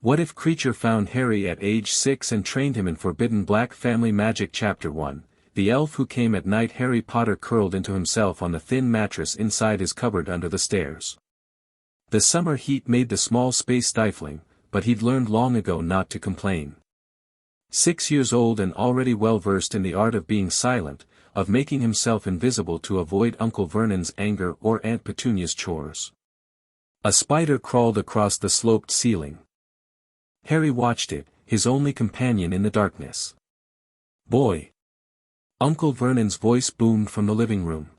What if Kreacher found Harry at age 6 and trained him in forbidden black family magic? Chapter 1, The Elf Who Came at Night. Harry Potter curled into himself on the thin mattress inside his cupboard under the stairs. The summer heat made the small space stifling, but he'd learned long ago not to complain. 6 years old and already well versed in the art of being silent, of making himself invisible to avoid Uncle Vernon's anger or Aunt Petunia's chores. A spider crawled across the sloped ceiling. Harry watched it, his only companion in the darkness. "Boy!" Uncle Vernon's voice boomed from the living room.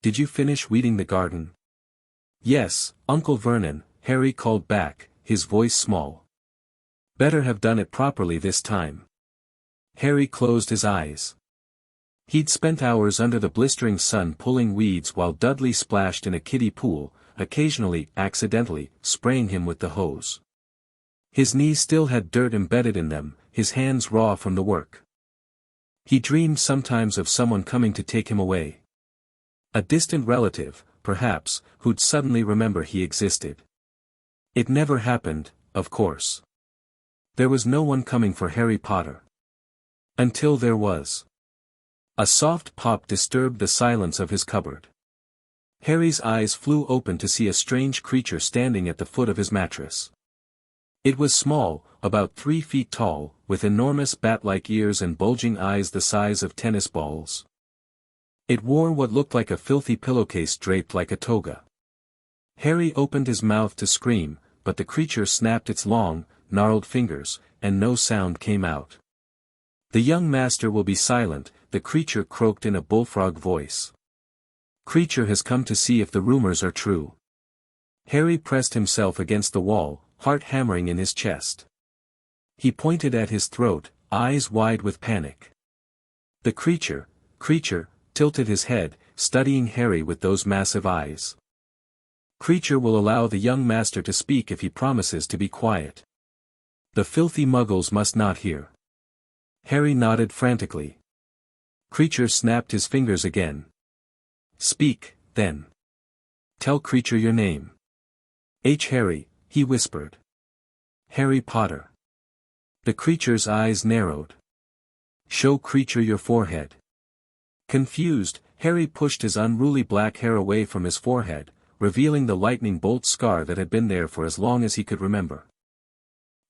"Did you finish weeding the garden?" "Yes, Uncle Vernon," Harry called back, his voice small. "Better have done it properly this time." Harry closed his eyes. He'd spent hours under the blistering sun pulling weeds while Dudley splashed in a kiddie pool, occasionally, accidentally, spraying him with the hose. His knees still had dirt embedded in them, his hands raw from the work. He dreamed sometimes of someone coming to take him away. A distant relative, perhaps, who'd suddenly remember he existed. It never happened, of course. There was no one coming for Harry Potter. Until there was. A soft pop disturbed the silence of his cupboard. Harry's eyes flew open to see a strange creature standing at the foot of his mattress. It was small, about 3 feet tall, with enormous bat-like ears and bulging eyes the size of tennis balls. It wore what looked like a filthy pillowcase draped like a toga. Harry opened his mouth to scream, but the creature snapped its long, gnarled fingers, and no sound came out. "The young master will be silent," the creature croaked in a bullfrog voice. "Kreacher has come to see if the rumors are true." Harry pressed himself against the wall, heart hammering in his chest. He pointed at his throat, eyes wide with panic. The Kreacher, tilted his head, studying Harry with those massive eyes. "Kreacher will allow the young master to speak if he promises to be quiet. The filthy muggles must not hear." Harry nodded frantically. Kreacher snapped his fingers again. "Speak, then. Tell Kreacher your name." Harry," he whispered. "Harry Potter." The creature's eyes narrowed. "Show Kreacher your forehead." Confused, Harry pushed his unruly black hair away from his forehead, revealing the lightning bolt scar that had been there for as long as he could remember.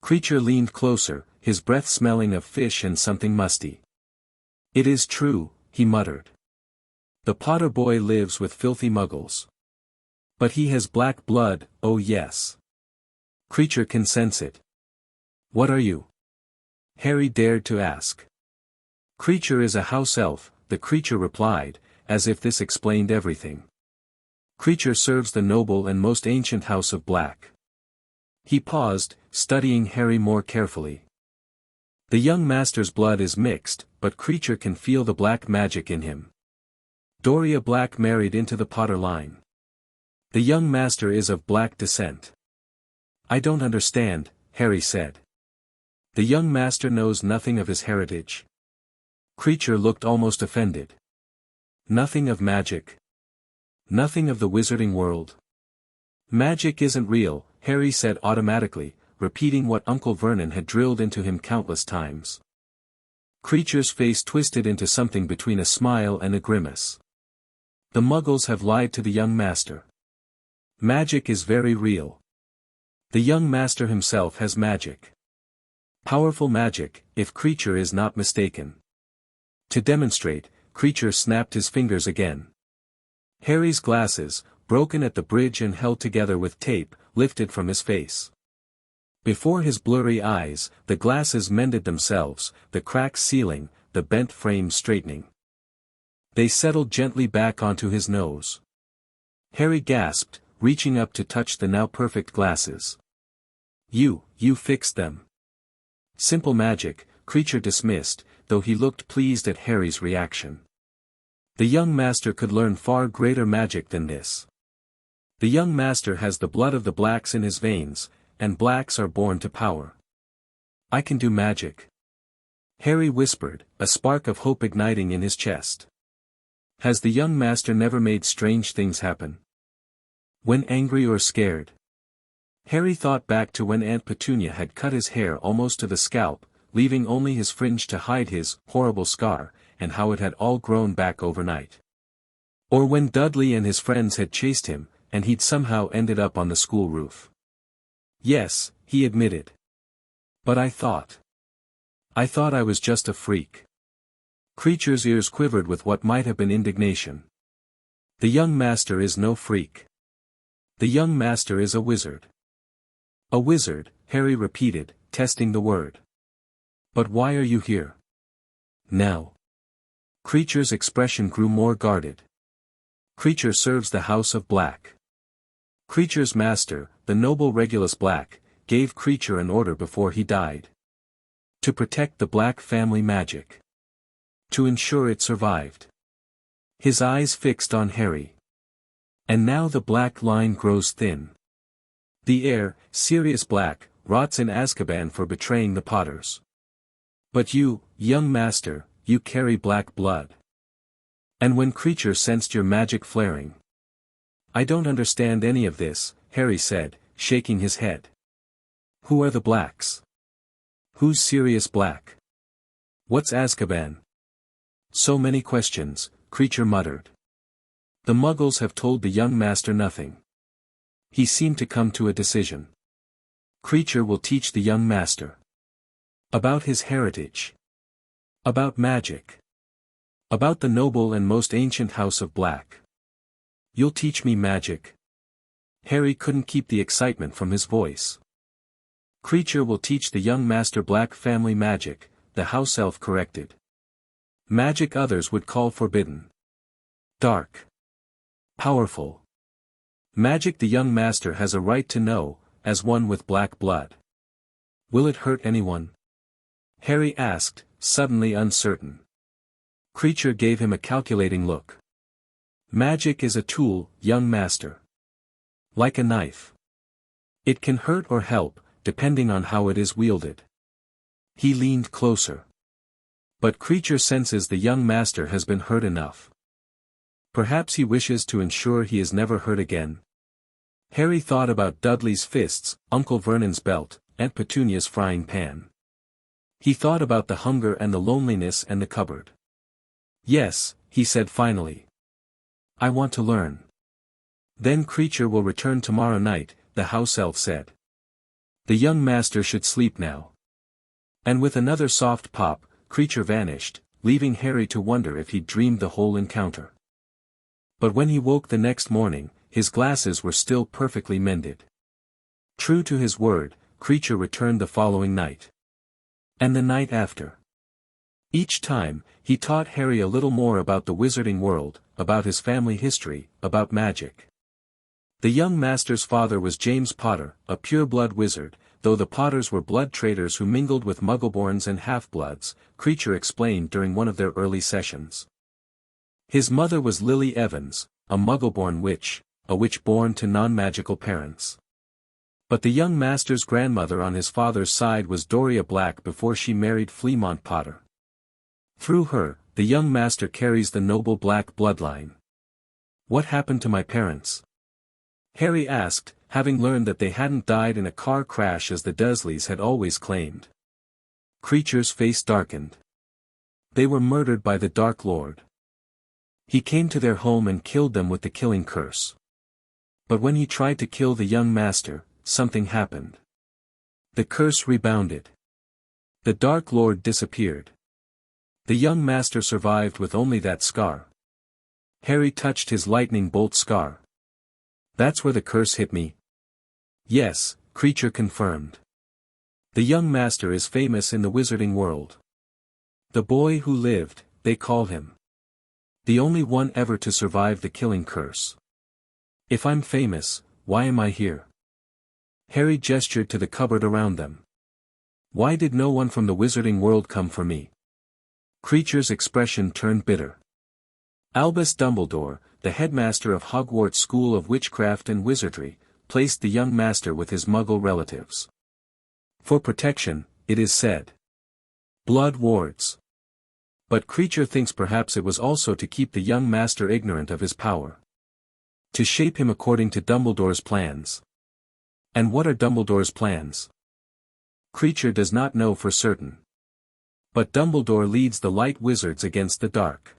Kreacher leaned closer, his breath smelling of fish and something musty. "It is true," he muttered. "The Potter boy lives with filthy muggles. But he has black blood, oh yes. Kreacher can sense it." "What are you?" Harry dared to ask. "Kreacher is a house elf," the creature replied, as if this explained everything. "Kreacher serves the noble and most ancient house of Black." He paused, studying Harry more carefully. "The young master's blood is mixed, but Kreacher can feel the black magic in him. Doria Black married into the Potter line. The young master is of black descent." "I don't understand," Harry said. "The young master knows nothing of his heritage." Kreacher looked almost offended. "Nothing of magic? Nothing of the wizarding world?" "Magic isn't real," Harry said automatically, repeating what Uncle Vernon had drilled into him countless times. Kreacher's face twisted into something between a smile and a grimace. "The Muggles have lied to the young master. Magic is very real. The young master himself has magic. Powerful magic, if Kreacher is not mistaken." To demonstrate, Kreacher snapped his fingers again. Harry's glasses, broken at the bridge and held together with tape, lifted from his face. Before his blurry eyes, the glasses mended themselves, the cracked ceiling, the bent frame straightening. They settled gently back onto his nose. Harry gasped, reaching up to touch the now perfect glasses. You fixed them." "Simple magic," Kreacher dismissed, though he looked pleased at Harry's reaction. "The young master could learn far greater magic than this. The young master has the blood of the Blacks in his veins, and Blacks are born to power. I can do magic." Harry whispered, a spark of hope igniting in his chest. "Has the young master never made strange things happen? When angry or scared?" Harry thought back to when Aunt Petunia had cut his hair almost to the scalp, leaving only his fringe to hide his horrible scar, and how it had all grown back overnight. Or when Dudley and his friends had chased him, and he'd somehow ended up on the school roof. Yes, he admitted. But I thought I was just a freak. Kreacher's ears quivered with what might have been indignation. The young master is no freak. The young master is a wizard. A wizard, Harry repeated, testing the word. But why are you here? Now. Kreacher's expression grew more guarded. Kreacher serves the House of Black. Kreacher's master, the noble Regulus Black, gave Kreacher an order before he died. To protect the Black family magic. To ensure it survived. His eyes fixed on Harry. And now the black line grows thin. The heir, Sirius Black, rots in Azkaban for betraying the Potters. But you, young master, you carry black blood. And when Kreacher sensed your magic flaring. I don't understand any of this, Harry said, shaking his head. Who are the Blacks? Who's Sirius Black? What's Azkaban? So many questions, Kreacher muttered. The Muggles have told the young master nothing. He seemed to come to a decision. Kreacher will teach the young master. About his heritage. About magic. About the noble and most ancient House of Black. You'll teach me magic? Harry couldn't keep the excitement from his voice. Kreacher will teach the young master Black family magic, the house elf corrected. Magic others would call forbidden. Dark. Powerful. Magic the young master has a right to know, as one with black blood. Will it hurt anyone? Harry asked, suddenly uncertain. Kreacher gave him a calculating look. Magic is a tool, young master. Like a knife. It can hurt or help, depending on how it is wielded. He leaned closer. But Kreacher senses the young master has been hurt enough. Perhaps he wishes to ensure he is never hurt again. Harry thought about Dudley's fists, Uncle Vernon's belt, Aunt Petunia's frying pan. He thought about the hunger and the loneliness and the cupboard. Yes, he said finally. I want to learn. Then Kreacher will return tomorrow night, the house elf said. The young master should sleep now. And with another soft pop, Kreacher vanished, leaving Harry to wonder if he'd dreamed the whole encounter. But when he woke the next morning, his glasses were still perfectly mended. True to his word, Kreacher returned the following night. And the night after. Each time, he taught Harry a little more about the wizarding world, about his family history, about magic. The young master's father was James Potter, a pure-blood wizard, though the Potters were blood traders who mingled with Muggleborns and half-bloods, Kreacher explained during one of their early sessions. His mother was Lily Evans, a Muggleborn witch, a witch born to non-magical parents. But the young master's grandmother on his father's side was Doria Black before she married Fleamont Potter. Through her, the young master carries the noble Black bloodline. What happened to my parents? Harry asked, having learned that they hadn't died in a car crash as the Dursleys had always claimed. Kreacher's face darkened. They were murdered by the Dark Lord. He came to their home and killed them with the killing curse. But when he tried to kill the young master, something happened. The curse rebounded. The Dark Lord disappeared. The young master survived with only that scar. Harry touched his lightning bolt scar. That's where the curse hit me. Yes, Kreacher confirmed. The young master is famous in the wizarding world. The boy who lived, they call him. The only one ever to survive the killing curse. If I'm famous, why am I here? Harry gestured to the cupboard around them. Why did no one from the wizarding world come for me? Kreacher's expression turned bitter. Albus Dumbledore, the headmaster of Hogwarts School of Witchcraft and Wizardry, placed the young master with his Muggle relatives. For protection, it is said. Blood wards. But Kreacher thinks perhaps it was also to keep the young master ignorant of his power. To shape him according to Dumbledore's plans. And what are Dumbledore's plans? Kreacher does not know for certain. But Dumbledore leads the light wizards against the dark.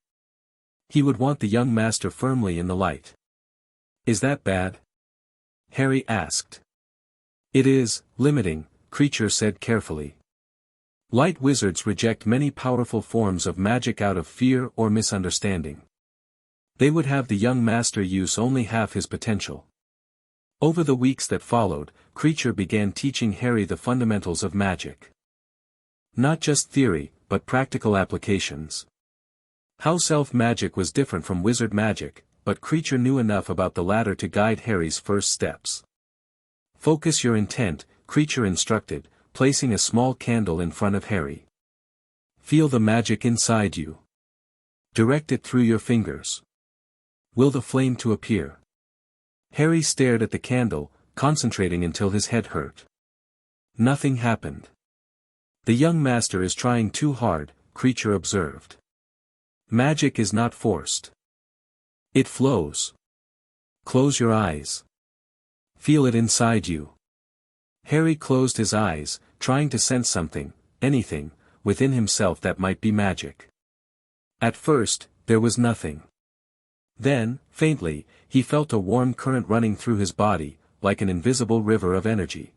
He would want the young master firmly in the light. Is that bad? Harry asked. It is, limiting, Kreacher said carefully. Light wizards reject many powerful forms of magic out of fear or misunderstanding. They would have the young master use only half his potential. Over the weeks that followed, Kreacher began teaching Harry the fundamentals of magic. Not just theory, but practical applications. House elf magic was different from wizard magic, but Kreacher knew enough about the latter to guide Harry's first steps. Focus your intent, Kreacher instructed, placing a small candle in front of Harry. Feel the magic inside you. Direct it through your fingers. Will the flame to appear? Harry stared at the candle, concentrating until his head hurt. Nothing happened. The young master is trying too hard, Kreacher observed. Magic is not forced. It flows. Close your eyes. Feel it inside you. Harry closed his eyes, trying to sense something, anything, within himself that might be magic. At first, there was nothing. Then, faintly, he felt a warm current running through his body, like an invisible river of energy.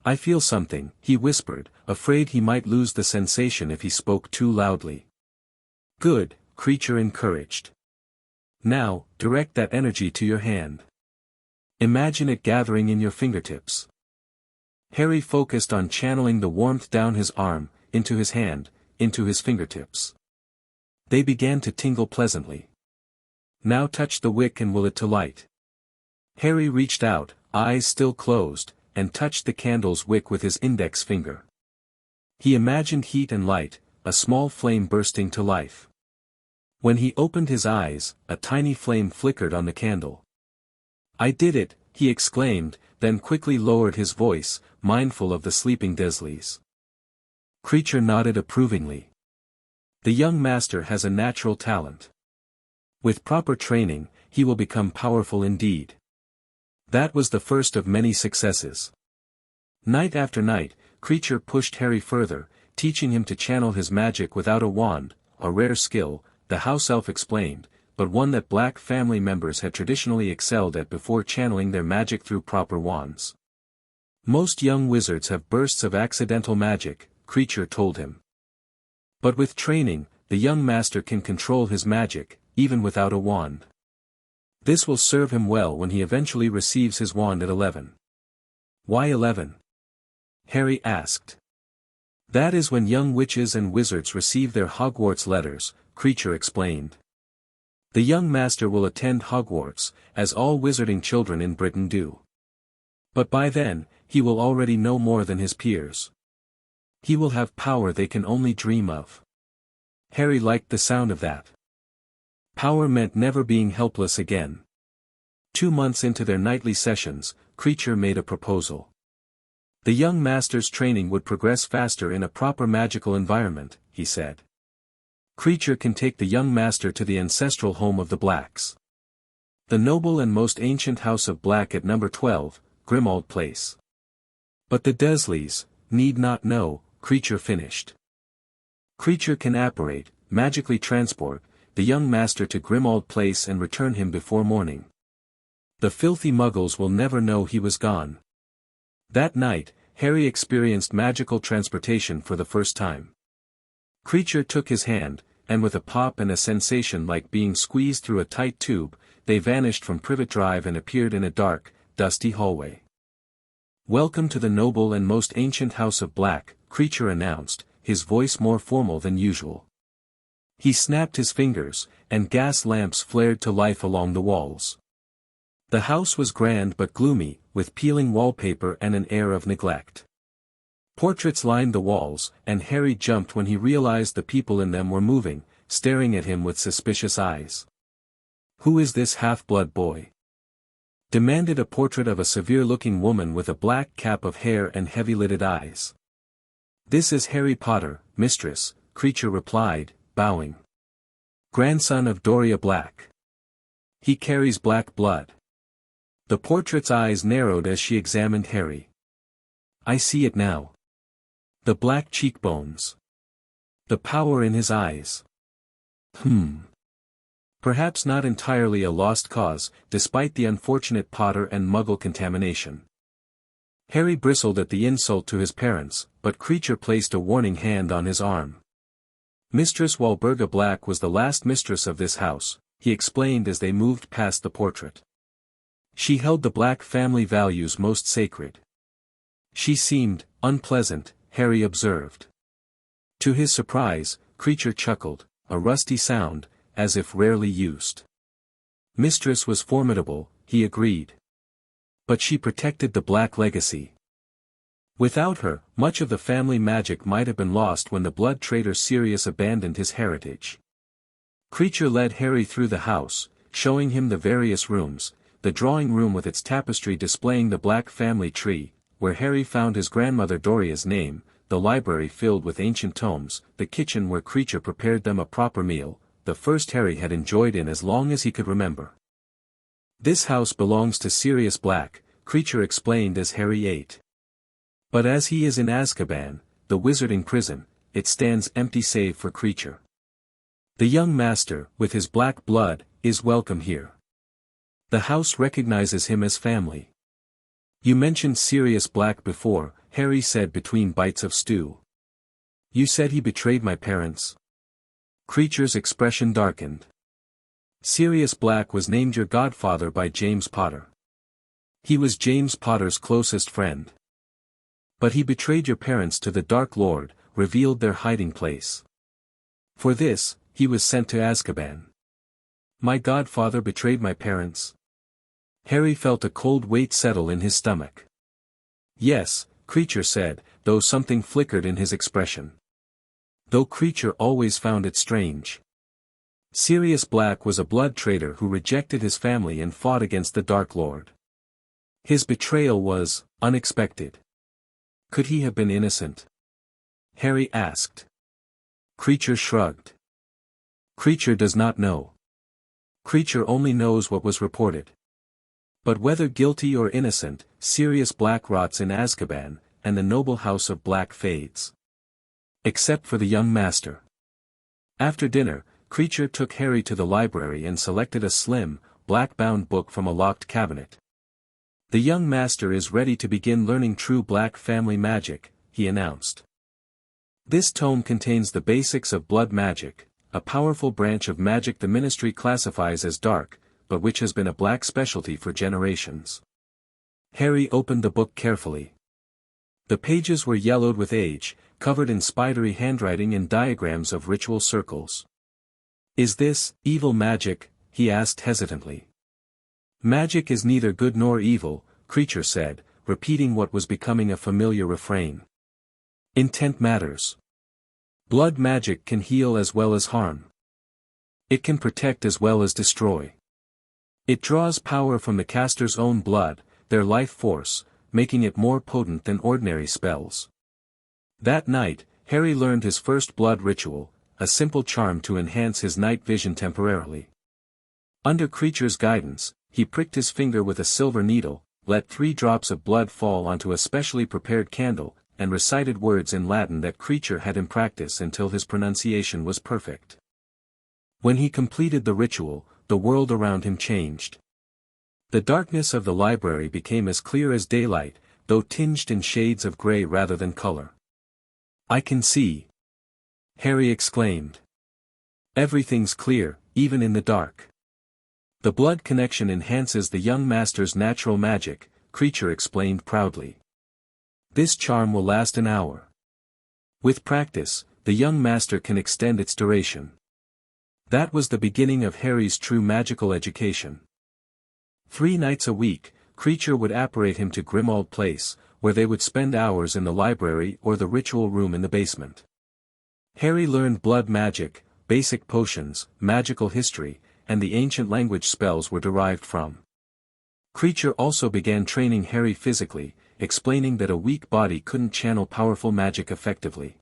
I feel something, he whispered, afraid he might lose the sensation if he spoke too loudly. Good, Kreacher encouraged. Now, direct that energy to your hand. Imagine it gathering in your fingertips. Harry focused on channeling the warmth down his arm, into his hand, into his fingertips. They began to tingle pleasantly. Now touch the wick and will it to light. Harry reached out, eyes still closed, and touched the candle's wick with his index finger. He imagined heat and light, a small flame bursting to life. When he opened his eyes, a tiny flame flickered on the candle. I did it, he exclaimed, then quickly lowered his voice, mindful of the sleeping Dursleys. Kreacher nodded approvingly. The young master has a natural talent. With proper training, he will become powerful indeed. That was the first of many successes. Night after night, Kreacher pushed Harry further, teaching him to channel his magic without a wand, a rare skill, the house elf explained, but one that black family members had traditionally excelled at before channeling their magic through proper wands. Most young wizards have bursts of accidental magic, Kreacher told him. But with training, the young master can control his magic, even without a wand. This will serve him well when he eventually receives his wand at 11. Why 11? Harry asked. That is when young witches and wizards receive their Hogwarts letters, Kreacher explained. The young master will attend Hogwarts, as all wizarding children in Britain do. But by then, he will already know more than his peers. He will have power they can only dream of. Harry liked the sound of that. Power meant never being helpless again. 2 months into their nightly sessions, Kreacher made a proposal. The young master's training would progress faster in a proper magical environment, he said. Kreacher can take the young master to the ancestral home of the Blacks. The noble and most ancient house of Black at number 12, Grimmauld Place. But the Dursleys need not know, Kreacher finished. Kreacher can apparate, magically transport, the young master to Grimmauld Place and return him before morning. The filthy muggles will never know he was gone. That night, Harry experienced magical transportation for the first time. Kreacher took his hand, and with a pop and a sensation like being squeezed through a tight tube, they vanished from Privet Drive and appeared in a dark, dusty hallway. Welcome to the noble and most ancient house of Black, Kreacher announced, his voice more formal than usual. He snapped his fingers, and gas lamps flared to life along the walls. The house was grand but gloomy, with peeling wallpaper and an air of neglect. Portraits lined the walls, and Harry jumped when he realized the people in them were moving, staring at him with suspicious eyes. Who is this half-blood boy? Demanded a portrait of a severe-looking woman with a black cap of hair and heavy-lidded eyes. This is Harry Potter, mistress, Kreacher replied, bowing. Grandson of Doria Black. He carries black blood. The portrait's eyes narrowed as she examined Harry. I see it now. The black cheekbones. The power in his eyes. Perhaps not entirely a lost cause, despite the unfortunate Potter and Muggle contamination. Harry bristled at the insult to his parents, but Kreacher placed a warning hand on his arm. Mistress Walburga Black was the last mistress of this house, he explained as they moved past the portrait. She held the Black family values most sacred. She seemed unpleasant, Harry observed. To his surprise, Kreacher chuckled, a rusty sound, as if rarely used. Mistress was formidable, he agreed. But she protected the Black legacy. Without her, much of the family magic might have been lost when the blood traitor Sirius abandoned his heritage. Kreacher led Harry through the house, showing him the various rooms, the drawing room with its tapestry displaying the Black family tree, where Harry found his grandmother Doria's name, the library filled with ancient tomes, the kitchen where Kreacher prepared them a proper meal, the first Harry had enjoyed in as long as he could remember. This house belongs to Sirius Black, Kreacher explained as Harry ate. But as he is in Azkaban, the wizarding prison, it stands empty save for Kreacher. The young master, with his black blood, is welcome here. The house recognizes him as family. You mentioned Sirius Black before, Harry said between bites of stew. You said he betrayed my parents. Kreacher's expression darkened. Sirius Black was named your godfather by James Potter. He was James Potter's closest friend. But he betrayed your parents to the Dark Lord, revealed their hiding place. For this, he was sent to Azkaban. My godfather betrayed my parents? Harry felt a cold weight settle in his stomach. Yes, Kreacher said, though something flickered in his expression. Though Kreacher always found it strange. Sirius Black was a blood traitor who rejected his family and fought against the Dark Lord. His betrayal was unexpected. Could he have been innocent? Harry asked. Kreacher shrugged. Kreacher does not know. Kreacher only knows what was reported. But whether guilty or innocent, Sirius Black rots in Azkaban, and the noble house of Black fades. Except for the young master. After dinner, Kreacher took Harry to the library and selected a slim, black-bound book from a locked cabinet. The young master is ready to begin learning true Black family magic, he announced. This tome contains the basics of blood magic, a powerful branch of magic the Ministry classifies as dark, but which has been a Black specialty for generations. Harry opened the book carefully. The pages were yellowed with age, covered in spidery handwriting and diagrams of ritual circles. Is this evil magic? He asked hesitantly. Magic is neither good nor evil, Kreacher said, repeating what was becoming a familiar refrain. Intent matters. Blood magic can heal as well as harm. It can protect as well as destroy. It draws power from the caster's own blood, their life force, making it more potent than ordinary spells. That night, Harry learned his first blood ritual, a simple charm to enhance his night vision temporarily. Under Kreacher's guidance, he pricked his finger with a silver needle, let 3 drops of blood fall onto a specially prepared candle, and recited words in Latin that Kreacher had in practice until his pronunciation was perfect. When he completed the ritual, the world around him changed. The darkness of the library became as clear as daylight, though tinged in shades of gray rather than color. I can see. Harry exclaimed. Everything's clear, even in the dark. The blood connection enhances the young master's natural magic, Kreacher explained proudly. This charm will last an hour. With practice, the young master can extend its duration. That was the beginning of Harry's true magical education. 3 nights a week, Kreacher would apparate him to Grimmauld Place, where they would spend hours in the library or the ritual room in the basement. Harry learned blood magic, basic potions, magical history, and the ancient language spells were derived from. Kreacher also began training Harry physically, explaining that a weak body couldn't channel powerful magic effectively.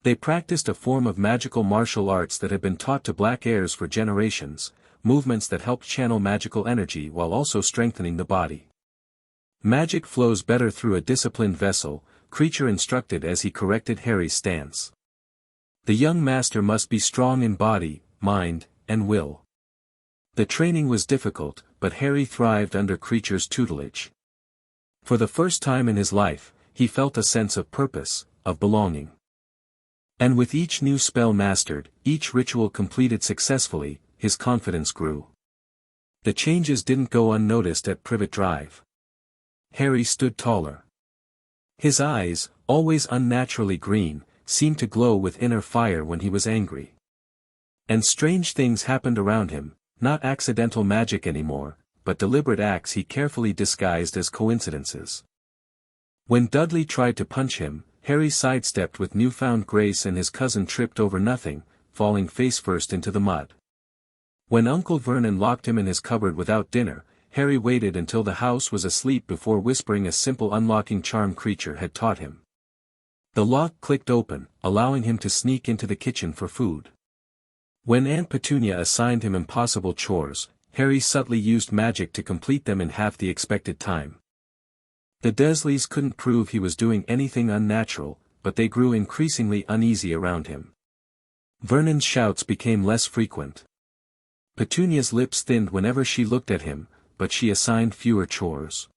They practiced a form of magical martial arts that had been taught to Black heirs for generations, movements that help channel magical energy while also strengthening the body. Magic flows better through a disciplined vessel, Kreacher instructed as he corrected Harry's stance. The young master must be strong in body, mind, and will. The training was difficult, but Harry thrived under Kreacher's tutelage. For the first time in his life, he felt a sense of purpose, of belonging. And with each new spell mastered, each ritual completed successfully, his confidence grew. The changes didn't go unnoticed at Privet Drive. Harry stood taller. His eyes, always unnaturally green, seemed to glow with inner fire when he was angry. And strange things happened around him, not accidental magic anymore, but deliberate acts he carefully disguised as coincidences. When Dudley tried to punch him, Harry sidestepped with newfound grace and his cousin tripped over nothing, falling face-first into the mud. When Uncle Vernon locked him in his cupboard without dinner, Harry waited until the house was asleep before whispering a simple unlocking charm Kreacher had taught him. The lock clicked open, allowing him to sneak into the kitchen for food. When Aunt Petunia assigned him impossible chores, Harry subtly used magic to complete them in half the expected time. The Dursleys couldn't prove he was doing anything unnatural, but they grew increasingly uneasy around him. Vernon's shouts became less frequent. Petunia's lips thinned whenever she looked at him, but she assigned fewer chores.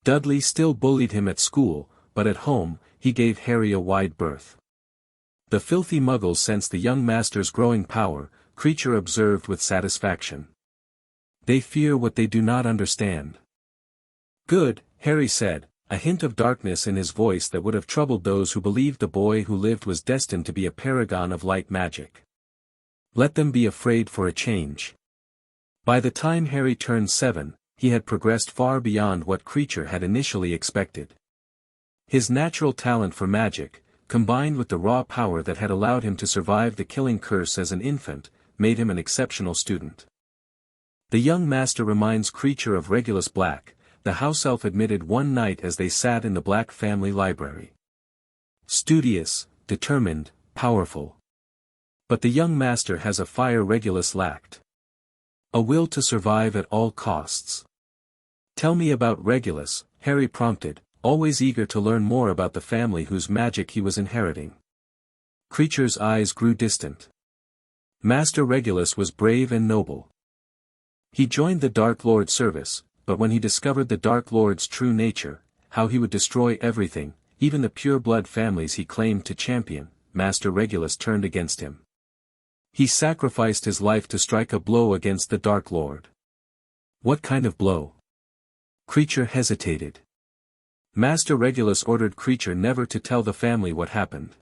Dudley still bullied him at school, but at home, he gave Harry a wide berth. The filthy muggles sensed the young master's growing power, Kreacher observed with satisfaction. They fear what they do not understand. Good, Harry said, a hint of darkness in his voice that would have troubled those who believed the boy who lived was destined to be a paragon of light magic. Let them be afraid for a change. By the time Harry turned 7, he had progressed far beyond what Kreacher had initially expected. His natural talent for magic, combined with the raw power that had allowed him to survive the killing curse as an infant, made him an exceptional student. The young master reminds Kreacher of Regulus Black, the house elf admitted one night as they sat in the Black family library. Studious, determined, powerful. But the young master has a fire Regulus lacked. A will to survive at all costs. Tell me about Regulus, Harry prompted, always eager to learn more about the family whose magic he was inheriting. Kreacher's eyes grew distant. Master Regulus was brave and noble. He joined the Dark Lord's service, but when he discovered the Dark Lord's true nature, how he would destroy everything, even the pure-blood families he claimed to champion, Master Regulus turned against him. He sacrificed his life to strike a blow against the Dark Lord. What kind of blow? Kreacher hesitated. Master Regulus ordered Kreacher never to tell the family what happened.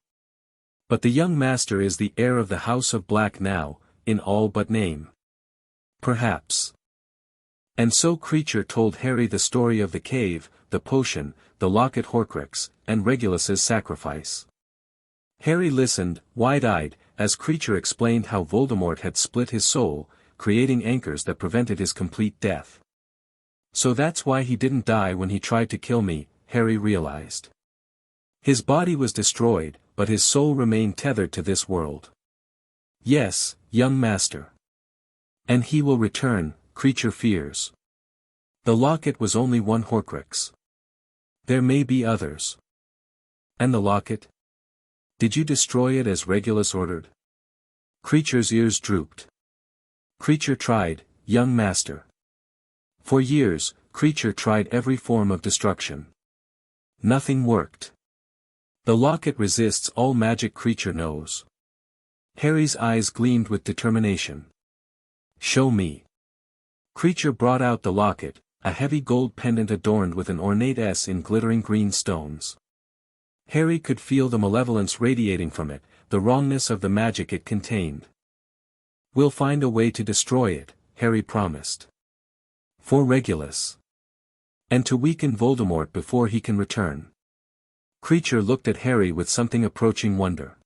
But the young master is the heir of the House of Black now, in all but name. Perhaps. And so Kreacher told Harry the story of the cave, the potion, the locket Horcrux, and Regulus's sacrifice. Harry listened, wide-eyed, as Kreacher explained how Voldemort had split his soul, creating anchors that prevented his complete death. So that's why he didn't die when he tried to kill me, Harry realized. His body was destroyed, but his soul remained tethered to this world. Yes, young master. And he will return, Kreacher fears. The locket was only one Horcrux. There may be others. And the locket? Did you destroy it as Regulus ordered? Kreacher's ears drooped. Kreacher tried, young master. For years, Kreacher tried every form of destruction. Nothing worked. The locket resists all magic, Kreacher knows. Harry's eyes gleamed with determination. Show me. Kreacher brought out the locket, a heavy gold pendant adorned with an ornate S in glittering green stones. Harry could feel the malevolence radiating from it, the wrongness of the magic it contained. We'll find a way to destroy it, Harry promised. For Regulus. And to weaken Voldemort before he can return. Kreacher looked at Harry with something approaching wonder.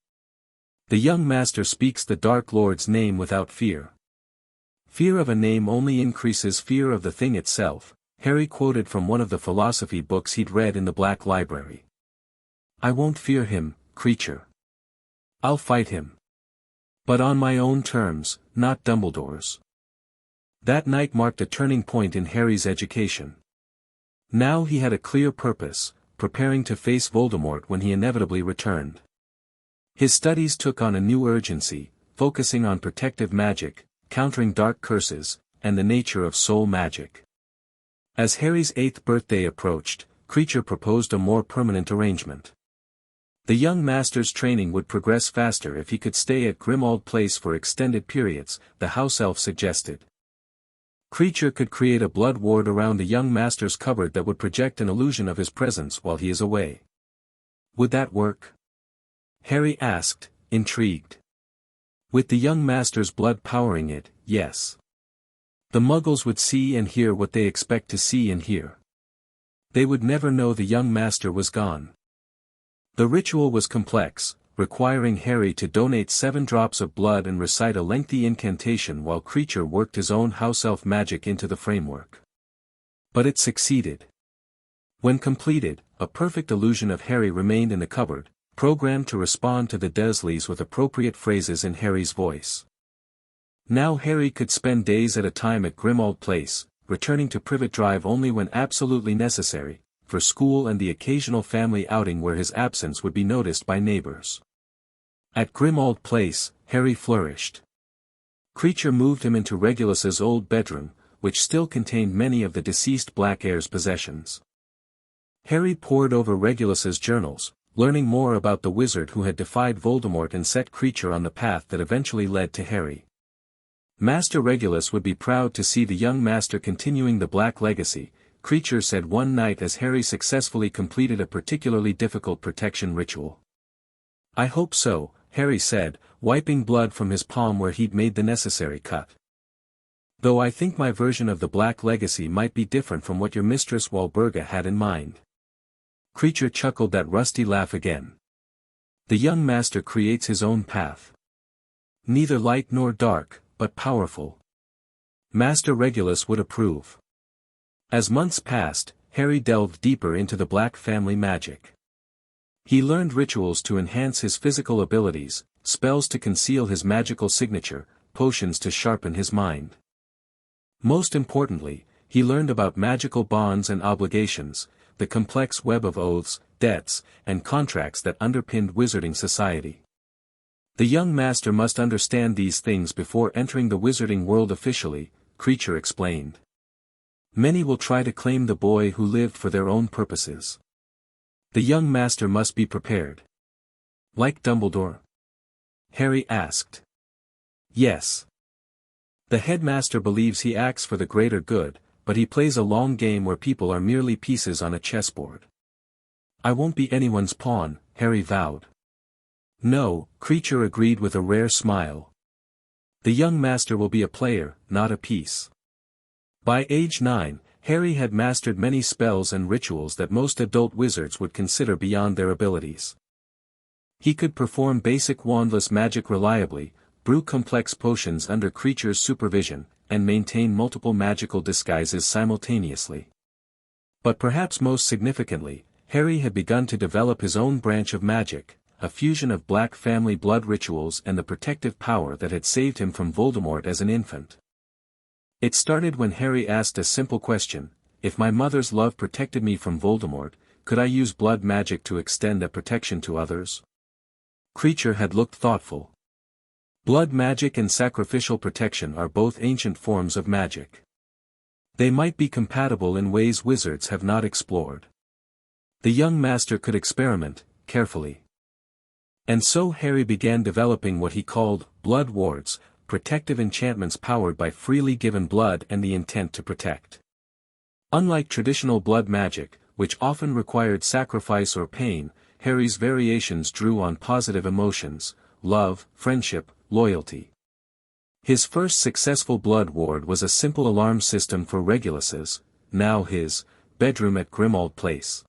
The young master speaks the Dark Lord's name without fear. Fear of a name only increases fear of the thing itself, Harry quoted from one of the philosophy books he'd read in the Black Library. I won't fear him, Kreacher. I'll fight him. But on my own terms, not Dumbledore's. That night marked a turning point in Harry's education. Now he had a clear purpose, preparing to face Voldemort when he inevitably returned. His studies took on a new urgency, focusing on protective magic, countering dark curses, and the nature of soul magic. As Harry's 8th birthday approached, Kreacher proposed a more permanent arrangement. The young master's training would progress faster if he could stay at Grimmauld Place for extended periods, the house elf suggested. Kreacher could create a blood ward around the young master's cupboard that would project an illusion of his presence while he is away. Would that work? Harry asked, intrigued. With the young master's blood powering it, yes. The Muggles would see and hear what they expect to see and hear. They would never know the young master was gone. The ritual was complex, requiring Harry to donate 7 drops of blood and recite a lengthy incantation while Kreacher worked his own house elf magic into the framework. But it succeeded. When completed, a perfect illusion of Harry remained in the cupboard, programmed to respond to the Dursleys with appropriate phrases in Harry's voice. Now Harry could spend days at a time at Grimmauld Place, returning to Privet Drive only when absolutely necessary, for school and the occasional family outing where his absence would be noticed by neighbors. At Grimmauld Place, Harry flourished. Kreacher moved him into Regulus's old bedroom, which still contained many of the deceased Black Heir's possessions. Harry pored over Regulus's journals, learning more about the wizard who had defied Voldemort and set Kreacher on the path that eventually led to Harry. Master Regulus would be proud to see the young master continuing the Black legacy, Kreacher said one night as Harry successfully completed a particularly difficult protection ritual. I hope so, Harry said, wiping blood from his palm where he'd made the necessary cut. Though I think my version of the Black legacy might be different from what your Mistress Walburga had in mind. Kreacher chuckled that rusty laugh again. The young master creates his own path. Neither light nor dark, but powerful. Master Regulus would approve. As months passed, Harry delved deeper into the Black family magic. He learned rituals to enhance his physical abilities, spells to conceal his magical signature, potions to sharpen his mind. Most importantly, he learned about magical bonds and obligations, the complex web of oaths, debts, and contracts that underpinned wizarding society. The young master must understand these things before entering the wizarding world officially, Kreacher explained. Many will try to claim the boy who lived for their own purposes. The young master must be prepared. Like Dumbledore? Harry asked. Yes. The headmaster believes he acts for the greater good, but he plays a long game where people are merely pieces on a chessboard. I won't be anyone's pawn, Harry vowed. No, Kreacher agreed with a rare smile. The young master will be a player, not a piece. By age 9, Harry had mastered many spells and rituals that most adult wizards would consider beyond their abilities. He could perform basic wandless magic reliably, brew complex potions under Kreacher's supervision, and maintain multiple magical disguises simultaneously. But perhaps most significantly, Harry had begun to develop his own branch of magic, a fusion of Black family blood rituals and the protective power that had saved him from Voldemort as an infant. It started when Harry asked a simple question: if my mother's love protected me from Voldemort, could I use blood magic to extend that protection to others? Kreacher had looked thoughtful. Blood magic and sacrificial protection are both ancient forms of magic. They might be compatible in ways wizards have not explored. The young master could experiment, carefully. And so Harry began developing what he called blood wards, protective enchantments powered by freely given blood and the intent to protect. Unlike traditional blood magic, which often required sacrifice or pain, Harry's variations drew on positive emotions, love, friendship, loyalty. His first successful blood ward was a simple alarm system for Regulus's, now his, bedroom at Grimmauld Place.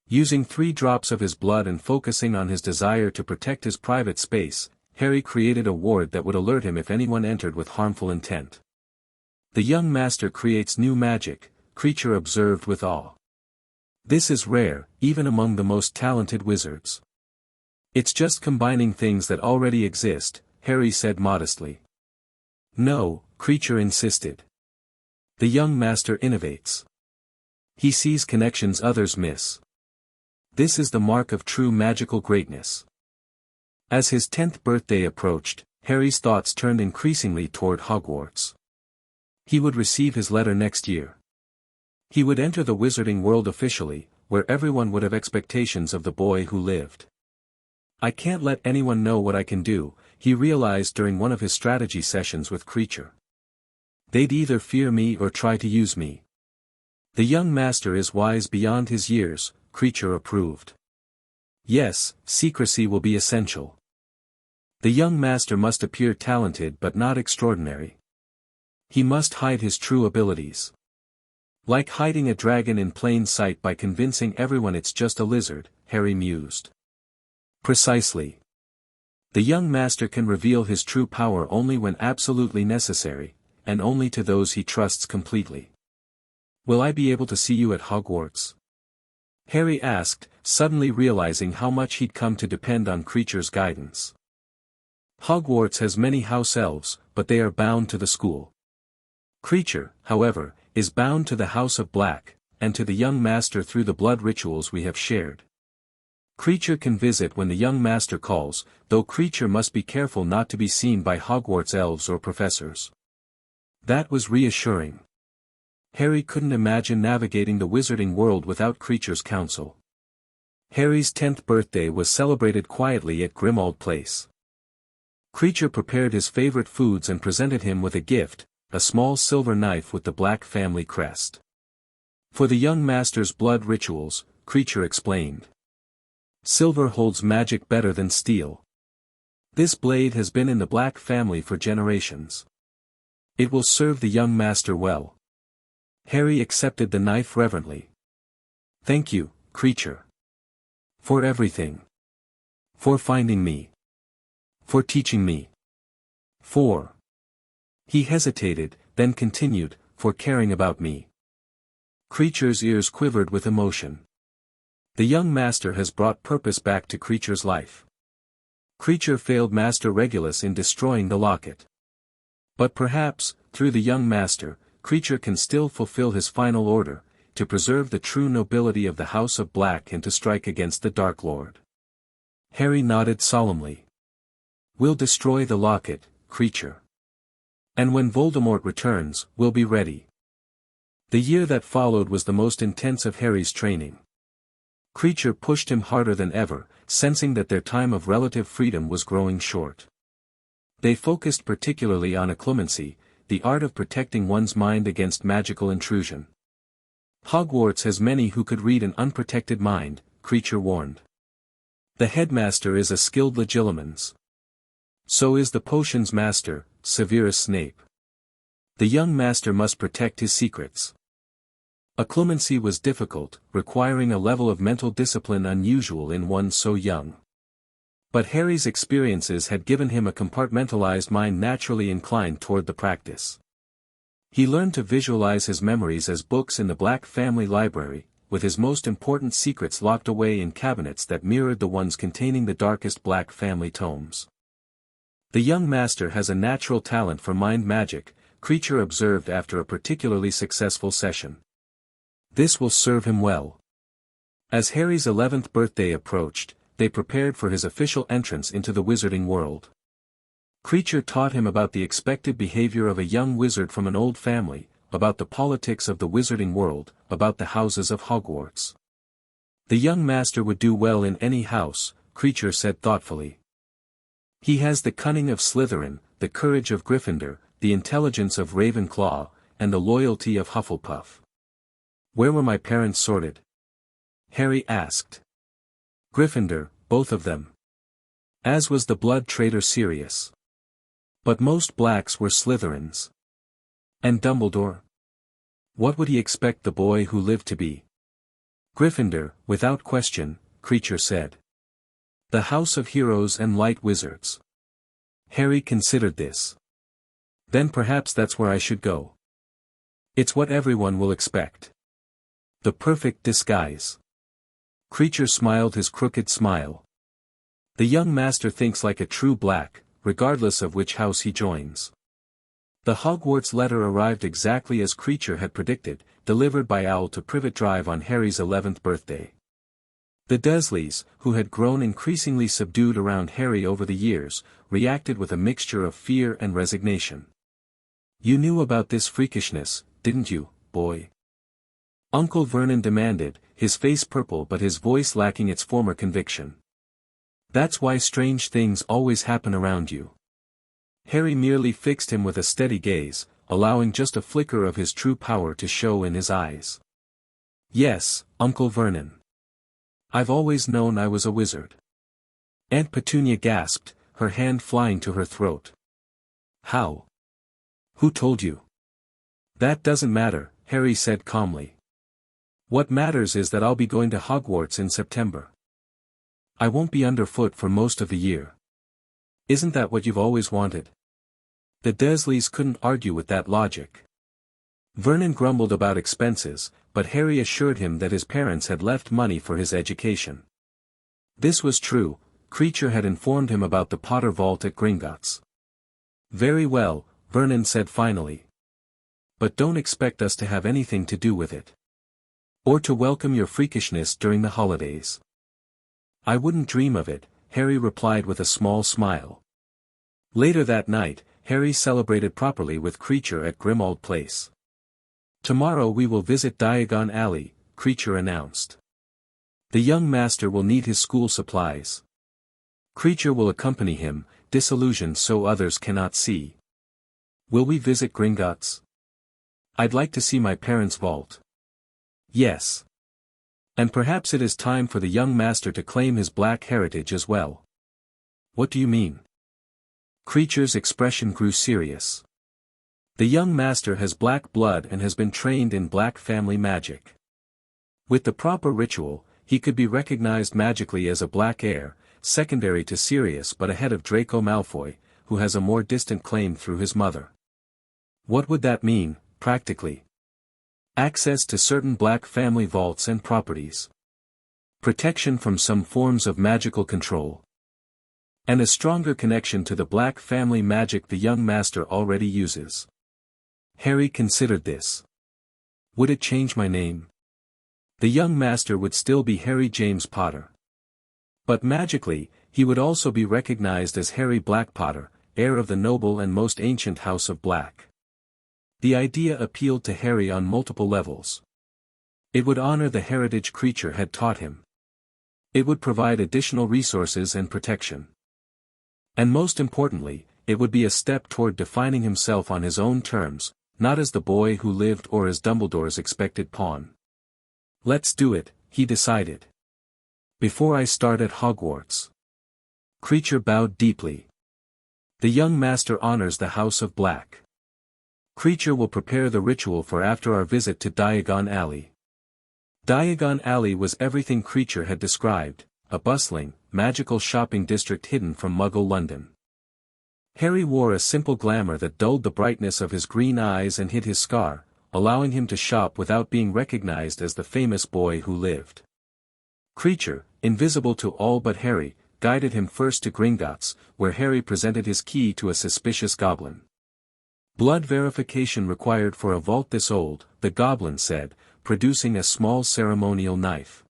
Using 3 drops of his blood and focusing on his desire to protect his private space, Harry created a ward that would alert him if anyone entered with harmful intent. The young master creates new magic, Kreacher observed with awe. This is rare, even among the most talented wizards. It's just combining things that already exist, Harry said modestly. No, Kreacher insisted. The young master innovates. He sees connections others miss. This is the mark of true magical greatness. As his 10th birthday approached, Harry's thoughts turned increasingly toward Hogwarts. He would receive his letter next year. He would enter the wizarding world officially, where everyone would have expectations of the boy who lived. I can't let anyone know what I can do, he realized during one of his strategy sessions with Kreacher. They'd either fear me or try to use me. The young master is wise beyond his years, Kreacher approved. Yes, secrecy will be essential. The young master must appear talented but not extraordinary. He must hide his true abilities. Like hiding a dragon in plain sight by convincing everyone it's just a lizard, Harry mused. Precisely. The young master can reveal his true power only when absolutely necessary, and only to those he trusts completely. Will I be able to see you at Hogwarts? Harry asked, suddenly realizing how much he'd come to depend on Kreacher's guidance. Hogwarts has many house elves, but they are bound to the school. Kreacher, however, is bound to the House of Black, and to the young master through the blood rituals we have shared. Kreacher can visit when the young master calls, though Kreacher must be careful not to be seen by Hogwarts elves or professors. That was reassuring. Harry couldn't imagine navigating the wizarding world without Kreacher's counsel. Harry's 10th birthday was celebrated quietly at Grimmauld Place. Kreacher prepared his favorite foods and presented him with a gift, a small silver knife with the Black family crest. For the young master's blood rituals, Kreacher explained. Silver holds magic better than steel. This blade has been in the Black family for generations. It will serve the young master well. Harry accepted the knife reverently. Thank you, Kreacher. For everything. For finding me. For teaching me. For. He hesitated, then continued, for caring about me. Kreacher's ears quivered with emotion. The young master has brought purpose back to Kreacher's life. Kreacher failed Master Regulus in destroying the locket. But perhaps, through the young master, Kreacher can still fulfill his final order, to preserve the true nobility of the House of Black and to strike against the Dark Lord. Harry nodded solemnly. We'll destroy the locket, Kreacher. And when Voldemort returns, we'll be ready. The year that followed was the most intense of Harry's training. Kreacher pushed him harder than ever, sensing that their time of relative freedom was growing short. They focused particularly on occlumency, the art of protecting one's mind against magical intrusion. Hogwarts has many who could read an unprotected mind, Kreacher warned. The headmaster is a skilled legilimens. So is the potions master, Severus Snape. The young master must protect his secrets. Occlumency was difficult, requiring a level of mental discipline unusual in one so young. But Harry's experiences had given him a compartmentalized mind naturally inclined toward the practice. He learned to visualize his memories as books in the Black family library, with his most important secrets locked away in cabinets that mirrored the ones containing the darkest Black family tomes. The young master has a natural talent for mind magic, Kreacher observed after a particularly successful session. This will serve him well. As Harry's 11th birthday approached, they prepared for his official entrance into the wizarding world. Kreacher taught him about the expected behavior of a young wizard from an old family, about the politics of the wizarding world, about the houses of Hogwarts. The young master would do well in any house, Kreacher said thoughtfully. He has the cunning of Slytherin, the courage of Gryffindor, the intelligence of Ravenclaw, and the loyalty of Hufflepuff. Where were my parents sorted? Harry asked. Gryffindor, both of them. As was the blood traitor Sirius. But most Blacks were Slytherins. And Dumbledore? What would he expect the boy who lived to be? Gryffindor, without question, Kreacher said. The House of Heroes and Light Wizards. Harry considered this. Then perhaps that's where I should go. It's what everyone will expect. The perfect disguise. Kreacher smiled his crooked smile. The young master thinks like a true Black, regardless of which house he joins. The Hogwarts letter arrived exactly as Kreacher had predicted, delivered by Owl to Privet Drive on Harry's 11th birthday. The Dursleys, who had grown increasingly subdued around Harry over the years, reacted with a mixture of fear and resignation. "You knew about this freakishness, didn't you, boy?" Uncle Vernon demanded, his face purple but his voice lacking its former conviction. "That's why strange things always happen around you." Harry merely fixed him with a steady gaze, allowing just a flicker of his true power to show in his eyes. "Yes, Uncle Vernon. I've always known I was a wizard." Aunt Petunia gasped, her hand flying to her throat. "How? Who told you?" "That doesn't matter," Harry said calmly. "What matters is that I'll be going to Hogwarts in September. I won't be underfoot for most of the year. Isn't that what you've always wanted?" The Dursleys couldn't argue with that logic. Vernon grumbled about expenses, but Harry assured him that his parents had left money for his education. This was true. Kreacher had informed him about the Potter Vault at Gringotts. "Very well," Vernon said finally. "But don't expect us to have anything to do with it. Or to welcome your freakishness during the holidays." "I wouldn't dream of it," Harry replied with a small smile. Later that night, Harry celebrated properly with Kreacher at Grimmauld Place. "Tomorrow we will visit Diagon Alley," Kreacher announced. "The young master will need his school supplies. Kreacher will accompany him, disillusioned so others cannot see." "Will we visit Gringotts?" "I'd like to see my parents' vault." "Yes. And perhaps it is time for the young master to claim his black heritage as well." "What do you mean?" Kreacher's expression grew serious. "The young master has black blood and has been trained in black family magic. With the proper ritual, he could be recognized magically as a black heir, secondary to Sirius but ahead of Draco Malfoy, who has a more distant claim through his mother." "What would that mean, practically?" "Access to certain black family vaults and properties. Protection from some forms of magical control. And a stronger connection to the black family magic the young master already uses." Harry considered this. "Would it change my name?" "The young master would still be Harry James Potter. But magically, he would also be recognized as Harry Black Potter, heir of the noble and most ancient House of Black." The idea appealed to Harry on multiple levels. It would honor the heritage Kreacher had taught him. It would provide additional resources and protection. And most importantly, it would be a step toward defining himself on his own terms, not as the boy who lived or as Dumbledore's expected pawn. "Let's do it," he decided. "Before I start at Hogwarts." Kreacher bowed deeply. "The young master honors the House of Black. Kreacher will prepare the ritual for after our visit to Diagon Alley." Diagon Alley was everything Kreacher had described, a bustling, magical shopping district hidden from Muggle London. Harry wore a simple glamour that dulled the brightness of his green eyes and hid his scar, allowing him to shop without being recognized as the famous boy who lived. Kreacher, invisible to all but Harry, guided him first to Gringotts, where Harry presented his key to a suspicious goblin. "Blood verification required for a vault this old," the goblin said, producing a small ceremonial knife.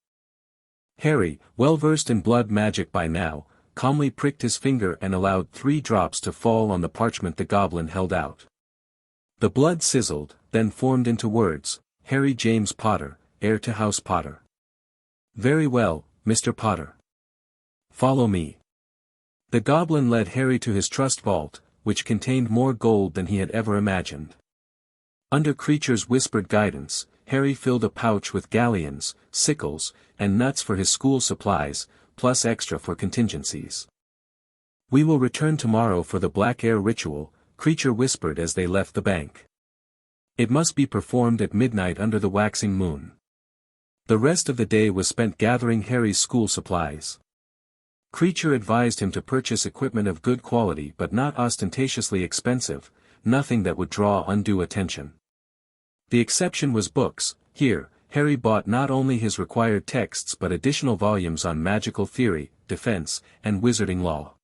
Harry, well versed in blood magic by now, calmly pricked his finger and allowed 3 drops to fall on the parchment the goblin held out. The blood sizzled, then formed into words, "Harry James Potter, heir to House Potter." "Very well, Mr. Potter. Follow me." The goblin led Harry to his trust vault, which contained more gold than he had ever imagined. Under Kreacher's whispered guidance, Harry filled a pouch with galleons, sickles, and nuts for his school supplies, plus extra for contingencies. "We will return tomorrow for the Black Heir ritual," Kreacher whispered as they left the bank. "It must be performed at midnight under the waxing moon." The rest of the day was spent gathering Harry's school supplies. Kreacher advised him to purchase equipment of good quality but not ostentatiously expensive, nothing that would draw undue attention. The exception was books. Here, Harry bought not only his required texts but additional volumes on magical theory, defense, and wizarding law.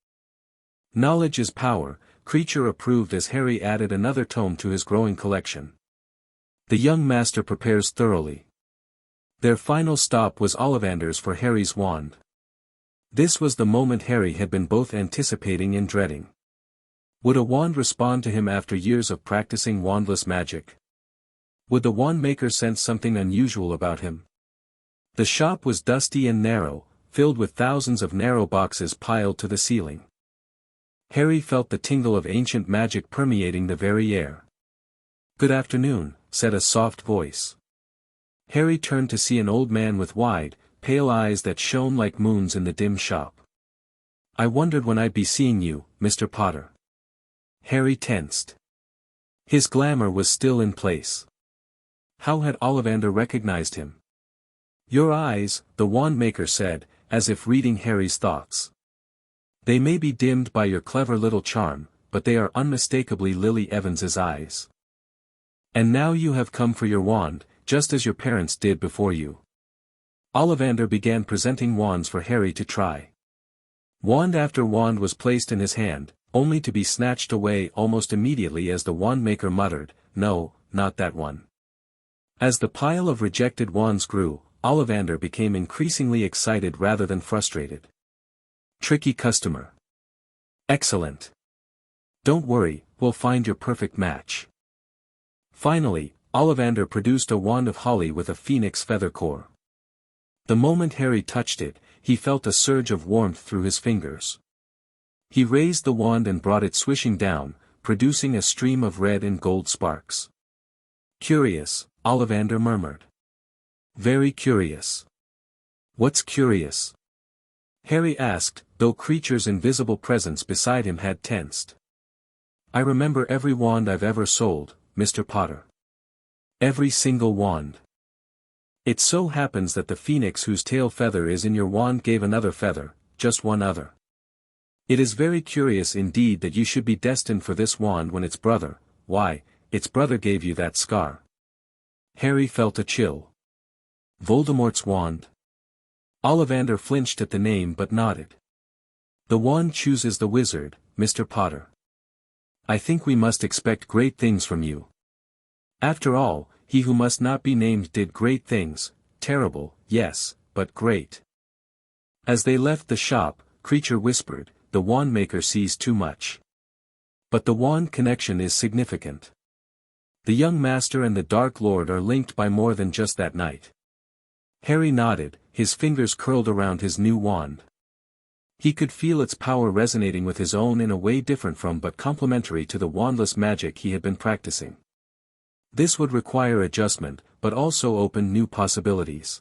Knowledge is power, Kreacher approved as Harry added another tome to his growing collection. The young master prepares thoroughly. Their final stop was Ollivander's for Harry's wand. This was the moment Harry had been both anticipating and dreading. Would a wand respond to him after years of practicing wandless magic? Would the wand maker sense something unusual about him? The shop was dusty and narrow, filled with thousands of narrow boxes piled to the ceiling. Harry felt the tingle of ancient magic permeating the very air. "Good afternoon," said a soft voice. Harry turned to see an old man with wide, pale eyes that shone like moons in the dim shop. "I wondered when I'd be seeing you, Mr. Potter." Harry tensed. His glamour was still in place. How had Ollivander recognized him? "Your eyes," the wand maker said, as if reading Harry's thoughts. "They may be dimmed by your clever little charm, but they are unmistakably Lily Evans's eyes. And now you have come for your wand, just as your parents did before you." Ollivander began presenting wands for Harry to try. Wand after wand was placed in his hand, only to be snatched away almost immediately as the wandmaker muttered, "No, not that one." As the pile of rejected wands grew, Ollivander became increasingly excited rather than frustrated. "Tricky customer. Excellent. Don't worry, we'll find your perfect match." Finally, Ollivander produced a wand of holly with a phoenix feather core. The moment Harry touched it, he felt a surge of warmth through his fingers. He raised the wand and brought it swishing down, producing a stream of red and gold sparks. "Curious," Ollivander murmured. "Very curious." "What's curious?" Harry asked, though Kreacher's invisible presence beside him had tensed. "I remember every wand I've ever sold, Mr. Potter. Every single wand. It so happens that the phoenix whose tail feather is in your wand gave another feather, just one other. It is very curious indeed that you should be destined for this wand when its brother, why, its brother gave you that scar." Harry felt a chill. Voldemort's wand? Ollivander flinched at the name but nodded. "The wand chooses the wizard, Mr. Potter. I think we must expect great things from you. After all, he who must not be named did great things, terrible, yes, but great." As they left the shop, Kreacher whispered, "The wand maker sees too much. But the wand connection is significant. The young master and the Dark Lord are linked by more than just that night." Harry nodded, his fingers curled around his new wand. He could feel its power resonating with his own in a way different from but complementary to the wandless magic he had been practicing. This would require adjustment, but also open new possibilities.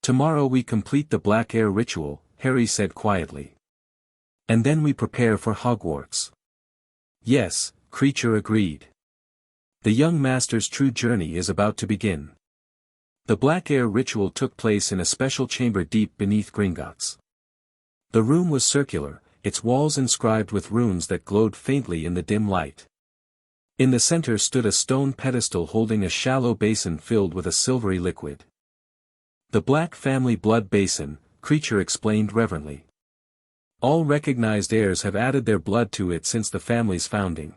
"Tomorrow we complete the Black Air ritual," Harry said quietly. "And then we prepare for Hogwarts." "Yes," Kreacher agreed. "The young master's true journey is about to begin." The Black Air ritual took place in a special chamber deep beneath Gringotts. The room was circular, its walls inscribed with runes that glowed faintly in the dim light. In the center stood a stone pedestal holding a shallow basin filled with a silvery liquid. "The Black family blood basin," Kreacher explained reverently. "All recognized heirs have added their blood to it since the family's founding.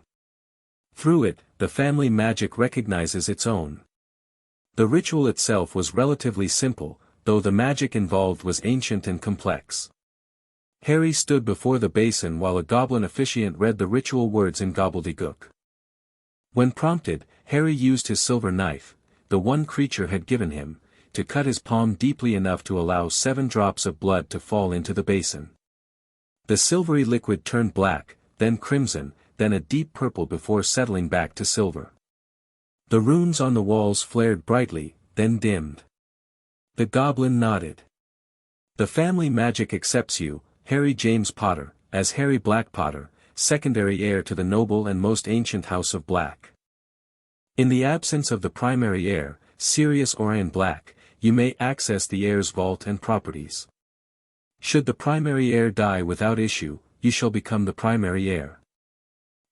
Through it, the family magic recognizes its own." The ritual itself was relatively simple, though the magic involved was ancient and complex. Harry stood before the basin while a goblin officiant read the ritual words in gobbledygook. When prompted, Harry used his silver knife, the one Kreacher had given him, to cut his palm deeply enough to allow 7 drops of blood to fall into the basin. The silvery liquid turned black, then crimson, then a deep purple before settling back to silver. The runes on the walls flared brightly, then dimmed. The goblin nodded. "The family magic accepts you, Harry James Potter, as Harry Black Potter, secondary heir to the noble and most ancient House of Black. In the absence of the primary heir, Sirius Orion Black, you may access the heir's vault and properties. Should the primary heir die without issue, you shall become the primary heir."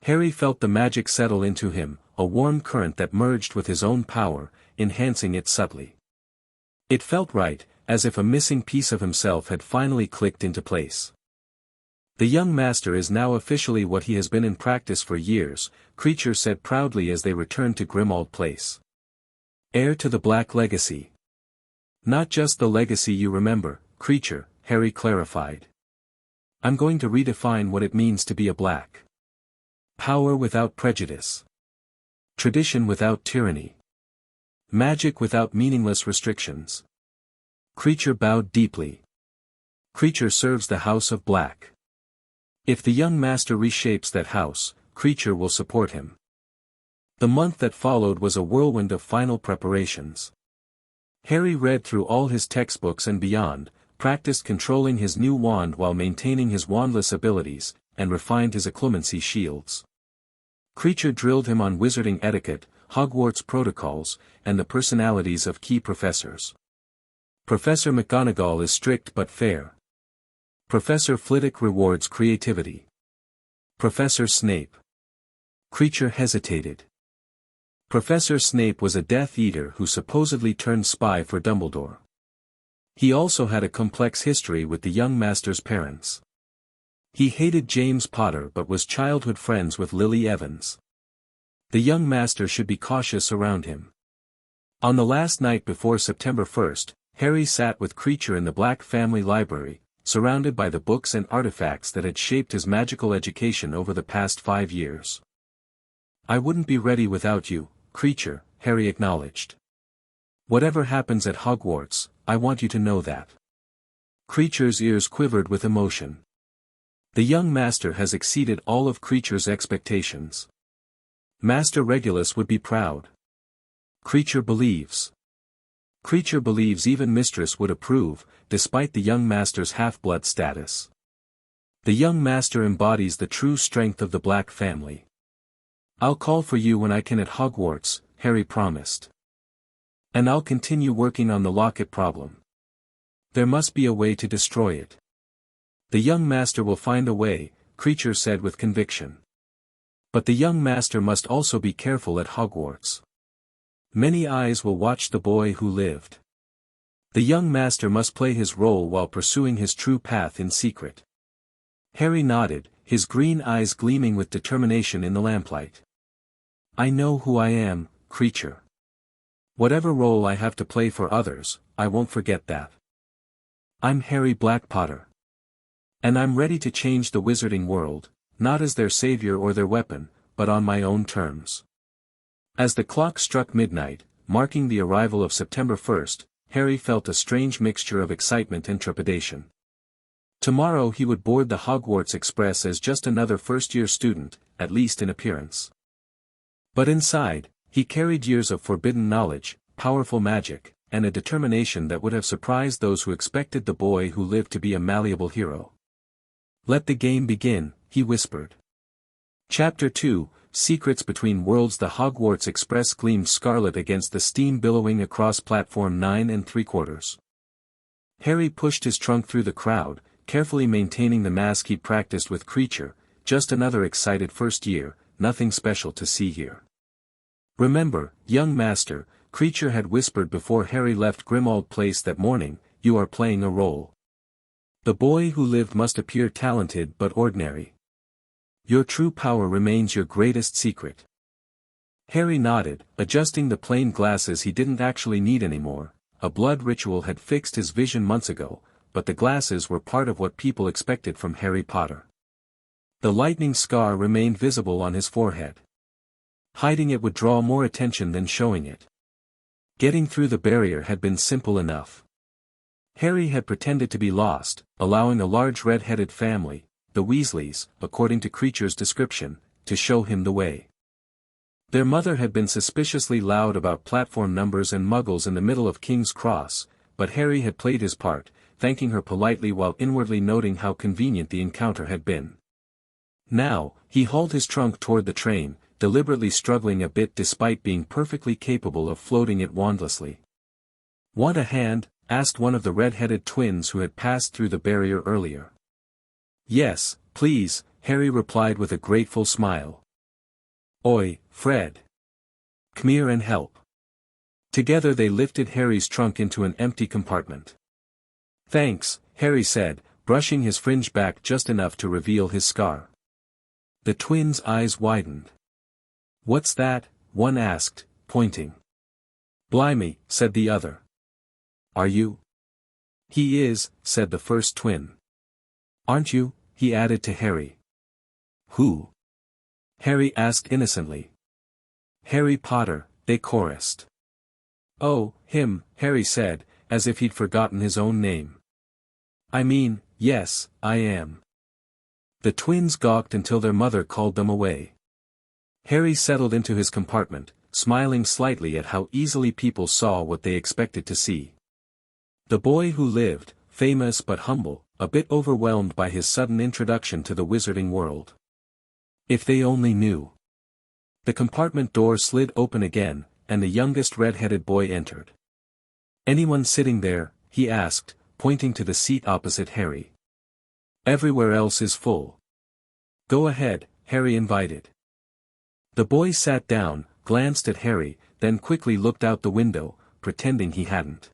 Harry felt the magic settle into him, a warm current that merged with his own power, enhancing it subtly. It felt right, as if a missing piece of himself had finally clicked into place. The young master is now officially what he has been in practice for years, Kreacher said proudly as they returned to Grimmauld Place. Heir to the Black Legacy. Not just the legacy you remember, Kreacher, Harry clarified. I'm going to redefine what it means to be a Black. Power without prejudice. Tradition without tyranny. Magic without meaningless restrictions. Kreacher bowed deeply. Kreacher serves the House of Black. If the young master reshapes that house, Kreacher will support him. The month that followed was a whirlwind of final preparations. Harry read through all his textbooks and beyond, practiced controlling his new wand while maintaining his wandless abilities, and refined his occlumency shields. Kreacher drilled him on wizarding etiquette, Hogwarts protocols, and the personalities of key professors. Professor McGonagall is strict but fair. Professor Flitwick rewards creativity. Professor Snape. Kreacher hesitated. Professor Snape was a Death Eater who supposedly turned spy for Dumbledore. He also had a complex history with the young master's parents. He hated James Potter but was childhood friends with Lily Evans. The young master should be cautious around him. On the last night before September 1st, Harry sat with Kreacher in the Black family library, surrounded by the books and artifacts that had shaped his magical education over the past 5 years. I wouldn't be ready without you, Kreacher, Harry acknowledged. Whatever happens at Hogwarts, I want you to know that. Kreacher's ears quivered with emotion. The young master has exceeded all of Kreacher's expectations. Master Regulus would be proud. Kreacher believes. Kreacher believes even Mistress would approve, despite the young master's half-blood status. The young master embodies the true strength of the Black family. I'll call for you when I can at Hogwarts, Harry promised. And I'll continue working on the locket problem. There must be a way to destroy it. The young master will find a way, Kreacher said with conviction. But the young master must also be careful at Hogwarts. Many eyes will watch the boy who lived. The young master must play his role while pursuing his true path in secret. Harry nodded, his green eyes gleaming with determination in the lamplight. I know who I am, Kreacher. Whatever role I have to play for others, I won't forget that. I'm Harry Blackpotter. And I'm ready to change the wizarding world, not as their savior or their weapon, but on my own terms. As the clock struck midnight, marking the arrival of September 1st, Harry felt a strange mixture of excitement and trepidation. Tomorrow he would board the Hogwarts Express as just another first-year student, at least in appearance. But inside, he carried years of forbidden knowledge, powerful magic, and a determination that would have surprised those who expected the boy who lived to be a malleable hero. Let the game begin, he whispered. Chapter 2, Secrets Between Worlds. The Hogwarts Express gleamed scarlet against the steam billowing across platform 9 3/4. Harry pushed his trunk through the crowd, carefully maintaining the mask he'd practiced with Kreacher, just another excited first year, nothing special to see here. Remember, young master, Kreacher had whispered before Harry left Grimmauld Place that morning, you are playing a role. The boy who lived must appear talented but ordinary. Your true power remains your greatest secret. Harry nodded, adjusting the plain glasses he didn't actually need anymore. A blood ritual had fixed his vision months ago, but the glasses were part of what people expected from Harry Potter. The lightning scar remained visible on his forehead. Hiding it would draw more attention than showing it. Getting through the barrier had been simple enough. Harry had pretended to be lost, allowing a large red-headed family, the Weasleys, according to Kreacher's description, to show him the way. Their mother had been suspiciously loud about platform numbers and muggles in the middle of King's Cross, but Harry had played his part, thanking her politely while inwardly noting how convenient the encounter had been. Now, he hauled his trunk toward the train, deliberately struggling a bit despite being perfectly capable of floating it wandlessly. Want a hand? Asked one of the red-headed twins who had passed through the barrier earlier. Yes, please, Harry replied with a grateful smile. Oi, Fred. Come here and help. Together they lifted Harry's trunk into an empty compartment. Thanks, Harry said, brushing his fringe back just enough to reveal his scar. The twins' eyes widened. "What's that?" one asked, pointing. "Blimey," said the other. "Are you?" "He is," said the first twin. "Aren't you?" he added to Harry. "Who?" Harry asked innocently. "Harry Potter," they chorused. "Oh, him," Harry said, as if he'd forgotten his own name. "I mean, yes, I am." The twins gawked until their mother called them away. Harry settled into his compartment, smiling slightly at how easily people saw what they expected to see. The boy who lived, famous but humble, a bit overwhelmed by his sudden introduction to the wizarding world. If they only knew. The compartment door slid open again, and the youngest red-headed boy entered. "Anyone sitting there?" he asked, pointing to the seat opposite Harry. "Everywhere else is full." "Go ahead," Harry invited. The boy sat down, glanced at Harry, then quickly looked out the window, pretending he hadn't.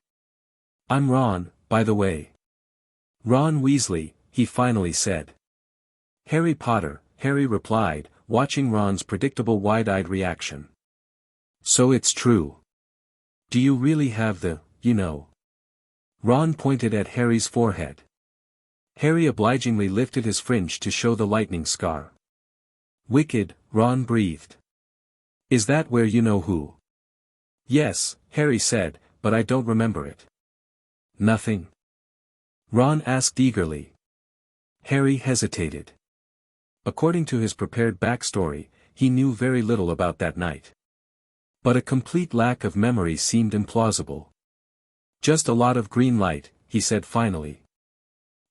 "I'm Ron, by the way." "Ron Weasley," he finally said. "Harry Potter," Harry replied, watching Ron's predictable wide-eyed reaction. "So it's true. Do you really have the, you know?" Ron pointed at Harry's forehead. Harry obligingly lifted his fringe to show the lightning scar. "Wicked," Ron breathed. "Is that where you know who?" "Yes," Harry said, "but I don't remember it." "Nothing?" Ron asked eagerly. Harry hesitated. According to his prepared backstory, he knew very little about that night. But a complete lack of memory seemed implausible. "Just a lot of green light," he said finally.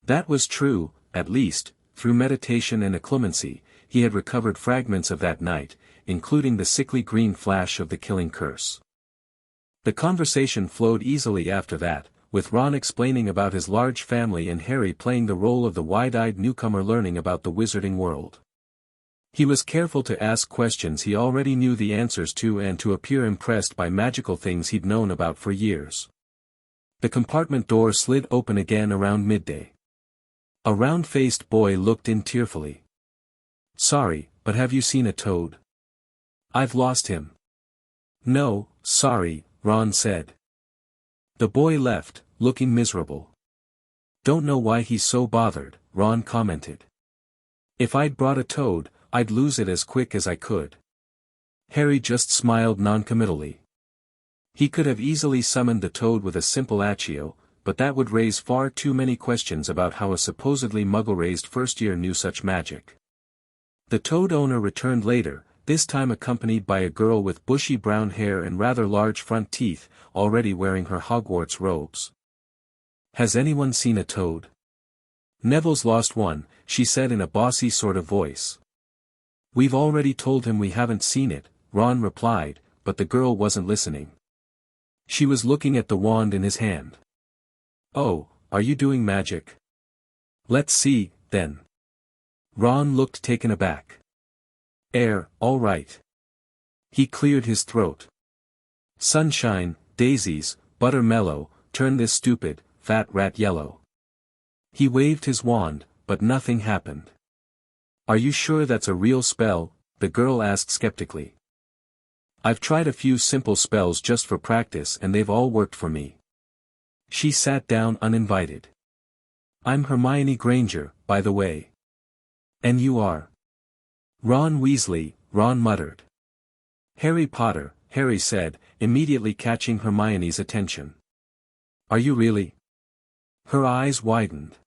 That was true, at least, through meditation and occlumency, he had recovered fragments of that night, including the sickly green flash of the killing curse. The conversation flowed easily after that, with Ron explaining about his large family and Harry playing the role of the wide-eyed newcomer learning about the wizarding world. He was careful to ask questions he already knew the answers to and to appear impressed by magical things he'd known about for years. The compartment door slid open again around midday. A round-faced boy looked in tearfully. "Sorry, but have you seen a toad?" "I've lost him." "No, sorry," Ron said. The boy left, looking miserable. "Don't know why he's so bothered," Ron commented. "If I'd brought a toad, I'd lose it as quick as I could." Harry just smiled noncommittally. He could have easily summoned the toad with a simple accio, but that would raise far too many questions about how a supposedly muggle-raised first-year knew such magic. The toad owner returned later, this time accompanied by a girl with bushy brown hair and rather large front teeth, already wearing her Hogwarts robes. "Has anyone seen a toad?" "Neville's lost one," she said in a bossy sort of voice. "We've already told him we haven't seen it," Ron replied, but the girl wasn't listening. She was looking at the wand in his hand. "Oh, are you doing magic?" "Let's see, then." Ron looked taken aback. "Heir, all right." He cleared his throat. "Sunshine, daisies, buttermellow, turn this stupid, fat rat yellow." He waved his wand, but nothing happened. "Are you sure that's a real spell?" the girl asked skeptically. "I've tried a few simple spells just for practice and they've all worked for me." She sat down uninvited. "I'm Hermione Granger, by the way." "And you are?" "Ron Weasley," Ron muttered. "Harry Potter," Harry said, immediately catching Hermione's attention. "Are you really?" Her eyes widened.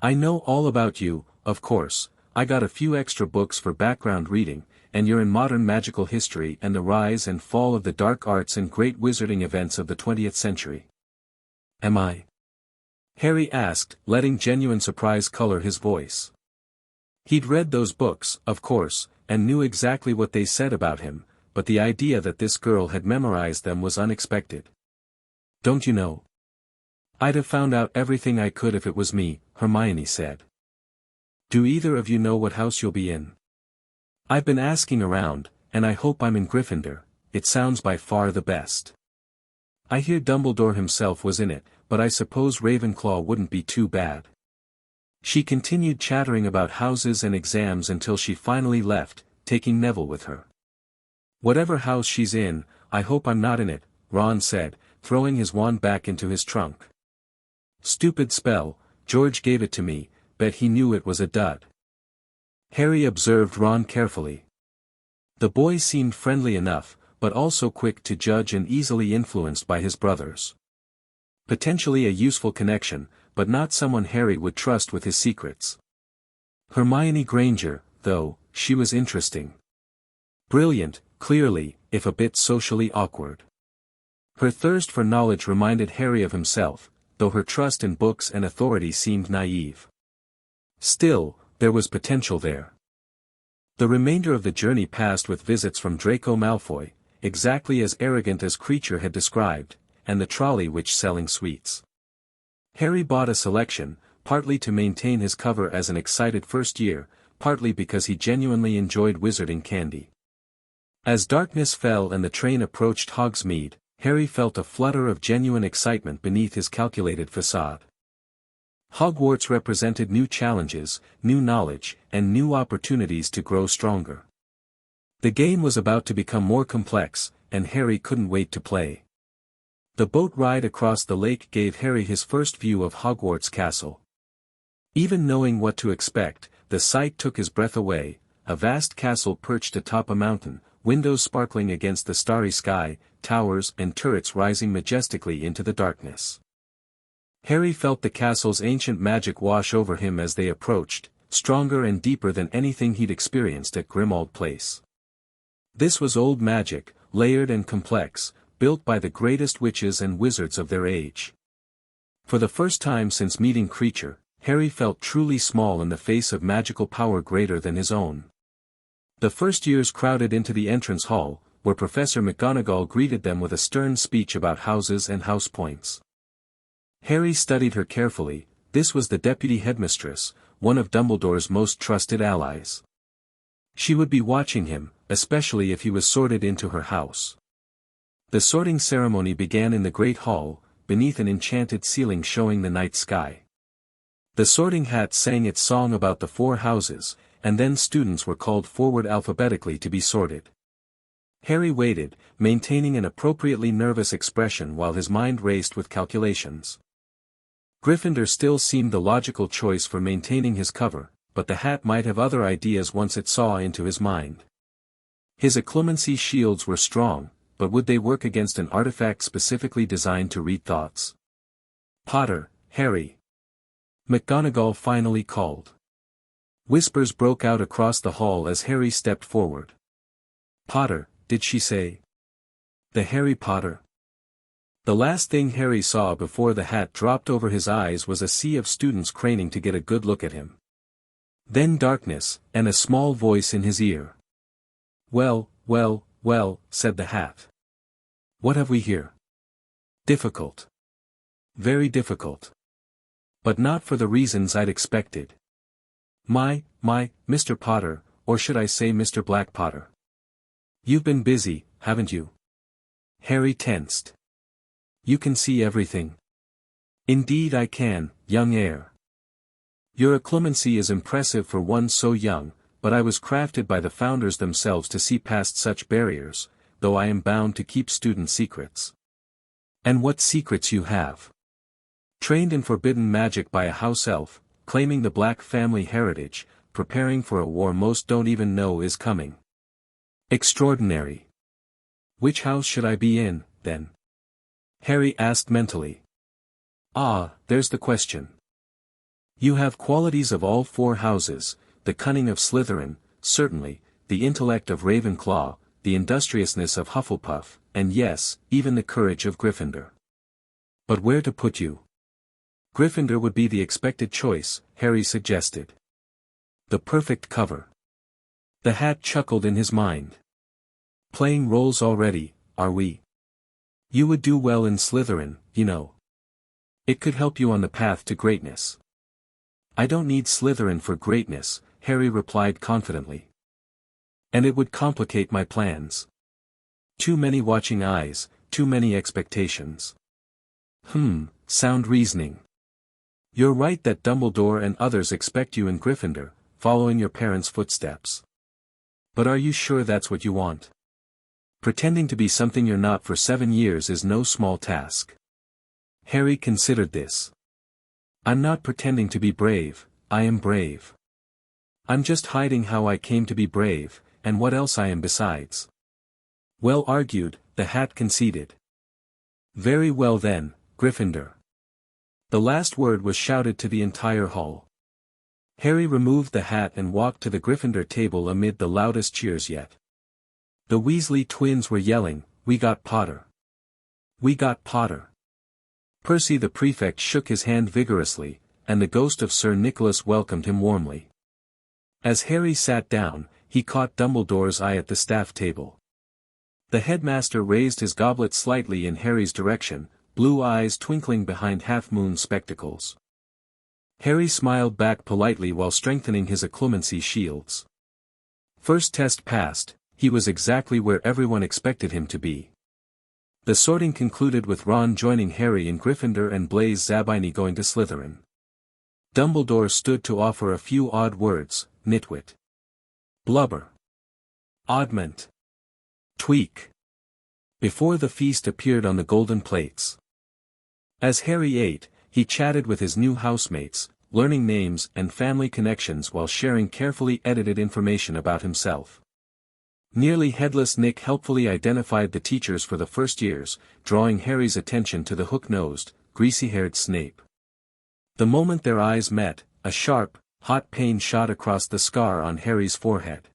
"I know all about you, of course. I got a few extra books for background reading, and you're in modern magical history and the rise and fall of the dark arts and great wizarding events of the 20th century. Am I?" Harry asked, letting genuine surprise color his voice. He'd read those books, of course, and knew exactly what they said about him, but the idea that this girl had memorized them was unexpected. "Don't you know?" "I'd have found out everything I could if it was me," Hermione said. "Do either of you know what house you'll be in?" "I've been asking around, and I hope I'm in Gryffindor. It sounds by far the best. I hear Dumbledore himself was in it, but I suppose Ravenclaw wouldn't be too bad." She continued chattering about houses and exams until she finally left, taking Neville with her. "Whatever house she's in, I hope I'm not in it," Ron said, throwing his wand back into his trunk. "Stupid spell, George gave it to me, bet he knew it was a dud." Harry observed Ron carefully. The boy seemed friendly enough, but also quick to judge and easily influenced by his brothers. Potentially a useful connection, but not someone Harry would trust with his secrets. Hermione Granger, though, she was interesting. Brilliant, clearly, if a bit socially awkward. Her thirst for knowledge reminded Harry of himself, though her trust in books and authority seemed naive. Still, there was potential there. The remainder of the journey passed with visits from Draco Malfoy, exactly as arrogant as Kreacher had described, and the trolley which selling sweets. Harry bought a selection, partly to maintain his cover as an excited first year, partly because he genuinely enjoyed wizarding candy. As darkness fell and the train approached Hogsmeade, Harry felt a flutter of genuine excitement beneath his calculated facade. Hogwarts represented new challenges, new knowledge, and new opportunities to grow stronger. The game was about to become more complex, and Harry couldn't wait to play. The boat ride across the lake gave Harry his first view of Hogwarts Castle. Even knowing what to expect, the sight took his breath away, a vast castle perched atop a mountain, windows sparkling against the starry sky, towers and turrets rising majestically into the darkness. Harry felt the castle's ancient magic wash over him as they approached, stronger and deeper than anything he'd experienced at Grimmauld Place. This was old magic, layered and complex, built by the greatest witches and wizards of their age. For the first time since meeting Kreacher, Harry felt truly small in the face of magical power greater than his own. The first years crowded into the entrance hall, where Professor McGonagall greeted them with a stern speech about houses and house points. Harry studied her carefully. This was the deputy headmistress, one of Dumbledore's most trusted allies. She would be watching him, especially if he was sorted into her house. The sorting ceremony began in the Great Hall, beneath an enchanted ceiling showing the night sky. The sorting hat sang its song about the 4 houses, and then students were called forward alphabetically to be sorted. Harry waited, maintaining an appropriately nervous expression while his mind raced with calculations. Gryffindor still seemed the logical choice for maintaining his cover, but the hat might have other ideas once it saw into his mind. His occlumency shields were strong, but would they work against an artifact specifically designed to read thoughts? "Potter, Harry!" McGonagall finally called. Whispers broke out across the hall as Harry stepped forward. "Potter, did she say? The Harry Potter?" The last thing Harry saw before the hat dropped over his eyes was a sea of students craning to get a good look at him. Then darkness, and a small voice in his ear. "Well, well, well," said the hat. "What have we here?" "Difficult. Very difficult. But not for the reasons I'd expected. My, Mr. Potter, or should I say Mr. Black Potter? You've been busy, haven't you?" Harry tensed. "You can see everything." "Indeed I can, young heir. Your occlumency is impressive for one so young, but I was crafted by the founders themselves to see past such barriers, though I am bound to keep student secrets." "And what secrets you have?" "Trained in forbidden magic by a house elf, claiming the Black family heritage, preparing for a war most don't even know is coming." "Extraordinary. Which house should I be in, then?" Harry asked mentally. "Ah, there's the question. You have qualities of all 4 houses, the cunning of Slytherin, certainly, the intellect of Ravenclaw, the industriousness of Hufflepuff, and yes, even the courage of Gryffindor. But where to put you?" "Gryffindor would be the expected choice," Harry suggested. "The perfect cover." The hat chuckled in his mind. "Playing roles already, are we? You would do well in Slytherin, you know. It could help you on the path to greatness." "I don't need Slytherin for greatness," Harry replied confidently. "And it would complicate my plans. Too many watching eyes, too many expectations." Sound reasoning. You're right that Dumbledore and others expect you in Gryffindor, following your parents' footsteps. But are you sure that's what you want? Pretending to be something you're not for 7 years is no small task. Harry considered this. I'm not pretending to be brave, I am brave. I'm just hiding how I came to be brave, and what else I am besides. Well argued, the hat conceded. Very well then, Gryffindor. The last word was shouted to the entire hall. Harry removed the hat and walked to the Gryffindor table amid the loudest cheers yet. The Weasley twins were yelling, "We got Potter! We got Potter!" Percy the prefect shook his hand vigorously, and the ghost of Sir Nicholas welcomed him warmly. As Harry sat down, he caught Dumbledore's eye at the staff table. The headmaster raised his goblet slightly in Harry's direction, blue eyes twinkling behind half-moon spectacles. Harry smiled back politely while strengthening his occlumency shields. First test passed, he was exactly where everyone expected him to be. The sorting concluded with Ron joining Harry in Gryffindor and Blaise Zabini going to Slytherin. Dumbledore stood to offer a few odd words: nitwit, blubber, oddment, tweak, before the feast appeared on the golden plates. As Harry ate, he chatted with his new housemates, learning names and family connections while sharing carefully edited information about himself. Nearly headless Nick helpfully identified the teachers for the first years, drawing Harry's attention to the hook-nosed, greasy-haired Snape. The moment their eyes met, a sharp, hot pain shot across the scar on Harry's forehead.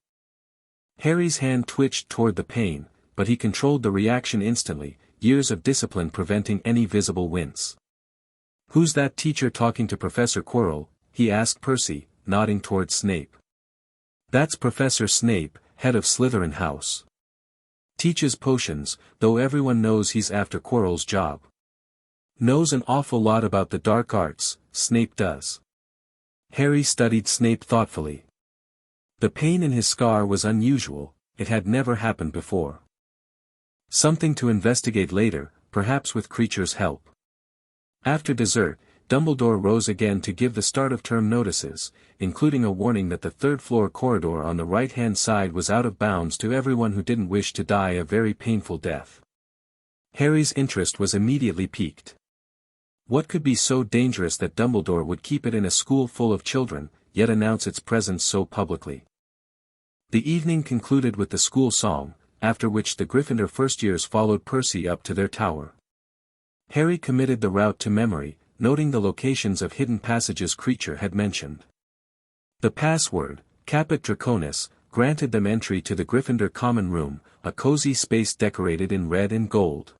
Harry's hand twitched toward the pain, but he controlled the reaction instantly, years of discipline preventing any visible wince. "Who's that teacher talking to Professor Quirrell?" he asked Percy, nodding toward Snape. "That's Professor Snape, head of Slytherin House. Teaches potions, though everyone knows he's after Quirrell's job. Knows an awful lot about the dark arts, Snape does." Harry studied Snape thoughtfully. The pain in his scar was unusual, it had never happened before. Something to investigate later, perhaps with Kreacher's help. After dessert, Dumbledore rose again to give the start-of-term notices, including a warning that the third-floor corridor on the right-hand side was out of bounds to everyone who didn't wish to die a very painful death. Harry's interest was immediately piqued. What could be so dangerous that Dumbledore would keep it in a school full of children, yet announce its presence so publicly? The evening concluded with the school song, after which the Gryffindor first-years followed Percy up to their tower. Harry committed the route to memory, noting the locations of hidden passages Kreacher had mentioned. The password, Caput Draconis, granted them entry to the Gryffindor common room, a cozy space decorated in red and gold.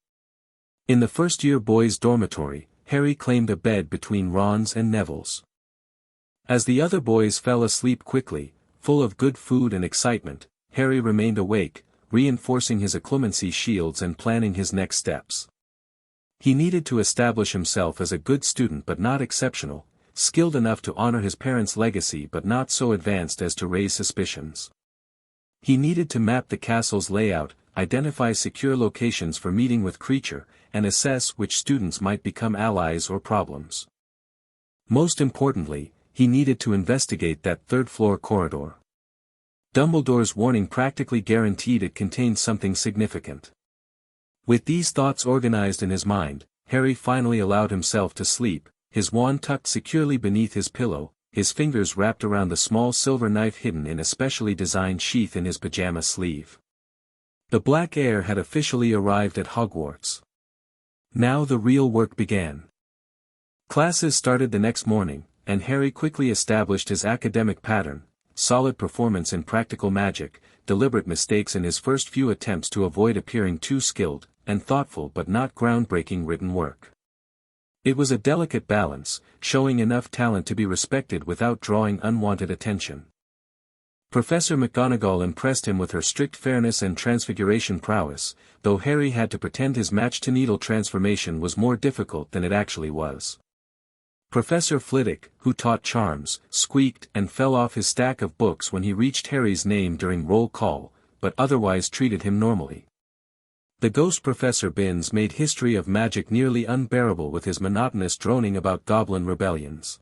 In the first-year boys' dormitory, Harry claimed a bed between Ron's and Neville's. As the other boys fell asleep quickly, full of good food and excitement, Harry remained awake, reinforcing his occlumency shields and planning his next steps. He needed to establish himself as a good student but not exceptional, skilled enough to honor his parents' legacy but not so advanced as to raise suspicions. He needed to map the castle's layout, identify secure locations for meeting with Kreacher, and assess which students might become allies or problems. Most importantly, he needed to investigate that third-floor corridor. Dumbledore's warning practically guaranteed it contained something significant. With these thoughts organized in his mind, Harry finally allowed himself to sleep, his wand tucked securely beneath his pillow, his fingers wrapped around the small silver knife hidden in a specially designed sheath in his pajama sleeve. The Black Heir had officially arrived at Hogwarts. Now the real work began. Classes started the next morning, and Harry quickly established his academic pattern: solid performance in practical magic, deliberate mistakes in his first few attempts to avoid appearing too skilled, and thoughtful but not groundbreaking written work. It was a delicate balance, showing enough talent to be respected without drawing unwanted attention. Professor McGonagall impressed him with her strict fairness and transfiguration prowess, though Harry had to pretend his match-to-needle transformation was more difficult than it actually was. Professor Flitwick, who taught charms, squeaked and fell off his stack of books when he reached Harry's name during roll call, but otherwise treated him normally. The ghost Professor Binns made history of magic nearly unbearable with his monotonous droning about goblin rebellions.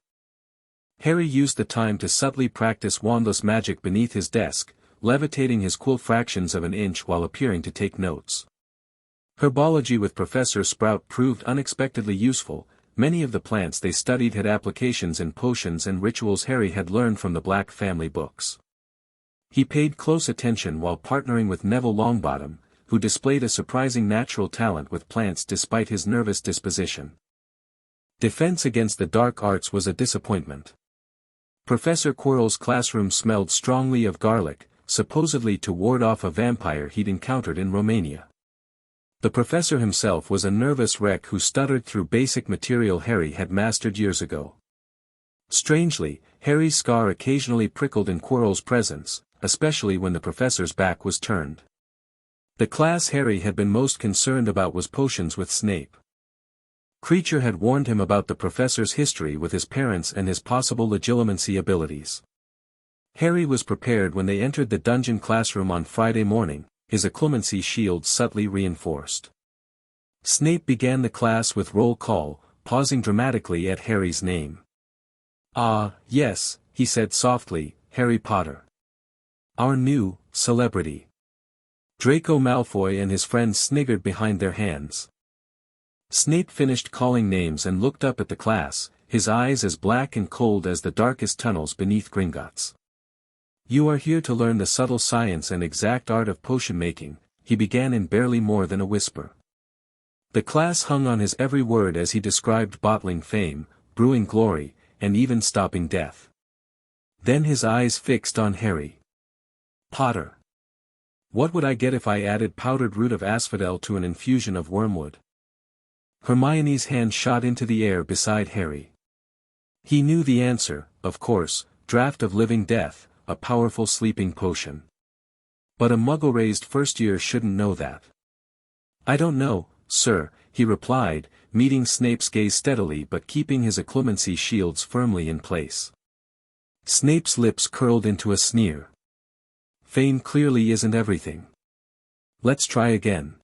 Harry used the time to subtly practice wandless magic beneath his desk, levitating his quill fractions of an inch while appearing to take notes. Herbology with Professor Sprout proved unexpectedly useful. Many of the plants they studied had applications in potions and rituals Harry had learned from the Black family books. He paid close attention while partnering with Neville Longbottom, who displayed a surprising natural talent with plants despite his nervous disposition. Defense against the dark arts was a disappointment. Professor Quirrell's classroom smelled strongly of garlic, supposedly to ward off a vampire he'd encountered in Romania. The professor himself was a nervous wreck who stuttered through basic material Harry had mastered years ago. Strangely, Harry's scar occasionally prickled in Quirrell's presence, especially when the professor's back was turned. The class Harry had been most concerned about was potions with Snape. Kreacher had warned him about the professor's history with his parents and his possible legilimency abilities. Harry was prepared when they entered the dungeon classroom on Friday morning, his occlumency shield subtly reinforced. Snape began the class with roll call, pausing dramatically at Harry's name. "Ah, yes," he said softly, "Harry Potter. Our new celebrity." Draco Malfoy and his friends sniggered behind their hands. Snape finished calling names and looked up at the class, his eyes as black and cold as the darkest tunnels beneath Gringotts. "You are here to learn the subtle science and exact art of potion making," he began in barely more than a whisper. The class hung on his every word as he described bottling fame, brewing glory, and even stopping death. Then his eyes fixed on Harry. "Potter. What would I get if I added powdered root of asphodel to an infusion of wormwood?" Hermione's hand shot into the air beside Harry. He knew the answer, of course, draught of living death, a powerful sleeping potion. But a muggle-raised first year shouldn't know that. "I don't know, sir," he replied, meeting Snape's gaze steadily but keeping his occlumency shields firmly in place. Snape's lips curled into a sneer. "Fame clearly isn't everything. Let's try again.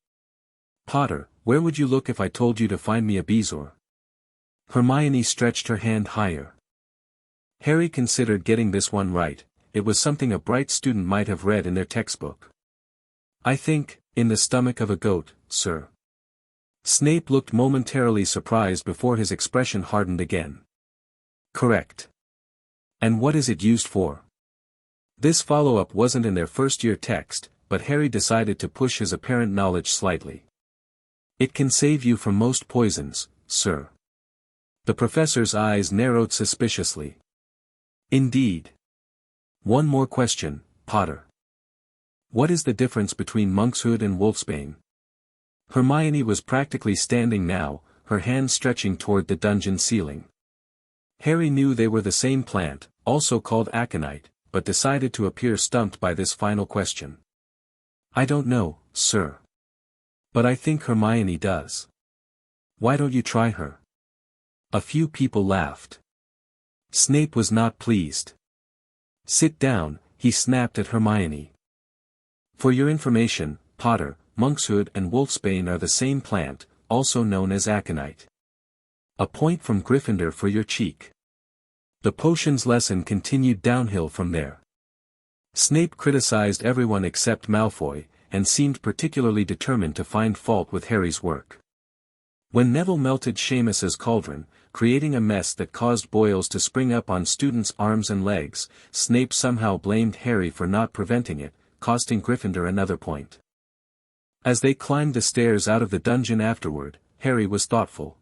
Potter, where would you look if I told you to find me a bezoar?" Hermione stretched her hand higher. Harry considered getting this one right. It was something a bright student might have read in their textbook. "I think, in the stomach of a goat, sir." Snape looked momentarily surprised before his expression hardened again. "Correct. And what is it used for?" This follow-up wasn't in their first-year text, but Harry decided to push his apparent knowledge slightly. "It can save you from most poisons, sir." The professor's eyes narrowed suspiciously. "Indeed. One more question, Potter. What is the difference between monkshood and wolfsbane?" Hermione was practically standing now, her hand stretching toward the dungeon ceiling. Harry knew they were the same plant, also called aconite, but decided to appear stumped by this final question. "I don't know, sir. But I think Hermione does. Why don't you try her?" A few people laughed. Snape was not pleased. "Sit down," he snapped at Hermione. "For your information, Potter, monkshood and wolfsbane are the same plant, also known as aconite. A point from Gryffindor for your cheek." The potions lesson continued downhill from there. Snape criticized everyone except Malfoy, and seemed particularly determined to find fault with Harry's work. When Neville melted Seamus's cauldron, creating a mess that caused boils to spring up on students' arms and legs, Snape somehow blamed Harry for not preventing it, costing Gryffindor another point. As they climbed the stairs out of the dungeon afterward, Harry was thoughtful.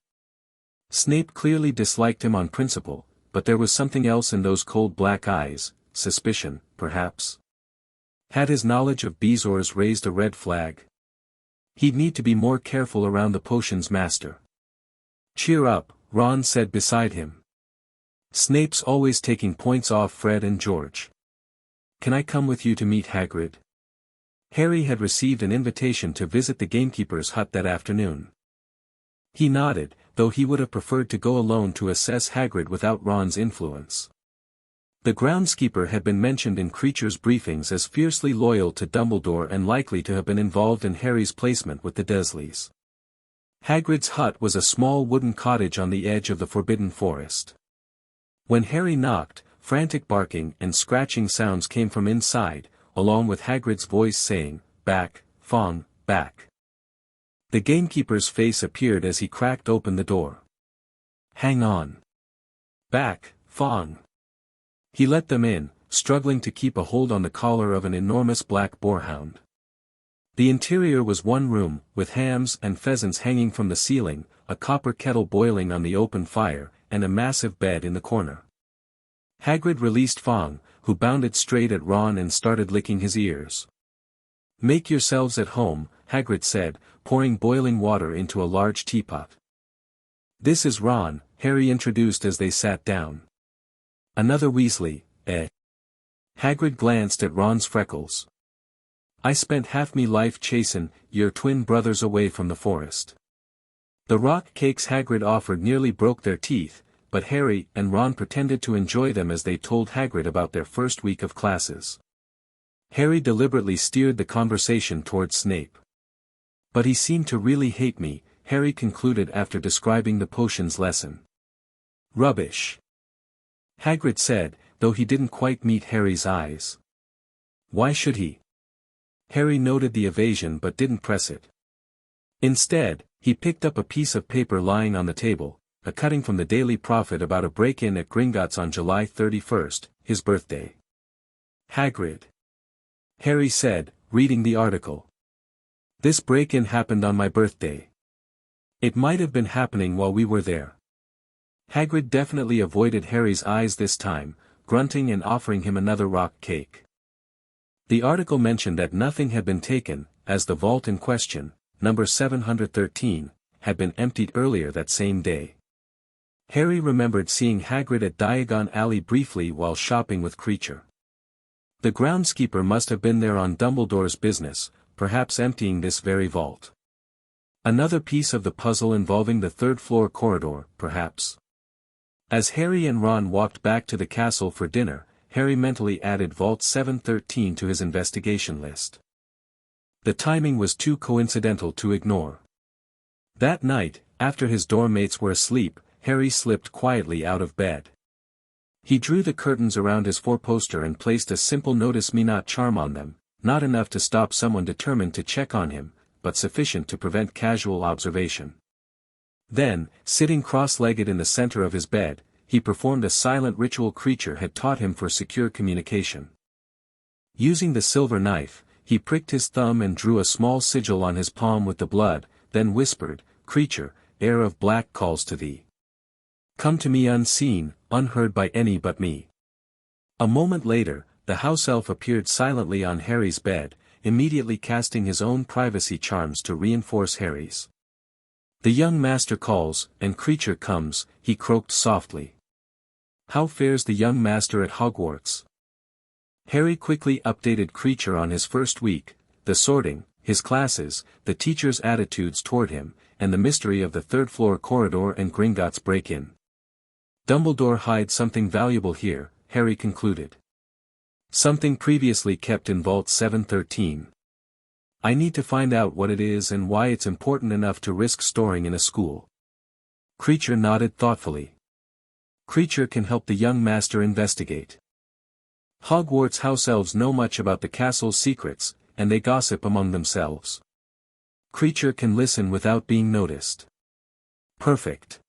Snape clearly disliked him on principle, but there was something else in those cold black eyes, suspicion, perhaps. Had his knowledge of bezoars raised a red flag? He'd need to be more careful around the potion's master. "Cheer up," Ron said beside him. "Snape's always taking points off Fred and George. Can I come with you to meet Hagrid?" Harry had received an invitation to visit the gamekeeper's hut that afternoon. He nodded, though he would have preferred to go alone to assess Hagrid without Ron's influence. The groundskeeper had been mentioned in Kreacher's briefings as fiercely loyal to Dumbledore and likely to have been involved in Harry's placement with the Dursleys. Hagrid's hut was a small wooden cottage on the edge of the Forbidden Forest. When Harry knocked, frantic barking and scratching sounds came from inside, along with Hagrid's voice saying, "Back, Fong, back." The gamekeeper's face appeared as he cracked open the door. "Hang on. Back, Fong." He let them in, struggling to keep a hold on the collar of an enormous black boarhound. The interior was one room, with hams and pheasants hanging from the ceiling, a copper kettle boiling on the open fire, and a massive bed in the corner. Hagrid released Fong, who bounded straight at Ron and started licking his ears. "Make yourselves at home," Hagrid said, pouring boiling water into a large teapot. "This is Ron," Harry introduced as they sat down. "Another Weasley, eh?" Hagrid glanced at Ron's freckles. "I spent half me life chasin' your twin brothers away from the forest." The rock cakes Hagrid offered nearly broke their teeth, but Harry and Ron pretended to enjoy them as they told Hagrid about their first week of classes. Harry deliberately steered the conversation towards Snape. "But he seemed to really hate me," Harry concluded after describing the potions lesson. "Rubbish," Hagrid said, though he didn't quite meet Harry's eyes. "Why should he?" Harry noted the evasion but didn't press it. Instead, he picked up a piece of paper lying on the table, a cutting from the Daily Prophet about a break-in at Gringotts on July 31st, his birthday. "Hagrid," Harry said, reading the article. "This break-in happened on my birthday. It might have been happening while we were there." Hagrid definitely avoided Harry's eyes this time, grunting and offering him another rock cake. The article mentioned that nothing had been taken, as the vault in question, number 713, had been emptied earlier that same day. Harry remembered seeing Hagrid at Diagon Alley briefly while shopping with Kreacher. The groundskeeper must have been there on Dumbledore's business, perhaps emptying this very vault. Another piece of the puzzle involving the third-floor corridor, perhaps. As Harry and Ron walked back to the castle for dinner, Harry mentally added Vault 713 to his investigation list. The timing was too coincidental to ignore. That night, after his dorm mates were asleep, Harry slipped quietly out of bed. He drew the curtains around his four-poster and placed a simple Notice Me Not charm on them, not enough to stop someone determined to check on him, but sufficient to prevent casual observation. Then, sitting cross-legged in the center of his bed, he performed a silent ritual Kreacher had taught him for secure communication. Using the silver knife, he pricked his thumb and drew a small sigil on his palm with the blood, then whispered, "Kreacher, heir of black calls to thee. Come to me unseen, unheard by any but me." A moment later, the house elf appeared silently on Harry's bed, immediately casting his own privacy charms to reinforce Harry's. "The young master calls, and Kreacher comes," he croaked softly. "How fares the young master at Hogwarts?" Harry quickly updated Kreacher on his first week, the sorting, his classes, the teachers' attitudes toward him, and the mystery of the third-floor corridor and Gringotts break-in. "Dumbledore hides something valuable here," Harry concluded. "Something previously kept in Vault 713. I need to find out what it is and why it's important enough to risk storing in a school." Kreacher nodded thoughtfully. "Kreacher can help the young master investigate. Hogwarts house elves know much about the castle's secrets, and they gossip among themselves. Kreacher can listen without being noticed." "Perfect.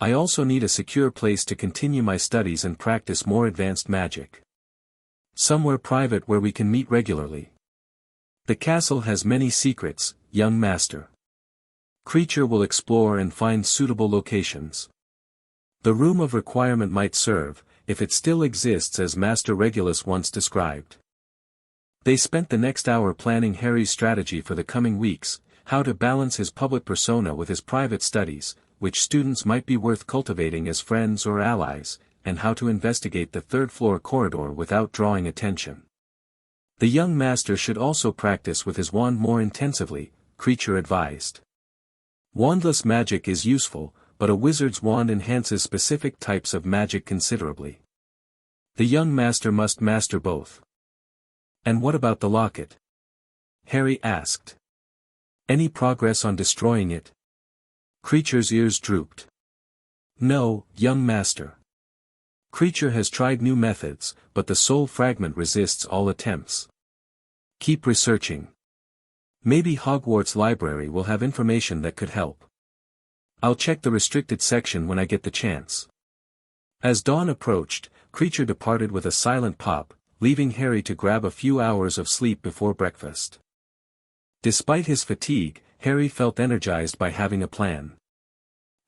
I also need a secure place to continue my studies and practice more advanced magic. Somewhere private where we can meet regularly. The castle has many secrets, young master. Kreacher will explore and find suitable locations. The room of requirement might serve, if it still exists as Master Regulus once described." They spent the next hour planning Harry's strategy for the coming weeks, how to balance his public persona with his private studies, which students might be worth cultivating as friends or allies, and how to investigate the third-floor corridor without drawing attention. The young master should also practice with his wand more intensively, Kreacher advised. Wandless magic is useful, but a wizard's wand enhances specific types of magic considerably. The young master must master both. And what about the locket? Harry asked. Any progress on destroying it? Kreacher's ears drooped. No, young master. Kreacher has tried new methods, but the soul fragment resists all attempts. Keep researching. Maybe Hogwarts library will have information that could help. I'll check the restricted section when I get the chance. As dawn approached, Kreacher departed with a silent pop, leaving Harry to grab a few hours of sleep before breakfast. Despite his fatigue, Harry felt energized by having a plan.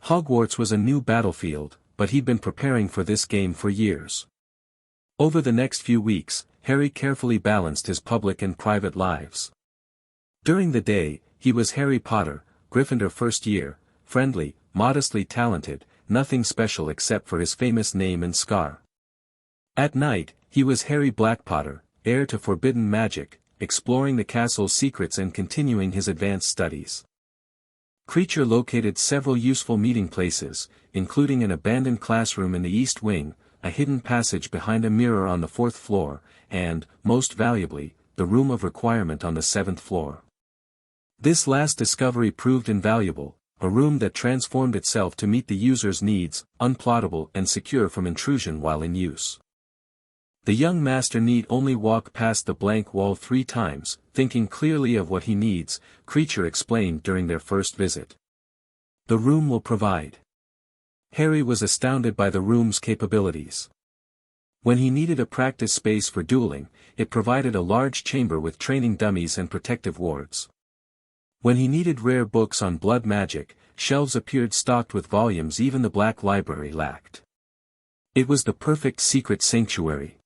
Hogwarts was a new battlefield, but he'd been preparing for this game for years. Over the next few weeks, Harry carefully balanced his public and private lives. During the day, he was Harry Potter, Gryffindor first year, friendly, modestly talented, nothing special except for his famous name and scar. At night, he was Harry Blackpotter, heir to forbidden magic, exploring the castle's secrets and continuing his advanced studies. Kreacher located several useful meeting places, including an abandoned classroom in the East Wing, a hidden passage behind a mirror on the 4th floor, and, most valuably, the Room of Requirement on the 7th floor. This last discovery proved invaluable, a room that transformed itself to meet the user's needs, unplottable and secure from intrusion while in use. The young master need only walk past the blank wall 3 times, thinking clearly of what he needs, Kreacher explained during their first visit. The room will provide. Harry was astounded by the room's capabilities. When he needed a practice space for dueling, it provided a large chamber with training dummies and protective wards. When he needed rare books on blood magic, shelves appeared stocked with volumes even the Black Library lacked. It was the perfect secret sanctuary.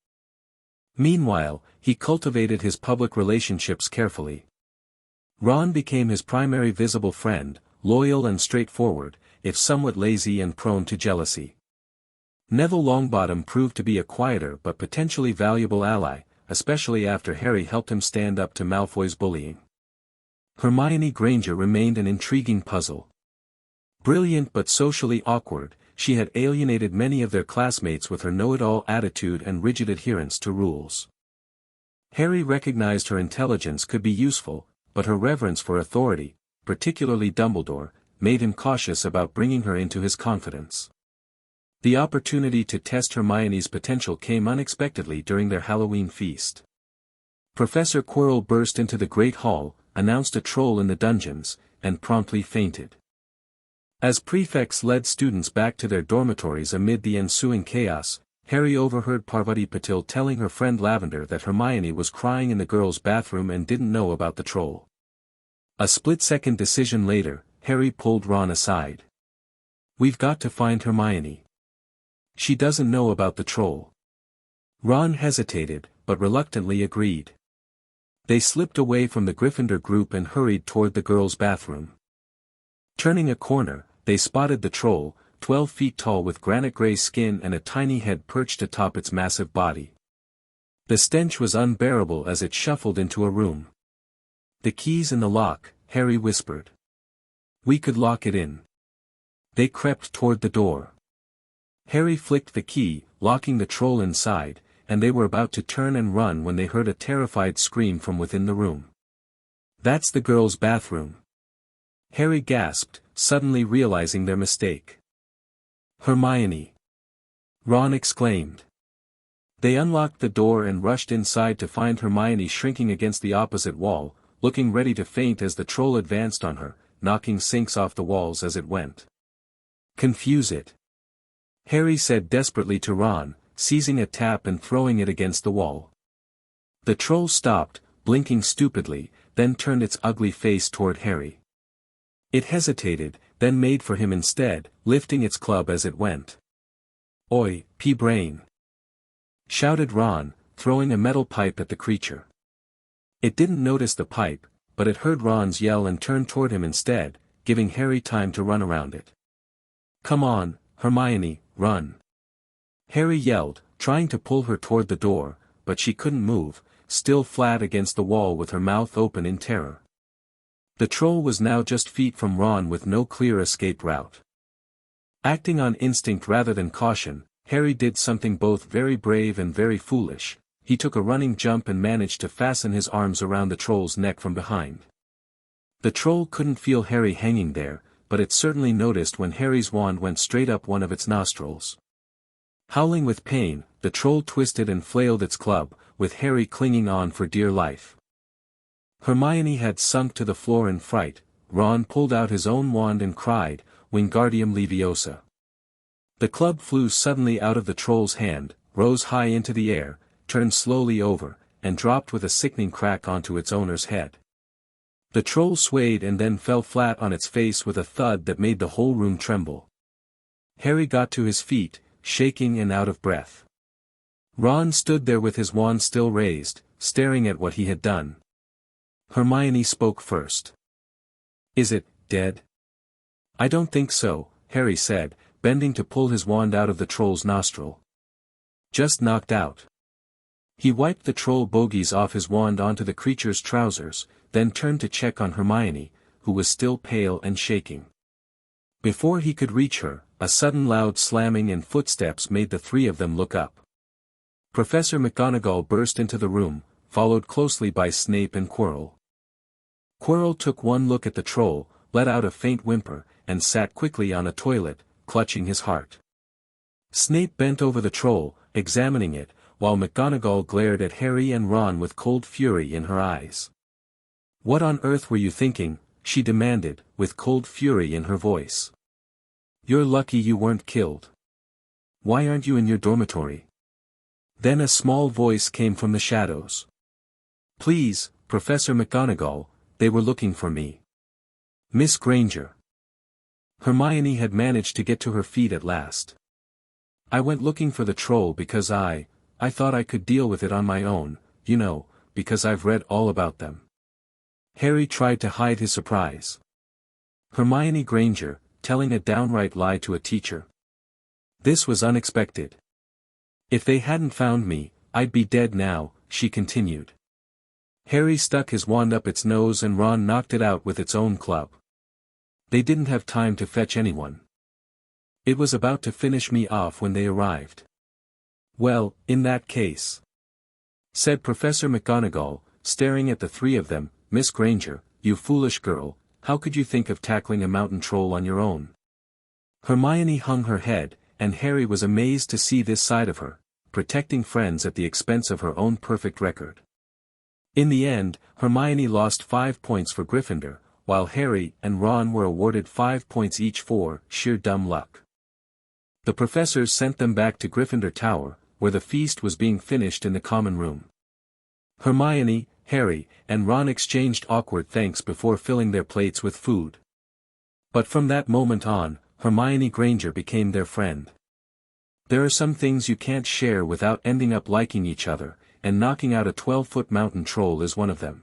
Meanwhile, he cultivated his public relationships carefully. Ron became his primary visible friend, loyal and straightforward, if somewhat lazy and prone to jealousy. Neville Longbottom proved to be a quieter but potentially valuable ally, especially after Harry helped him stand up to Malfoy's bullying. Hermione Granger remained an intriguing puzzle. Brilliant but socially awkward, she had alienated many of their classmates with her know-it-all attitude and rigid adherence to rules. Harry recognized her intelligence could be useful, but her reverence for authority, particularly Dumbledore, made him cautious about bringing her into his confidence. The opportunity to test Hermione's potential came unexpectedly during their Halloween feast. Professor Quirrell burst into the Great Hall, announced a troll in the dungeons, and promptly fainted. As prefects led students back to their dormitories amid the ensuing chaos, Harry overheard Parvati Patil telling her friend Lavender that Hermione was crying in the girls' bathroom and didn't know about the troll. A split-second decision later, Harry pulled Ron aside. "We've got to find Hermione. She doesn't know about the troll." Ron hesitated, but reluctantly agreed. They slipped away from the Gryffindor group and hurried toward the girls' bathroom. Turning a corner, they spotted the troll, 12 feet tall with granite-gray skin and a tiny head perched atop its massive body. The stench was unbearable as it shuffled into a room. "The key's in the lock," Harry whispered. "We could lock it in." They crept toward the door. Harry flicked the key, locking the troll inside, and they were about to turn and run when they heard a terrified scream from within the room. "That's the girls' bathroom." Harry gasped, suddenly realizing their mistake. "Hermione!" Ron exclaimed. They unlocked the door and rushed inside to find Hermione shrinking against the opposite wall, looking ready to faint as the troll advanced on her, knocking sinks off the walls as it went. "Confuse it," Harry said desperately to Ron, seizing a tap and throwing it against the wall. The troll stopped, blinking stupidly, then turned its ugly face toward Harry. It hesitated, then made for him instead, lifting its club as it went. "Oi, pea-brain!" shouted Ron, throwing a metal pipe at the creature. It didn't notice the pipe, but it heard Ron's yell and turned toward him instead, giving Harry time to run around it. "Come on, Hermione, run!" Harry yelled, trying to pull her toward the door, but she couldn't move, still flat against the wall with her mouth open in terror. The troll was now just feet from Ron with no clear escape route. Acting on instinct rather than caution, Harry did something both very brave and very foolish. He took a running jump and managed to fasten his arms around the troll's neck from behind. The troll couldn't feel Harry hanging there, but it certainly noticed when Harry's wand went straight up one of its nostrils. Howling with pain, the troll twisted and flailed its club, with Harry clinging on for dear life. Hermione had sunk to the floor in fright. Ron pulled out his own wand and cried, Wingardium Leviosa. The club flew suddenly out of the troll's hand, rose high into the air, turned slowly over, and dropped with a sickening crack onto its owner's head. The troll swayed and then fell flat on its face with a thud that made the whole room tremble. Harry got to his feet, shaking and out of breath. Ron stood there with his wand still raised, staring at what he had done. Hermione spoke first. "Is it dead?" "I don't think so," Harry said, bending to pull his wand out of the troll's nostril. "Just knocked out." He wiped the troll bogies off his wand onto the creature's trousers, then turned to check on Hermione, who was still pale and shaking. Before he could reach her, a sudden loud slamming and footsteps made the three of them look up. Professor McGonagall burst into the room, followed closely by Snape and Quirrell. Quirrell took one look at the troll, let out a faint whimper, and sat quickly on a toilet, clutching his heart. Snape bent over the troll, examining it, while McGonagall glared at Harry and Ron with cold fury in her eyes. "What on earth were you thinking?" she demanded, with cold fury in her voice. "You're lucky you weren't killed. Why aren't you in your dormitory?" Then a small voice came from the shadows. "Please, Professor McGonagall, they were looking for me. Miss Granger." Hermione had managed to get to her feet at last. "I went looking for the troll because I thought I could deal with it on my own, you know, because I've read all about them." Harry tried to hide his surprise. Hermione Granger, telling a downright lie to a teacher. This was unexpected. "If they hadn't found me, I'd be dead now," she continued. Harry stuck his wand up its nose and Ron knocked it out with its own club. "They didn't have time to fetch anyone. It was about to finish me off when they arrived." "Well, in that case," said Professor McGonagall, staring at the three of them, "Miss Granger, you foolish girl, how could you think of tackling a mountain troll on your own?" Hermione hung her head, and Harry was amazed to see this side of her, protecting friends at the expense of her own perfect record. In the end, Hermione lost 5 points for Gryffindor, while Harry and Ron were awarded 5 points each for sheer dumb luck. The professors sent them back to Gryffindor Tower, where the feast was being finished in the common room. Hermione, Harry, and Ron exchanged awkward thanks before filling their plates with food. But from that moment on, Hermione Granger became their friend. There are some things you can't share without ending up liking each other, and knocking out a 12-foot mountain troll is one of them.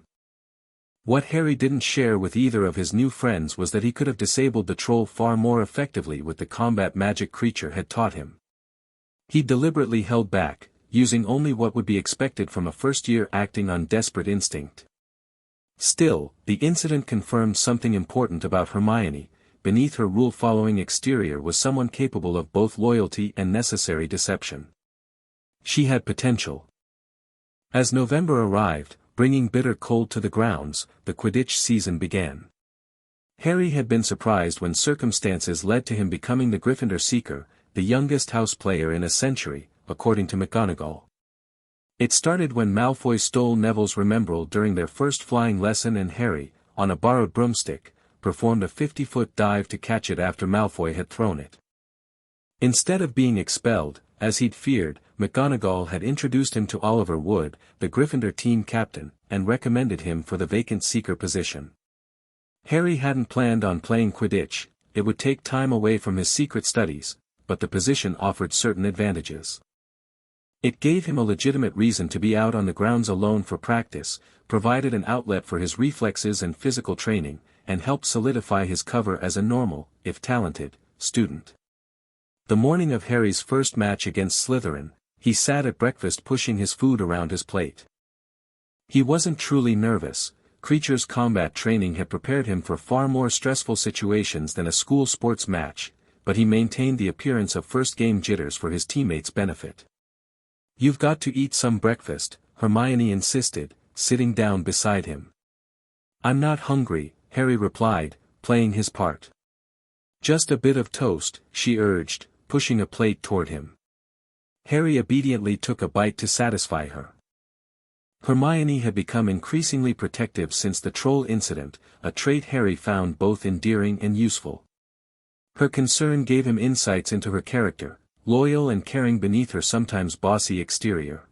What Harry didn't share with either of his new friends was that he could have disabled the troll far more effectively with the combat magic Kreacher had taught him. He deliberately held back, using only what would be expected from a first-year acting on desperate instinct. Still, the incident confirmed something important about Hermione. Beneath her rule-following exterior was someone capable of both loyalty and necessary deception. She had potential. As November arrived, bringing bitter cold to the grounds, the Quidditch season began. Harry had been surprised when circumstances led to him becoming the Gryffindor Seeker, the youngest house player in a century, according to McGonagall. It started when Malfoy stole Neville's Remembrall during their first flying lesson and Harry, on a borrowed broomstick, performed a 50-foot dive to catch it after Malfoy had thrown it. Instead of being expelled, as he'd feared, McGonagall had introduced him to Oliver Wood, the Gryffindor team captain, and recommended him for the vacant Seeker position. Harry hadn't planned on playing Quidditch. It would take time away from his secret studies, but the position offered certain advantages. It gave him a legitimate reason to be out on the grounds alone for practice, provided an outlet for his reflexes and physical training, and helped solidify his cover as a normal, if talented, student. The morning of Harry's first match against Slytherin, he sat at breakfast pushing his food around his plate. He wasn't truly nervous. Kreacher's combat training had prepared him for far more stressful situations than a school sports match, but he maintained the appearance of first-game jitters for his teammates' benefit. "You've got to eat some breakfast," Hermione insisted, sitting down beside him. "I'm not hungry," Harry replied, playing his part. "Just a bit of toast," she urged, pushing a plate toward him. Harry obediently took a bite to satisfy her. Hermione had become increasingly protective since the troll incident, a trait Harry found both endearing and useful. Her concern gave him insights into her character, loyal and caring beneath her sometimes bossy exterior.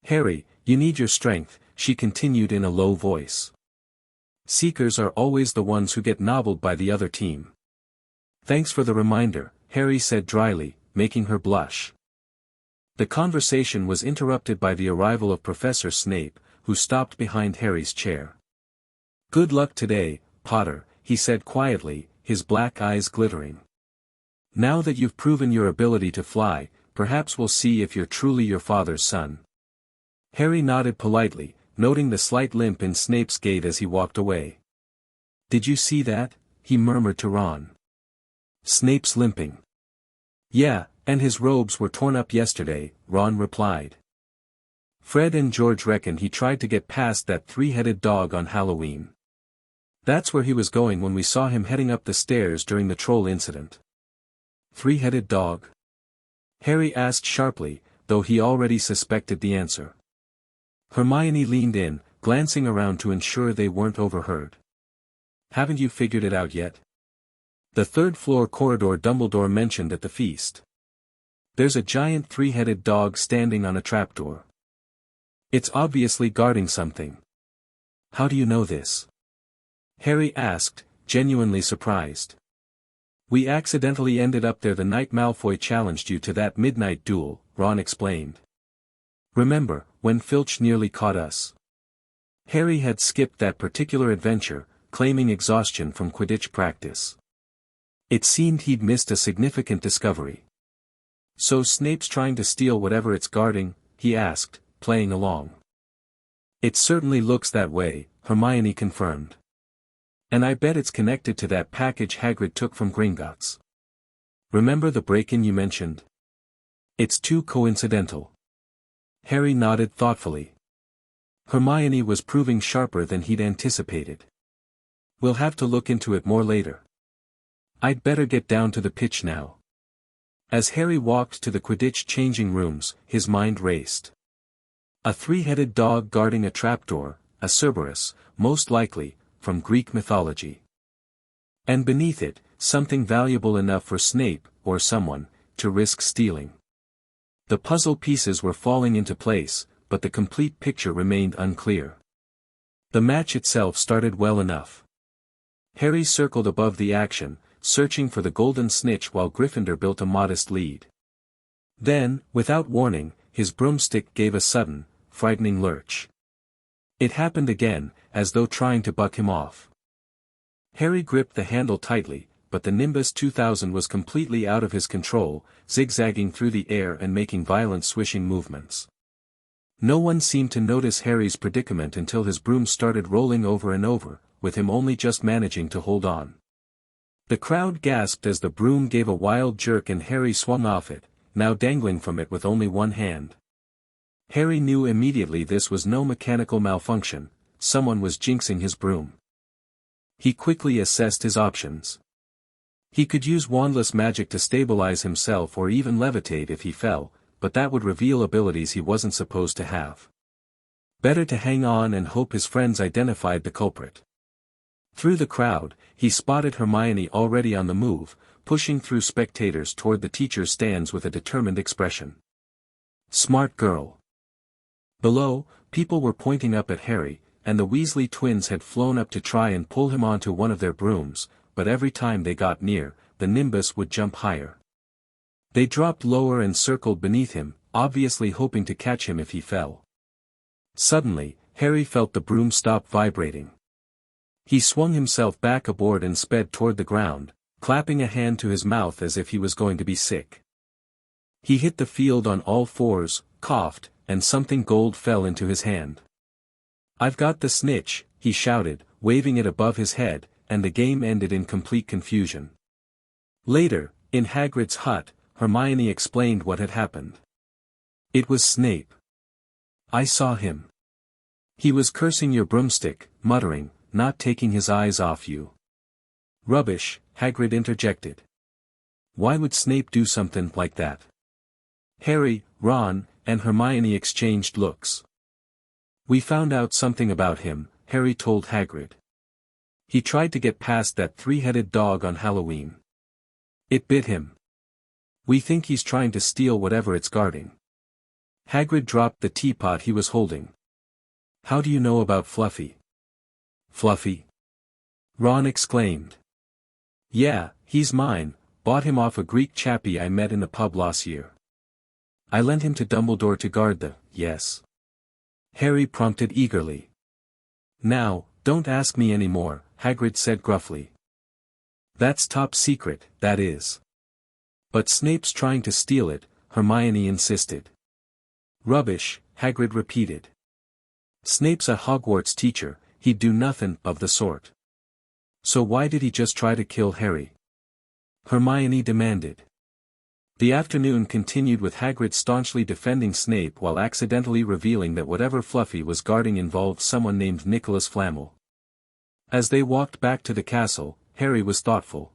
"Harry, you need your strength," she continued in a low voice. "Seekers are always the ones who get nobbled by the other team." "Thanks for the reminder," Harry said dryly, making her blush. The conversation was interrupted by the arrival of Professor Snape, who stopped behind Harry's chair. "Good luck today, Potter," he said quietly, his black eyes glittering. "Now that you've proven your ability to fly, perhaps we'll see if you're truly your father's son." Harry nodded politely, noting the slight limp in Snape's gait as he walked away. "Did you see that?" he murmured to Ron. "Snape's limping." "Yeah, and his robes were torn up yesterday," Ron replied. "Fred and George reckon he tried to get past that three-headed dog on Halloween. That's where he was going when we saw him heading up the stairs during the troll incident." "Three-headed dog?" Harry asked sharply, though he already suspected the answer. Hermione leaned in, glancing around to ensure they weren't overheard. "Haven't you figured it out yet?" "The third-floor corridor Dumbledore mentioned at the feast. There's a giant three-headed dog standing on a trapdoor. It's obviously guarding something." "How do you know this?" Harry asked, genuinely surprised. "We accidentally ended up there the night Malfoy challenged you to that midnight duel," Ron explained. "Remember, when Filch nearly caught us?" Harry had skipped that particular adventure, claiming exhaustion from Quidditch practice. It seemed he'd missed a significant discovery. "So Snape's trying to steal whatever it's guarding?" he asked, playing along. "It certainly looks that way," Hermione confirmed. "And I bet it's connected to that package Hagrid took from Gringotts. Remember the break-in you mentioned? It's too coincidental." Harry nodded thoughtfully. Hermione was proving sharper than he'd anticipated. "We'll have to look into it more later. I'd better get down to the pitch now." As Harry walked to the Quidditch changing rooms, his mind raced. A three-headed dog guarding a trapdoor, a Cerberus, most likely, from Greek mythology. And beneath it, something valuable enough for Snape, or someone, to risk stealing. The puzzle pieces were falling into place, but the complete picture remained unclear. The match itself started well enough. Harry circled above the action, searching for the golden snitch while Gryffindor built a modest lead. Then, without warning, his broomstick gave a sudden, frightening lurch. It happened again, as though trying to buck him off. Harry gripped the handle tightly, but the Nimbus 2000 was completely out of his control, zigzagging through the air and making violent swishing movements. No one seemed to notice Harry's predicament until his broom started rolling over and over, with him only just managing to hold on. The crowd gasped as the broom gave a wild jerk and Harry swung off it, now dangling from it with only one hand. Harry knew immediately this was no mechanical malfunction, someone was jinxing his broom. He quickly assessed his options. He could use wandless magic to stabilize himself or even levitate if he fell, but that would reveal abilities he wasn't supposed to have. Better to hang on and hope his friends identified the culprit. Through the crowd, he spotted Hermione already on the move, pushing through spectators toward the teacher's stands with a determined expression. Smart girl. Below, people were pointing up at Harry, and the Weasley twins had flown up to try and pull him onto one of their brooms, but every time they got near, the Nimbus would jump higher. They dropped lower and circled beneath him, obviously hoping to catch him if he fell. Suddenly, Harry felt the broom stop vibrating. He swung himself back aboard and sped toward the ground, clapping a hand to his mouth as if he was going to be sick. He hit the field on all fours, coughed, and something gold fell into his hand. "I've got the snitch," he shouted, waving it above his head, and the game ended in complete confusion. Later, In Hagrid's hut, Hermione explained what had happened. It was Snape. I saw him. He was cursing your broomstick, muttering, not taking his eyes off you. Rubbish, Hagrid interjected. Why would Snape do something like that? Harry, Ron, and Hermione exchanged looks. We found out something about him, Harry told Hagrid. He tried to get past that three-headed dog on Halloween. It bit him. We think he's trying to steal whatever it's guarding. Hagrid dropped the teapot he was holding. How do you know about Fluffy? Fluffy? Ron exclaimed. Yeah, he's mine, bought him off a Greek chappie I met in the pub last year. I lent him to Dumbledore to guard yes. Harry prompted eagerly. Now, don't ask me any more, Hagrid said gruffly. That's top secret, that is. But Snape's trying to steal it, Hermione insisted. Rubbish, Hagrid repeated. Snape's a Hogwarts teacher, he'd do nothing of the sort. So why did he just try to kill Harry? Hermione demanded. The afternoon continued with Hagrid staunchly defending Snape while accidentally revealing that whatever Fluffy was guarding involved someone named Nicholas Flamel. As they walked back to the castle, Harry was thoughtful.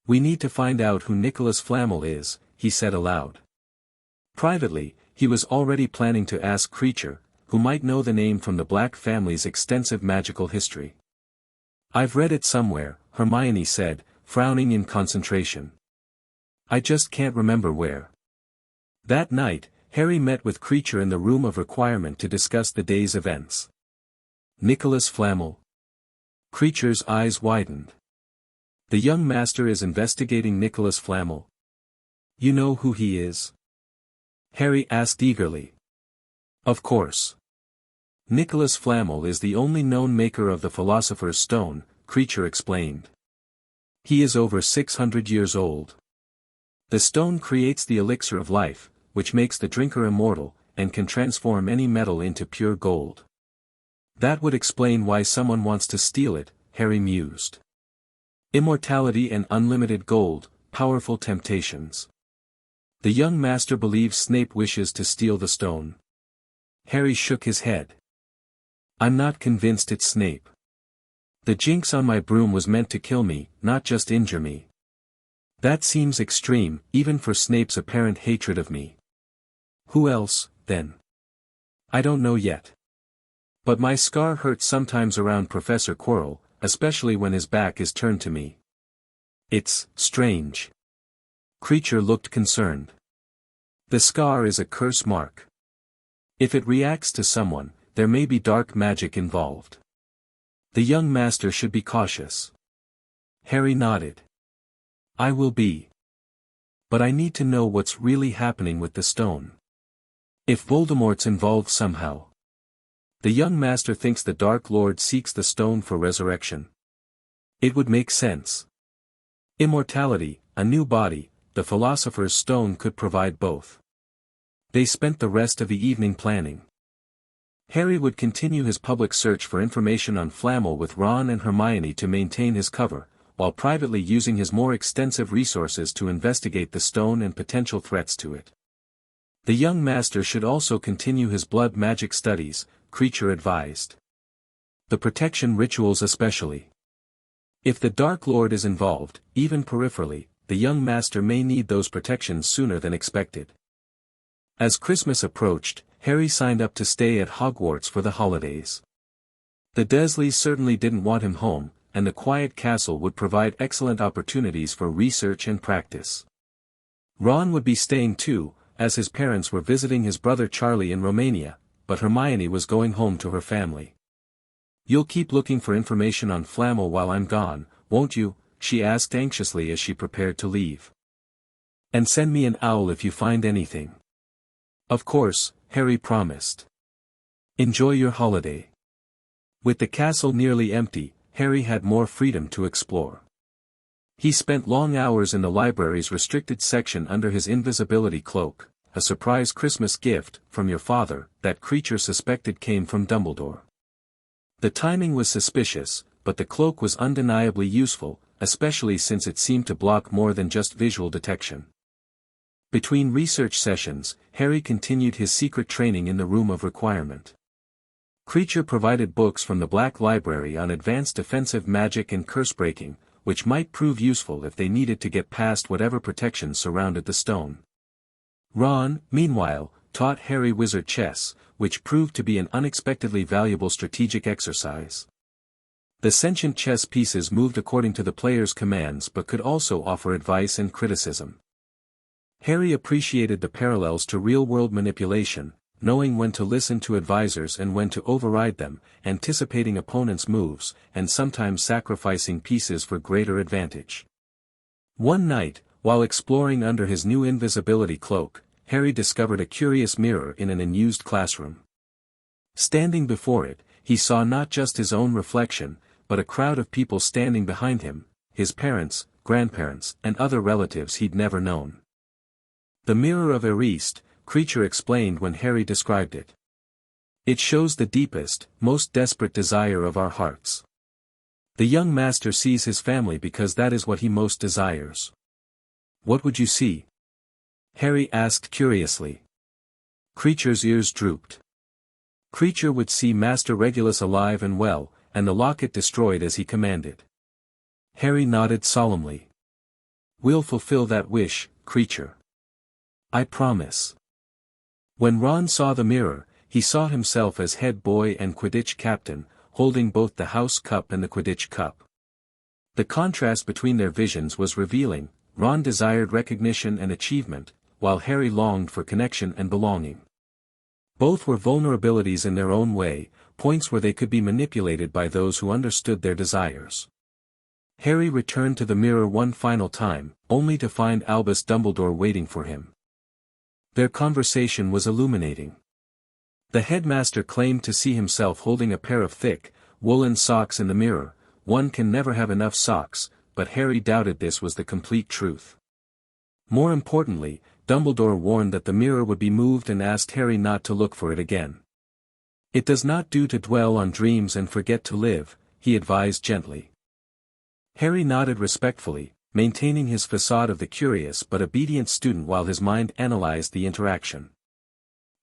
We need to find out who Nicholas Flamel is, he said aloud. Privately, he was already planning to ask Kreacher, who might know the name from the Black family's extensive magical history. I've read it somewhere, Hermione said, frowning in concentration. I just can't remember where. That night, Harry met with Kreacher in the room of requirement to discuss the day's events. Nicholas Flamel. Kreacher's eyes widened. The young master is investigating Nicholas Flamel. You know who he is? Harry asked eagerly. Of course. Nicholas Flamel is the only known maker of the Philosopher's Stone, Kreacher explained. He is over 600 years old. The stone creates the elixir of life, which makes the drinker immortal, and can transform any metal into pure gold. That would explain why someone wants to steal it, Harry mused. Immortality and unlimited gold, powerful temptations. The young master believes Snape wishes to steal the stone. Harry shook his head. I'm not convinced it's Snape. The jinx on my broom was meant to kill me, not just injure me. That seems extreme, even for Snape's apparent hatred of me. Who else, then? I don't know yet. But my scar hurts sometimes around Professor Quirrell, especially when his back is turned to me. It's strange. Kreacher looked concerned. The scar is a curse mark. If it reacts to someone, there may be dark magic involved. The young master should be cautious. Harry nodded. I will be. But I need to know what's really happening with the stone. If Voldemort's involved somehow. The young master thinks the Dark Lord seeks the stone for resurrection. It would make sense. Immortality, a new body, the Philosopher's Stone could provide both. They spent the rest of the evening planning. Harry would continue his public search for information on Flamel with Ron and Hermione to maintain his cover, while privately using his more extensive resources to investigate the stone and potential threats to it. The young master should also continue his blood magic studies, Kreacher advised. The protection rituals especially. If the Dark Lord is involved, even peripherally, the young master may need those protections sooner than expected. As Christmas approached, Harry signed up to stay at Hogwarts for the holidays. The Dursleys certainly didn't want him home, and the quiet castle would provide excellent opportunities for research and practice. Ron would be staying too, as his parents were visiting his brother Charlie in Romania, but Hermione was going home to her family. You'll keep looking for information on Flamel while I'm gone, won't you? She asked anxiously as she prepared to leave. And send me an owl if you find anything. Of course, Harry promised. Enjoy your holiday. With the castle nearly empty, Harry had more freedom to explore. He spent long hours in the library's restricted section under his invisibility cloak, a surprise Christmas gift from your father that Kreacher suspected came from Dumbledore. The timing was suspicious, but the cloak was undeniably useful, especially since it seemed to block more than just visual detection. Between research sessions, Harry continued his secret training in the Room of Requirement. Kreacher provided books from the Black Library on advanced defensive magic and curse-breaking, which might prove useful if they needed to get past whatever protections surrounded the stone. Ron, meanwhile, taught Harry wizard chess, which proved to be an unexpectedly valuable strategic exercise. The sentient chess pieces moved according to the player's commands but could also offer advice and criticism. Harry appreciated the parallels to real-world manipulation, knowing when to listen to advisors and when to override them, anticipating opponents' moves, and sometimes sacrificing pieces for greater advantage. One night, while exploring under his new invisibility cloak, Harry discovered a curious mirror in an unused classroom. Standing before it, he saw not just his own reflection, but a crowd of people standing behind him, his parents, grandparents, and other relatives he'd never known. The Mirror of Erised, Kreacher explained when Harry described it. It shows the deepest, most desperate desire of our hearts. The young master sees his family because that is what he most desires. What would you see? Harry asked curiously. Kreacher's ears drooped. Kreacher would see Master Regulus alive and well, and the locket destroyed as he commanded. Harry nodded solemnly. We'll fulfill that wish, Kreacher. I promise. When Ron saw the mirror, he saw himself as head boy and Quidditch captain, holding both the House Cup and the Quidditch Cup. The contrast between their visions was revealing. Ron desired recognition and achievement, while Harry longed for connection and belonging. Both were vulnerabilities in their own way, points where they could be manipulated by those who understood their desires. Harry returned to the mirror one final time, only to find Albus Dumbledore waiting for him. Their conversation was illuminating. The headmaster claimed to see himself holding a pair of thick, woolen socks in the mirror. One can never have enough socks, but Harry doubted this was the complete truth. More importantly, Dumbledore warned that the mirror would be moved and asked Harry not to look for it again. It does not do to dwell on dreams and forget to live, he advised gently. Harry nodded respectfully, maintaining his facade of the curious but obedient student while his mind analyzed the interaction.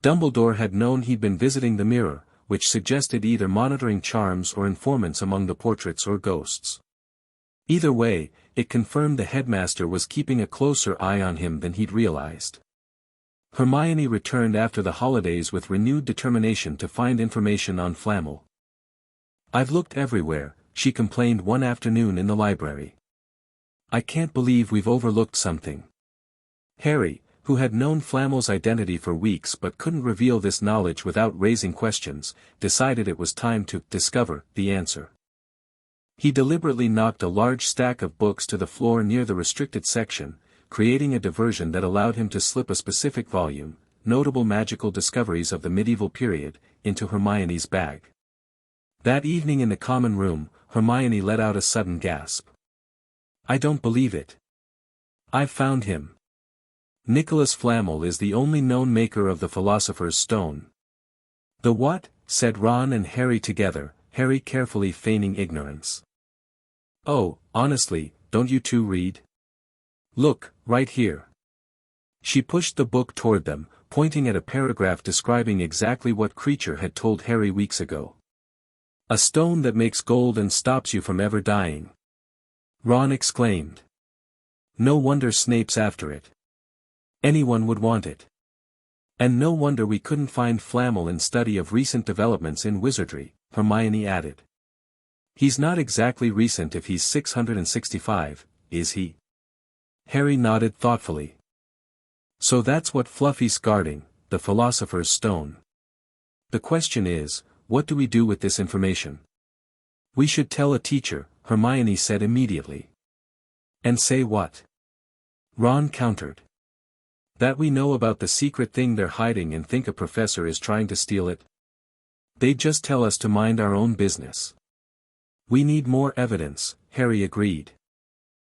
Dumbledore had known he'd been visiting the mirror, which suggested either monitoring charms or informants among the portraits or ghosts. Either way, it confirmed the headmaster was keeping a closer eye on him than he'd realized. Hermione returned after the holidays with renewed determination to find information on Flamel. I've looked everywhere, she complained one afternoon in the library. I can't believe we've overlooked something. Harry, who had known Flamel's identity for weeks but couldn't reveal this knowledge without raising questions, decided it was time to discover the answer. He deliberately knocked a large stack of books to the floor near the restricted section, creating a diversion that allowed him to slip a specific volume, Notable Magical Discoveries of the Medieval Period, into Hermione's bag. That evening in the common room, Hermione let out a sudden gasp. I don't believe it. I've found him. Nicholas Flamel is the only known maker of the Philosopher's Stone. The what? Said Ron and Harry together, Harry carefully feigning ignorance. Oh, honestly, don't you two read? Look, right here. She pushed the book toward them, pointing at a paragraph describing exactly what Kreacher had told Harry weeks ago. A stone that makes gold and stops you from ever dying. Ron exclaimed. No wonder Snape's after it. Anyone would want it. And no wonder we couldn't find Flamel in study of recent developments in wizardry, Hermione added. He's not exactly recent if he's 665, is he? Harry nodded thoughtfully. So that's what Fluffy's guarding, the Philosopher's Stone. The question is, what do we do with this information? We should tell a teacher, Hermione said immediately. And say what? Ron countered. That we know about the secret thing they're hiding and think a professor is trying to steal it. They'd just tell us to mind our own business. We need more evidence, Harry agreed.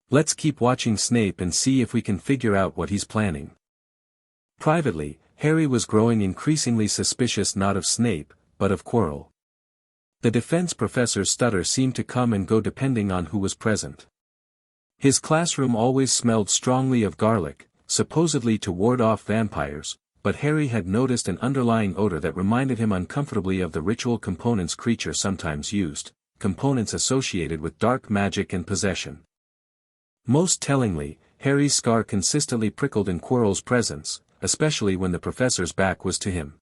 Let's keep watching Snape and see if we can figure out what he's planning. Privately, Harry was growing increasingly suspicious not of Snape, but of Quirrell. The defense professor's stutter seemed to come and go depending on who was present. His classroom always smelled strongly of garlic, supposedly to ward off vampires, but Harry had noticed an underlying odor that reminded him uncomfortably of the ritual components Kreacher sometimes used, components associated with dark magic and possession. Most tellingly, Harry's scar consistently prickled in Quirrell's presence, especially when the professor's back was to him.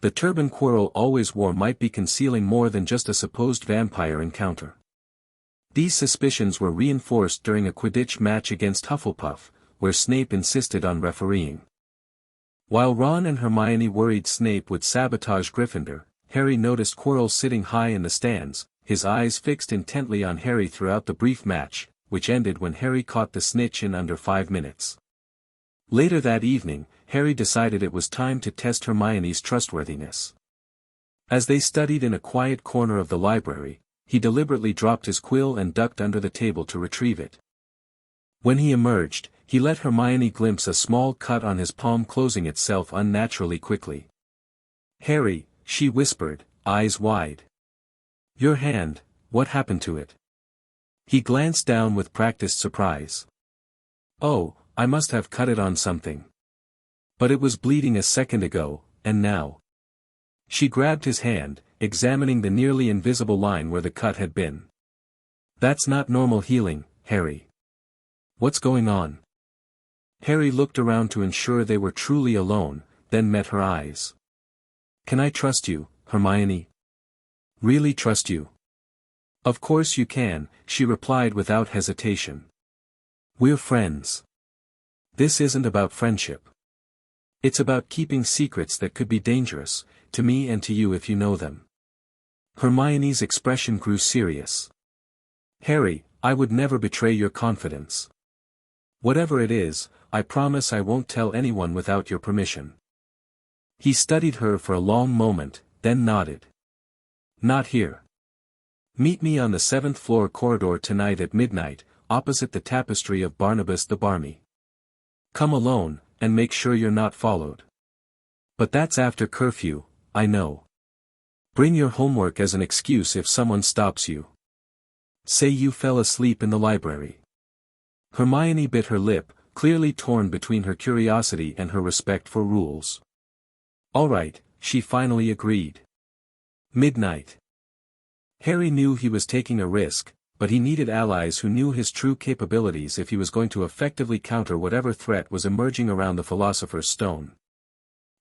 The turban Quirrell always wore might be concealing more than just a supposed vampire encounter. These suspicions were reinforced during a Quidditch match against Hufflepuff, where Snape insisted on refereeing. While Ron and Hermione worried Snape would sabotage Gryffindor, Harry noticed Quirrell sitting high in the stands, his eyes fixed intently on Harry throughout the brief match, which ended when Harry caught the snitch in under 5 minutes. Later that evening, Harry decided it was time to test Hermione's trustworthiness. As they studied in a quiet corner of the library, he deliberately dropped his quill and ducked under the table to retrieve it. When he emerged, he let Hermione glimpse a small cut on his palm closing itself unnaturally quickly. "Harry," she whispered, eyes wide. "Your hand, what happened to it?" He glanced down with practiced surprise. "Oh, I must have cut it on something. But it was bleeding a second ago, and now." She grabbed his hand, examining the nearly invisible line where the cut had been. "That's not normal healing, Harry. What's going on?" Harry looked around to ensure they were truly alone, then met her eyes. "Can I trust you, Hermione? Really trust you?" "Of course you can," she replied without hesitation. "We're friends. This isn't about friendship. It's about keeping secrets that could be dangerous, to me and to you if you know them." Hermione's expression grew serious. "Harry, I would never betray your confidence. Whatever it is, I promise I won't tell anyone without your permission." He studied her for a long moment, then nodded. "Not here. Meet me on the 7th floor corridor tonight at midnight, opposite the tapestry of Barnabas the Barmy. Come alone, and make sure you're not followed. But that's after curfew, I know. Bring your homework as an excuse if someone stops you. Say you fell asleep in the library." Hermione bit her lip, clearly torn between her curiosity and her respect for rules. "All right," she finally agreed. Midnight. Harry knew he was taking a risk, but he needed allies who knew his true capabilities if he was going to effectively counter whatever threat was emerging around the Philosopher's Stone.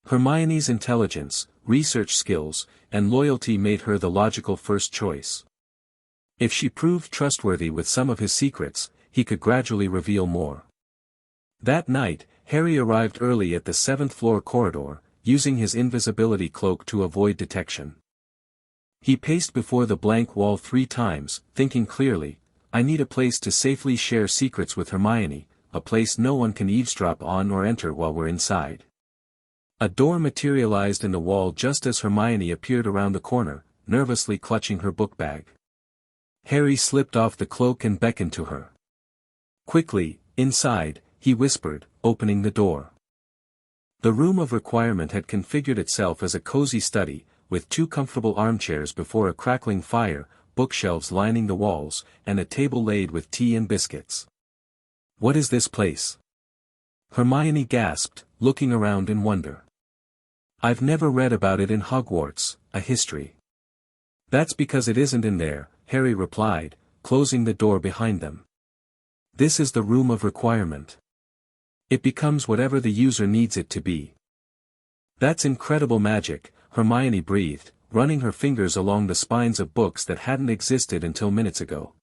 Hermione's intelligence, research skills, and loyalty made her the logical first choice. If she proved trustworthy with some of his secrets, he could gradually reveal more. That night, Harry arrived early at the 7th floor corridor, using his invisibility cloak to avoid detection. He paced before the blank wall 3 times, thinking clearly, "I need a place to safely share secrets with Hermione, a place no one can eavesdrop on or enter while we're inside." A door materialized in the wall just as Hermione appeared around the corner, nervously clutching her book bag. Harry slipped off the cloak and beckoned to her. "Quickly, inside," he whispered, opening the door. The room of requirement had configured itself as a cozy study, with 2 comfortable armchairs before a crackling fire, bookshelves lining the walls, and a table laid with tea and biscuits. "What is this place?" Hermione gasped, looking around in wonder. "I've never read about it in Hogwarts, a history." "That's because it isn't in there," Harry replied, closing the door behind them. "This is the room of requirement. It becomes whatever the user needs it to be." "That's incredible magic," Hermione breathed, running her fingers along the spines of books that hadn't existed until minutes ago.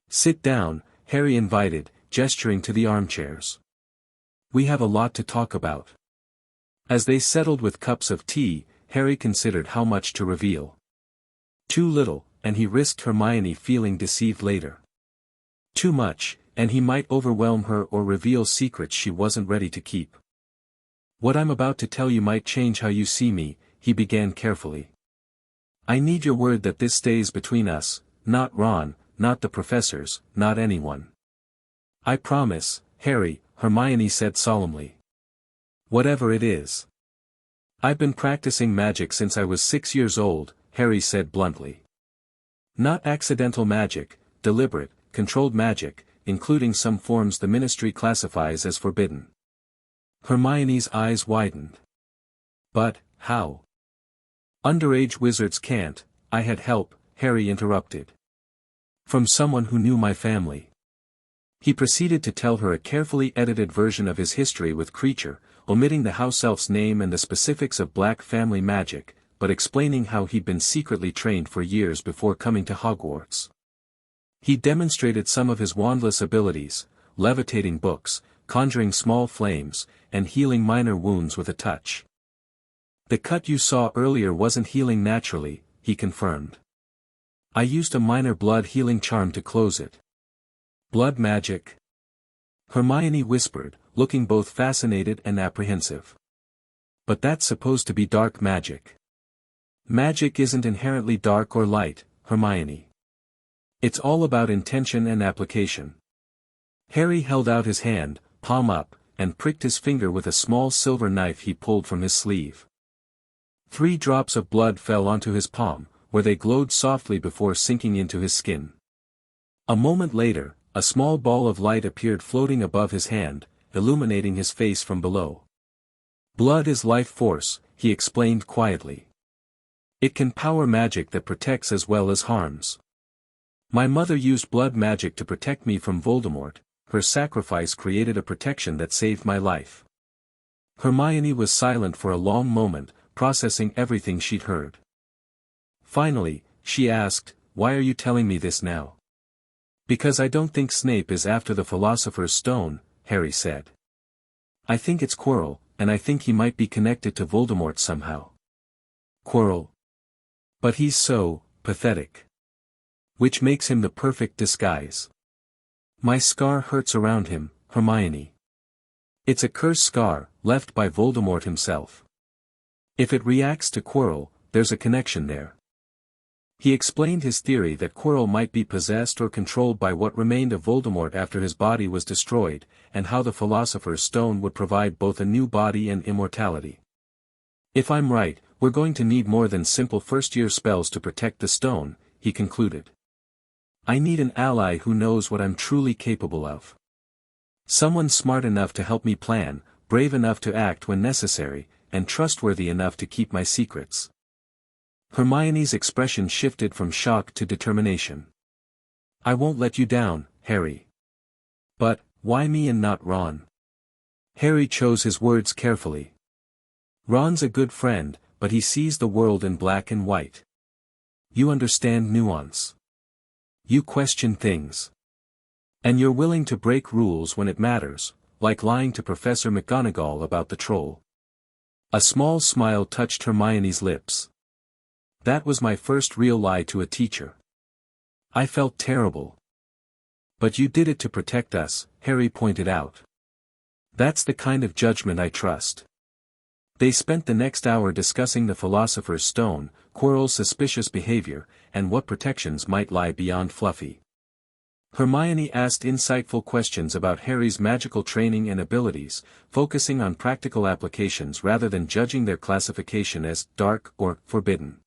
"Sit down," Harry invited, gesturing to the armchairs. "We have a lot to talk about." As they settled with cups of tea, Harry considered how much to reveal. Too little, and he risked Hermione feeling deceived later. Too much, and he might overwhelm her or reveal secrets she wasn't ready to keep. "What I'm about to tell you might change how you see me," he began carefully. "I need your word that this stays between us, not Ron, not the professors, not anyone." "I promise, Harry," Hermione said solemnly. "Whatever it is." "I've been practicing magic since I was 6 years old," Harry said bluntly. "Not accidental magic, deliberate, controlled magic," including some forms the Ministry classifies as forbidden. Hermione's eyes widened. But, how? Underage wizards can't. I had help, Harry interrupted. From someone who knew my family. He proceeded to tell her a carefully edited version of his history with Kreacher, omitting the house elf's name and the specifics of black family magic, but explaining how he'd been secretly trained for years before coming to Hogwarts. He demonstrated some of his wandless abilities, levitating books, conjuring small flames, and healing minor wounds with a touch. The cut you saw earlier wasn't healing naturally, he confirmed. I used a minor blood healing charm to close it. Blood magic? Hermione whispered, looking both fascinated and apprehensive. But that's supposed to be dark magic. Magic isn't inherently dark or light, Hermione. It's all about intention and application. Harry held out his hand, palm up, and pricked his finger with a small silver knife he pulled from his sleeve. 3 drops of blood fell onto his palm, where they glowed softly before sinking into his skin. A moment later, a small ball of light appeared floating above his hand, illuminating his face from below. Blood is life force, he explained quietly. It can power magic that protects as well as harms. My mother used blood magic to protect me from Voldemort. Her sacrifice created a protection that saved my life. Hermione was silent for a long moment, processing everything she'd heard. Finally, she asked, "Why are you telling me this now?" "Because I don't think Snape is after the Philosopher's Stone," Harry said. "I think it's Quirrell, and I think he might be connected to Voldemort somehow." Quirrell. But he's so pathetic. Which makes him the perfect disguise. My scar hurts around him, Hermione. It's a cursed scar, left by Voldemort himself. If it reacts to Quirrell, there's a connection there. He explained his theory that Quirrell might be possessed or controlled by what remained of Voldemort after his body was destroyed, and how the Philosopher's Stone would provide both a new body and immortality. If I'm right, we're going to need more than simple first-year spells to protect the stone, he concluded. I need an ally who knows what I'm truly capable of. Someone smart enough to help me plan, brave enough to act when necessary, and trustworthy enough to keep my secrets. Hermione's expression shifted from shock to determination. I won't let you down, Harry. But, why me and not Ron? Harry chose his words carefully. Ron's a good friend, but he sees the world in black and white. You understand nuance. You question things. And you're willing to break rules when it matters, like lying to Professor McGonagall about the troll. A small smile touched Hermione's lips. That was my first real lie to a teacher. I felt terrible. But you did it to protect us, Harry pointed out. That's the kind of judgment I trust. They spent the next hour discussing the Philosopher's Stone, Quirrell's suspicious behavior, and what protections might lie beyond Fluffy. Hermione asked insightful questions about Harry's magical training and abilities, focusing on practical applications rather than judging their classification as dark or forbidden.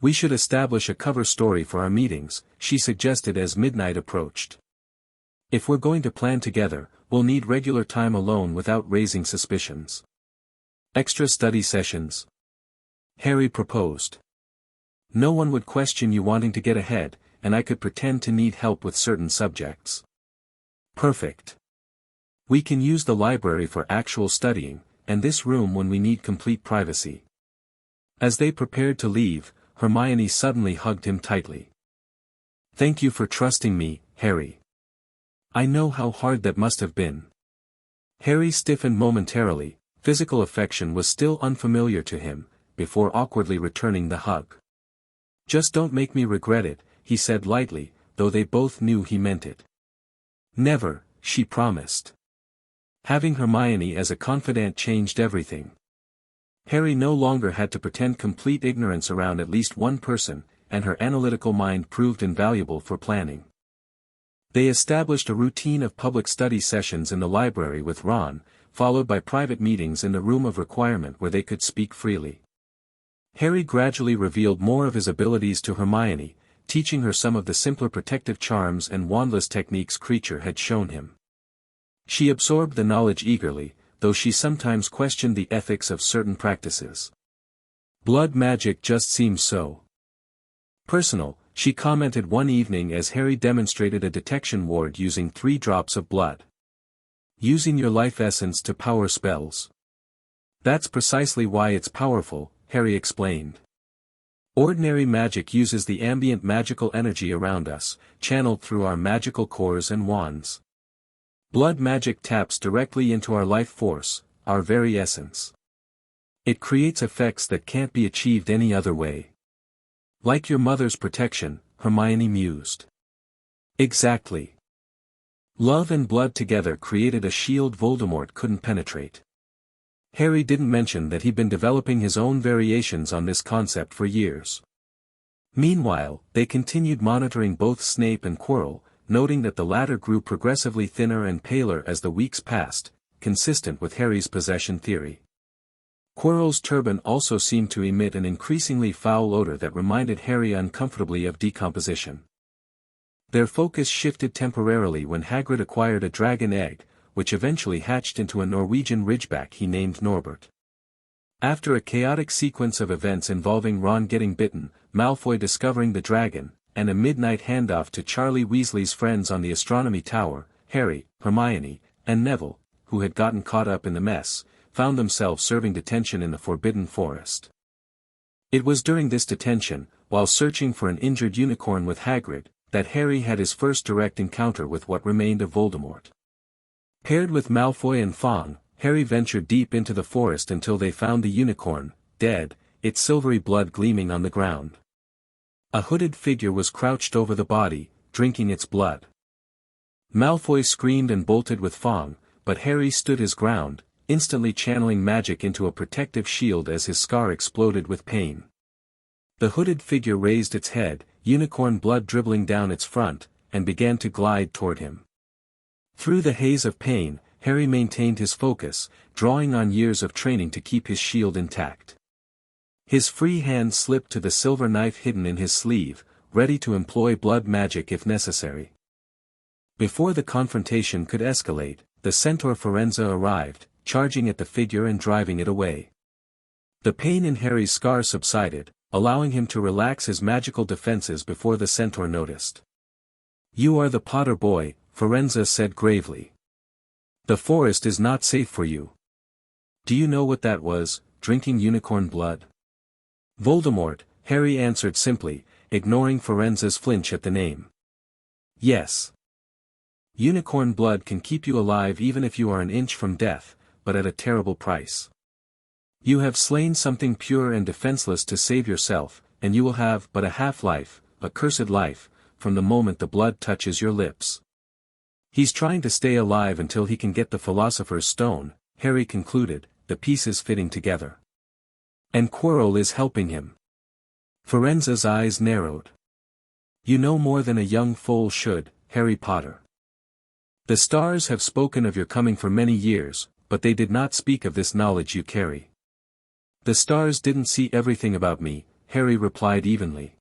We should establish a cover story for our meetings, she suggested as midnight approached. If we're going to plan together, we'll need regular time alone without raising suspicions. Extra study sessions? Harry proposed. No one would question you wanting to get ahead, and I could pretend to need help with certain subjects. Perfect. We can use the library for actual studying, and this room when we need complete privacy. As they prepared to leave, Hermione suddenly hugged him tightly. Thank you for trusting me, Harry. I know how hard that must have been. Harry stiffened momentarily. Physical affection was still unfamiliar to him, before awkwardly returning the hug. Just don't make me regret it, he said lightly, though they both knew he meant it. Never, she promised. Having Hermione as a confidant changed everything. Harry no longer had to pretend complete ignorance around at least one person, and her analytical mind proved invaluable for planning. They established a routine of public study sessions in the library with Ron, followed by private meetings in the room of requirement where they could speak freely. Harry gradually revealed more of his abilities to Hermione, teaching her some of the simpler protective charms and wandless techniques Kreacher had shown him. She absorbed the knowledge eagerly, though she sometimes questioned the ethics of certain practices. Blood magic just seems so personal, she commented one evening as Harry demonstrated a detection ward using 3 drops of blood. Using your life essence to power spells. That's precisely why it's powerful, Harry explained. Ordinary magic uses the ambient magical energy around us, channeled through our magical cores and wands. Blood magic taps directly into our life force, our very essence. It creates effects that can't be achieved any other way. Like your mother's protection, Hermione mused. Exactly. Love and blood together created a shield Voldemort couldn't penetrate. Harry didn't mention that he'd been developing his own variations on this concept for years. Meanwhile, they continued monitoring both Snape and Quirrell, noting that the latter grew progressively thinner and paler as the weeks passed, consistent with Harry's possession theory. Quirrell's turban also seemed to emit an increasingly foul odor that reminded Harry uncomfortably of decomposition. Their focus shifted temporarily when Hagrid acquired a dragon egg, which eventually hatched into a Norwegian ridgeback he named Norbert. After a chaotic sequence of events involving Ron getting bitten, Malfoy discovering the dragon, and a midnight handoff to Charlie Weasley's friends on the astronomy tower, Harry, Hermione, and Neville, who had gotten caught up in the mess, found themselves serving detention in the Forbidden Forest. It was during this detention, while searching for an injured unicorn with Hagrid, that Harry had his first direct encounter with what remained of Voldemort. Paired with Malfoy and Fawkes, Harry ventured deep into the forest until they found the unicorn, dead, its silvery blood gleaming on the ground. A hooded figure was crouched over the body, drinking its blood. Malfoy screamed and bolted with Fawkes, but Harry stood his ground, instantly channeling magic into a protective shield as his scar exploded with pain. The hooded figure raised its head, unicorn blood dribbling down its front, and began to glide toward him. Through the haze of pain, Harry maintained his focus, drawing on years of training to keep his shield intact. His free hand slipped to the silver knife hidden in his sleeve, ready to employ blood magic if necessary. Before the confrontation could escalate, the centaur Firenze arrived, charging at the figure and driving it away. The pain in Harry's scar subsided, allowing him to relax his magical defenses before the centaur noticed. "You are the Potter boy," Firenze said gravely. "The forest is not safe for you. Do you know what that was, drinking unicorn blood?" "Voldemort," Harry answered simply, ignoring Firenze's flinch at the name. "Yes. Unicorn blood can keep you alive even if you are an inch from death, but at a terrible price. You have slain something pure and defenseless to save yourself, and you will have but a half-life, a cursed life, from the moment the blood touches your lips." "He's trying to stay alive until he can get the Philosopher's Stone," Harry concluded, the pieces fitting together. "And Quirrell is helping him." Firenze's eyes narrowed. "You know more than a young foal should, Harry Potter. The stars have spoken of your coming for many years, but they did not speak of this knowledge you carry." "The stars didn't see everything about me," Harry replied evenly.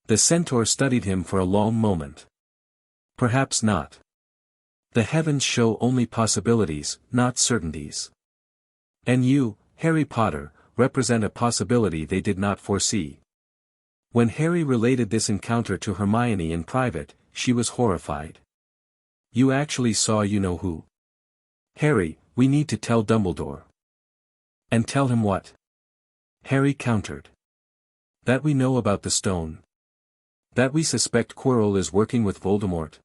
The centaur studied him for a long moment. "Perhaps not. The heavens show only possibilities, not certainties. And you, Harry Potter, represent a possibility they did not foresee." When Harry related this encounter to Hermione in private, she was horrified. "You actually saw you-know-who? Harry, we need to tell Dumbledore." "And tell him what?" Harry countered. "That we know about the stone. That we suspect Quirrell is working with Voldemort.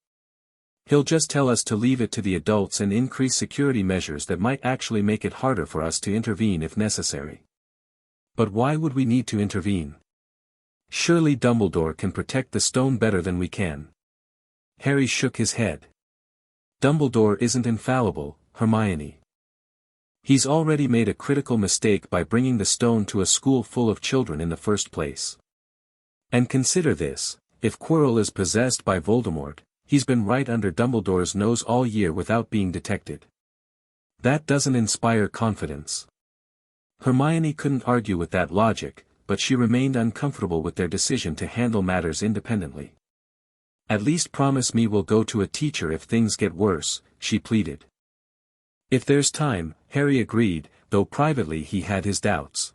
He'll just tell us to leave it to the adults and increase security measures that might actually make it harder for us to intervene if necessary." "But why would we need to intervene? Surely Dumbledore can protect the stone better than we can." Harry shook his head. "Dumbledore isn't infallible, Hermione. He's already made a critical mistake by bringing the stone to a school full of children in the first place. And consider this, if Quirrell is possessed by Voldemort, he's been right under Dumbledore's nose all year without being detected. That doesn't inspire confidence." Hermione couldn't argue with that logic, but she remained uncomfortable with their decision to handle matters independently. "At least promise me we'll go to a teacher if things get worse," she pleaded. "If there's time," Harry agreed, though privately he had his doubts.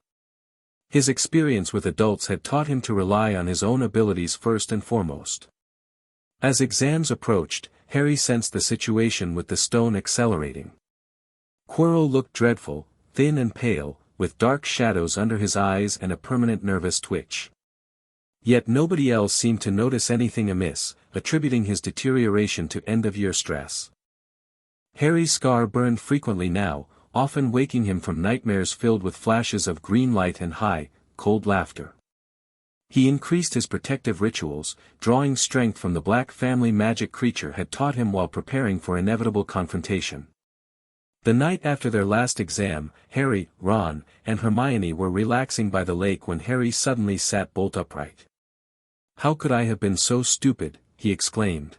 His experience with adults had taught him to rely on his own abilities first and foremost. As exams approached, Harry sensed the situation with the stone accelerating. Quirrell looked dreadful, thin and pale, with dark shadows under his eyes and a permanent nervous twitch. Yet nobody else seemed to notice anything amiss, attributing his deterioration to end-of-year stress. Harry's scar burned frequently now, often waking him from nightmares filled with flashes of green light and high, cold laughter. He increased his protective rituals, drawing strength from the black family magic Kreacher had taught him while preparing for inevitable confrontation. The night after their last exam, Harry, Ron, and Hermione were relaxing by the lake when Harry suddenly sat bolt upright. "How could I have been so stupid?" he exclaimed.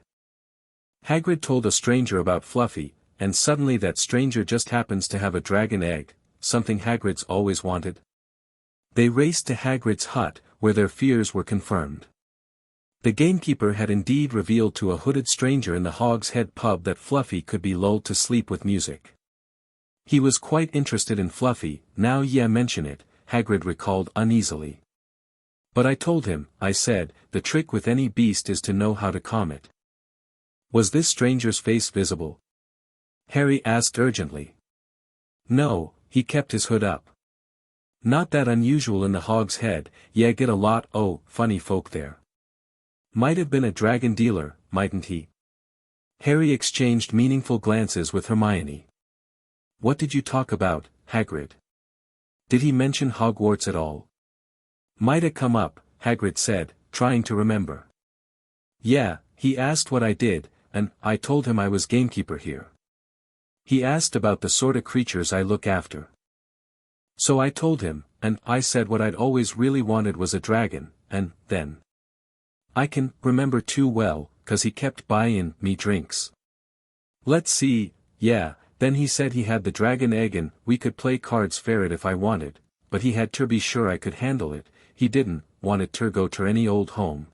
Hagrid told a stranger about Fluffy, and suddenly that stranger just happens to have a dragon egg, something Hagrid's always wanted. They raced to Hagrid's hut, where their fears were confirmed. The gamekeeper had indeed revealed to a hooded stranger in the Hog's Head pub that Fluffy could be lulled to sleep with music. He was quite interested in Fluffy, now ye mention it, Hagrid recalled uneasily. "But I told him," I said, "the trick with any beast is to know how to calm it." "Was this stranger's face visible?" Harry asked urgently. "No, he kept his hood up. Not that unusual in the Hog's Head, ye get a lot funny folk there. Might have been a dragon dealer, mightn't he?" Harry exchanged meaningful glances with Hermione. "What did you talk about, Hagrid? Did he mention Hogwarts at all?" "Might have come up," Hagrid said, trying to remember. "Yeah, he asked what I did, and I told him I was gamekeeper here. He asked about the sort of creatures I look after. So I told him, and I said what I'd always really wanted was a dragon, and then I can remember too well, 'cause he kept buying me drinks. Let's see, yeah. Then he said he had the dragon egg and we could play cards fair it if I wanted, but he had to be sure I could handle it, he didn't want it to go to any old home.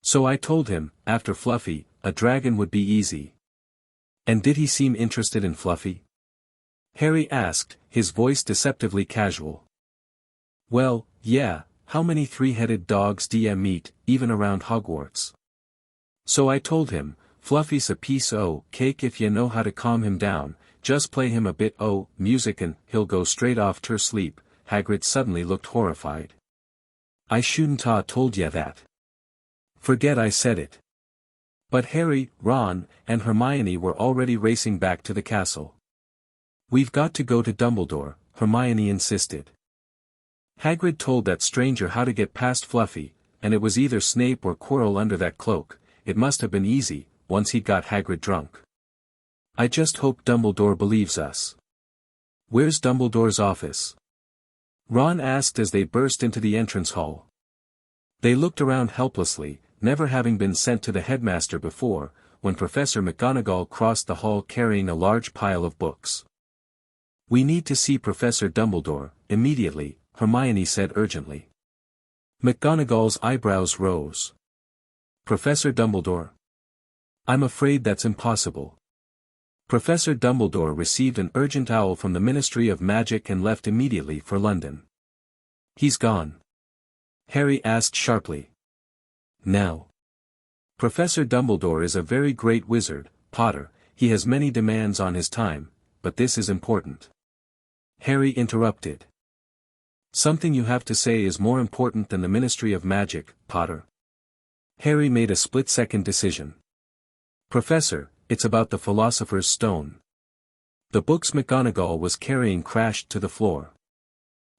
So I told him, after Fluffy, a dragon would be easy." "And did he seem interested in Fluffy?" Harry asked, his voice deceptively casual. "Well, yeah, how many three-headed dogs d'ye meet, even around Hogwarts? So I told him, Fluffy's a piece o' cake if ye know how to calm him down, just play him a bit o' music and he'll go straight off ter sleep." Hagrid suddenly looked horrified. "I shouldn't ha' told ye that. Forget I said it." But Harry, Ron, and Hermione were already racing back to the castle. "We've got to go to Dumbledore," Hermione insisted. Hagrid told that stranger how to get past Fluffy, and it was either Snape or Quirrell under that cloak. It must have been easy, once he got Hagrid drunk. "I just hope Dumbledore believes us." "Where's Dumbledore's office?" Ron asked as they burst into the entrance hall. They looked around helplessly, never having been sent to the headmaster before, when Professor McGonagall crossed the hall carrying a large pile of books. "We need to see Professor Dumbledore, immediately," Hermione said urgently. McGonagall's eyebrows rose. "Professor Dumbledore? I'm afraid that's impossible." Professor Dumbledore received an urgent owl from the Ministry of Magic and left immediately for London. "He's gone?" Harry asked sharply. "Now. Professor Dumbledore is a very great wizard, Potter, he has many demands on his time, but this is important." Harry interrupted. "Something you have to say is more important than the Ministry of Magic, Potter." Harry made a split-second decision. "Professor, it's about the Philosopher's Stone." The books McGonagall was carrying crashed to the floor.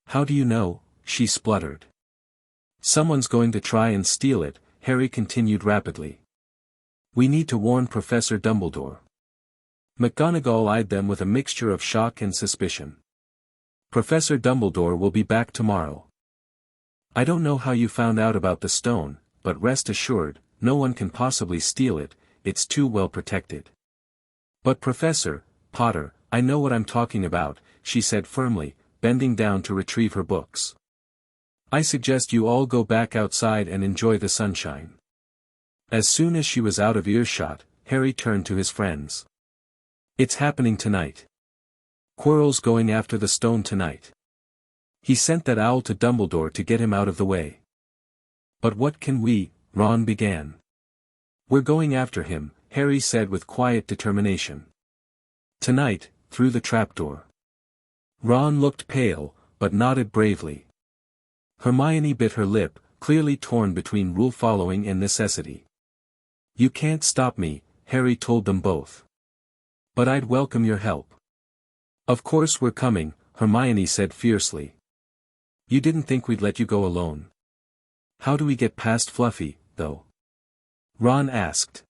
"How do you know?" she spluttered. "Someone's going to try and steal it," Harry continued rapidly. "We need to warn Professor Dumbledore." McGonagall eyed them with a mixture of shock and suspicion. "Professor Dumbledore will be back tomorrow. I don't know how you found out about the stone, but rest assured, no one can possibly steal it, it's too well protected." "But Professor Potter, I know what I'm talking about," she said firmly, bending down to retrieve her books. I suggest you all go back outside and enjoy the sunshine." As soon as she was out of earshot, Harry turned to his friends. "It's happening tonight. Quirrell's going after the stone tonight. He sent that owl to Dumbledore to get him out of the way." "But what can we?" Ron began. "We're going after him," Harry said with quiet determination. "Tonight, through the trapdoor." Ron looked pale, but nodded bravely. Hermione bit her lip, clearly torn between rule-following and necessity. "You can't stop me," Harry told them both. "But I'd welcome your help." "Of course we're coming," Hermione said fiercely. "You didn't think we'd let you go alone." "How do we get past Fluffy, though?" Ron asked.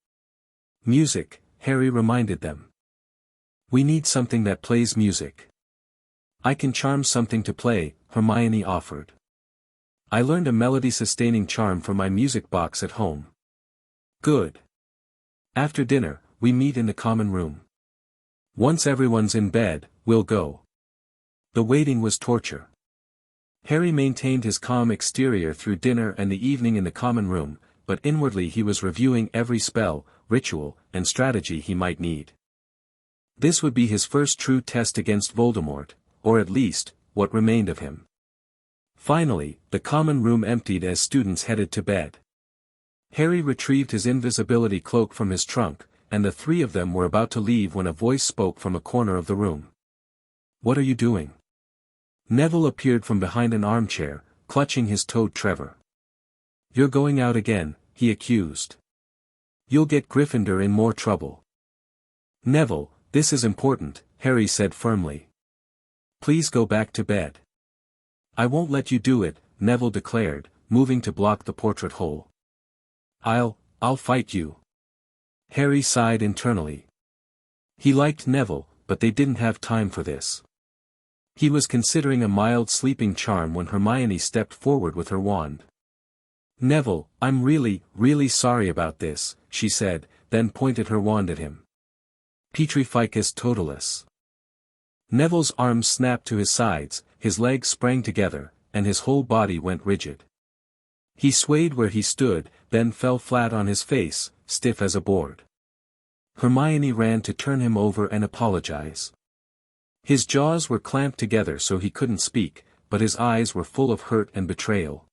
"Music," Harry reminded them. "We need something that plays music." "I can charm something to play," Hermione offered. "I learned a melody-sustaining charm from my music box at home." "Good. After dinner, we meet in the common room. Once everyone's in bed, we'll go." The waiting was torture. Harry maintained his calm exterior through dinner and the evening in the common room, but inwardly he was reviewing every spell, ritual, and strategy he might need. This would be his first true test against Voldemort, or at least, what remained of him. Finally, the common room emptied as students headed to bed. Harry retrieved his invisibility cloak from his trunk, and the three of them were about to leave when a voice spoke from a corner of the room. "What are you doing?" Neville appeared from behind an armchair, clutching his toad Trevor. "You're going out again," he accused. "You'll get Gryffindor in more trouble." "Neville, this is important," Harry said firmly. "Please go back to bed." "I won't let you do it," Neville declared, moving to block the portrait hole. I'll fight you." Harry sighed internally. He liked Neville, but they didn't have time for this. He was considering a mild sleeping charm when Hermione stepped forward with her wand. "Neville, I'm really sorry about this," she said, then pointed her wand at him. "Petrificus totalis." Neville's arms snapped to his sides, his legs sprang together, and his whole body went rigid. He swayed where he stood, then fell flat on his face, stiff as a board. Hermione ran to turn him over and apologize. His jaws were clamped together so he couldn't speak, but his eyes were full of hurt and betrayal.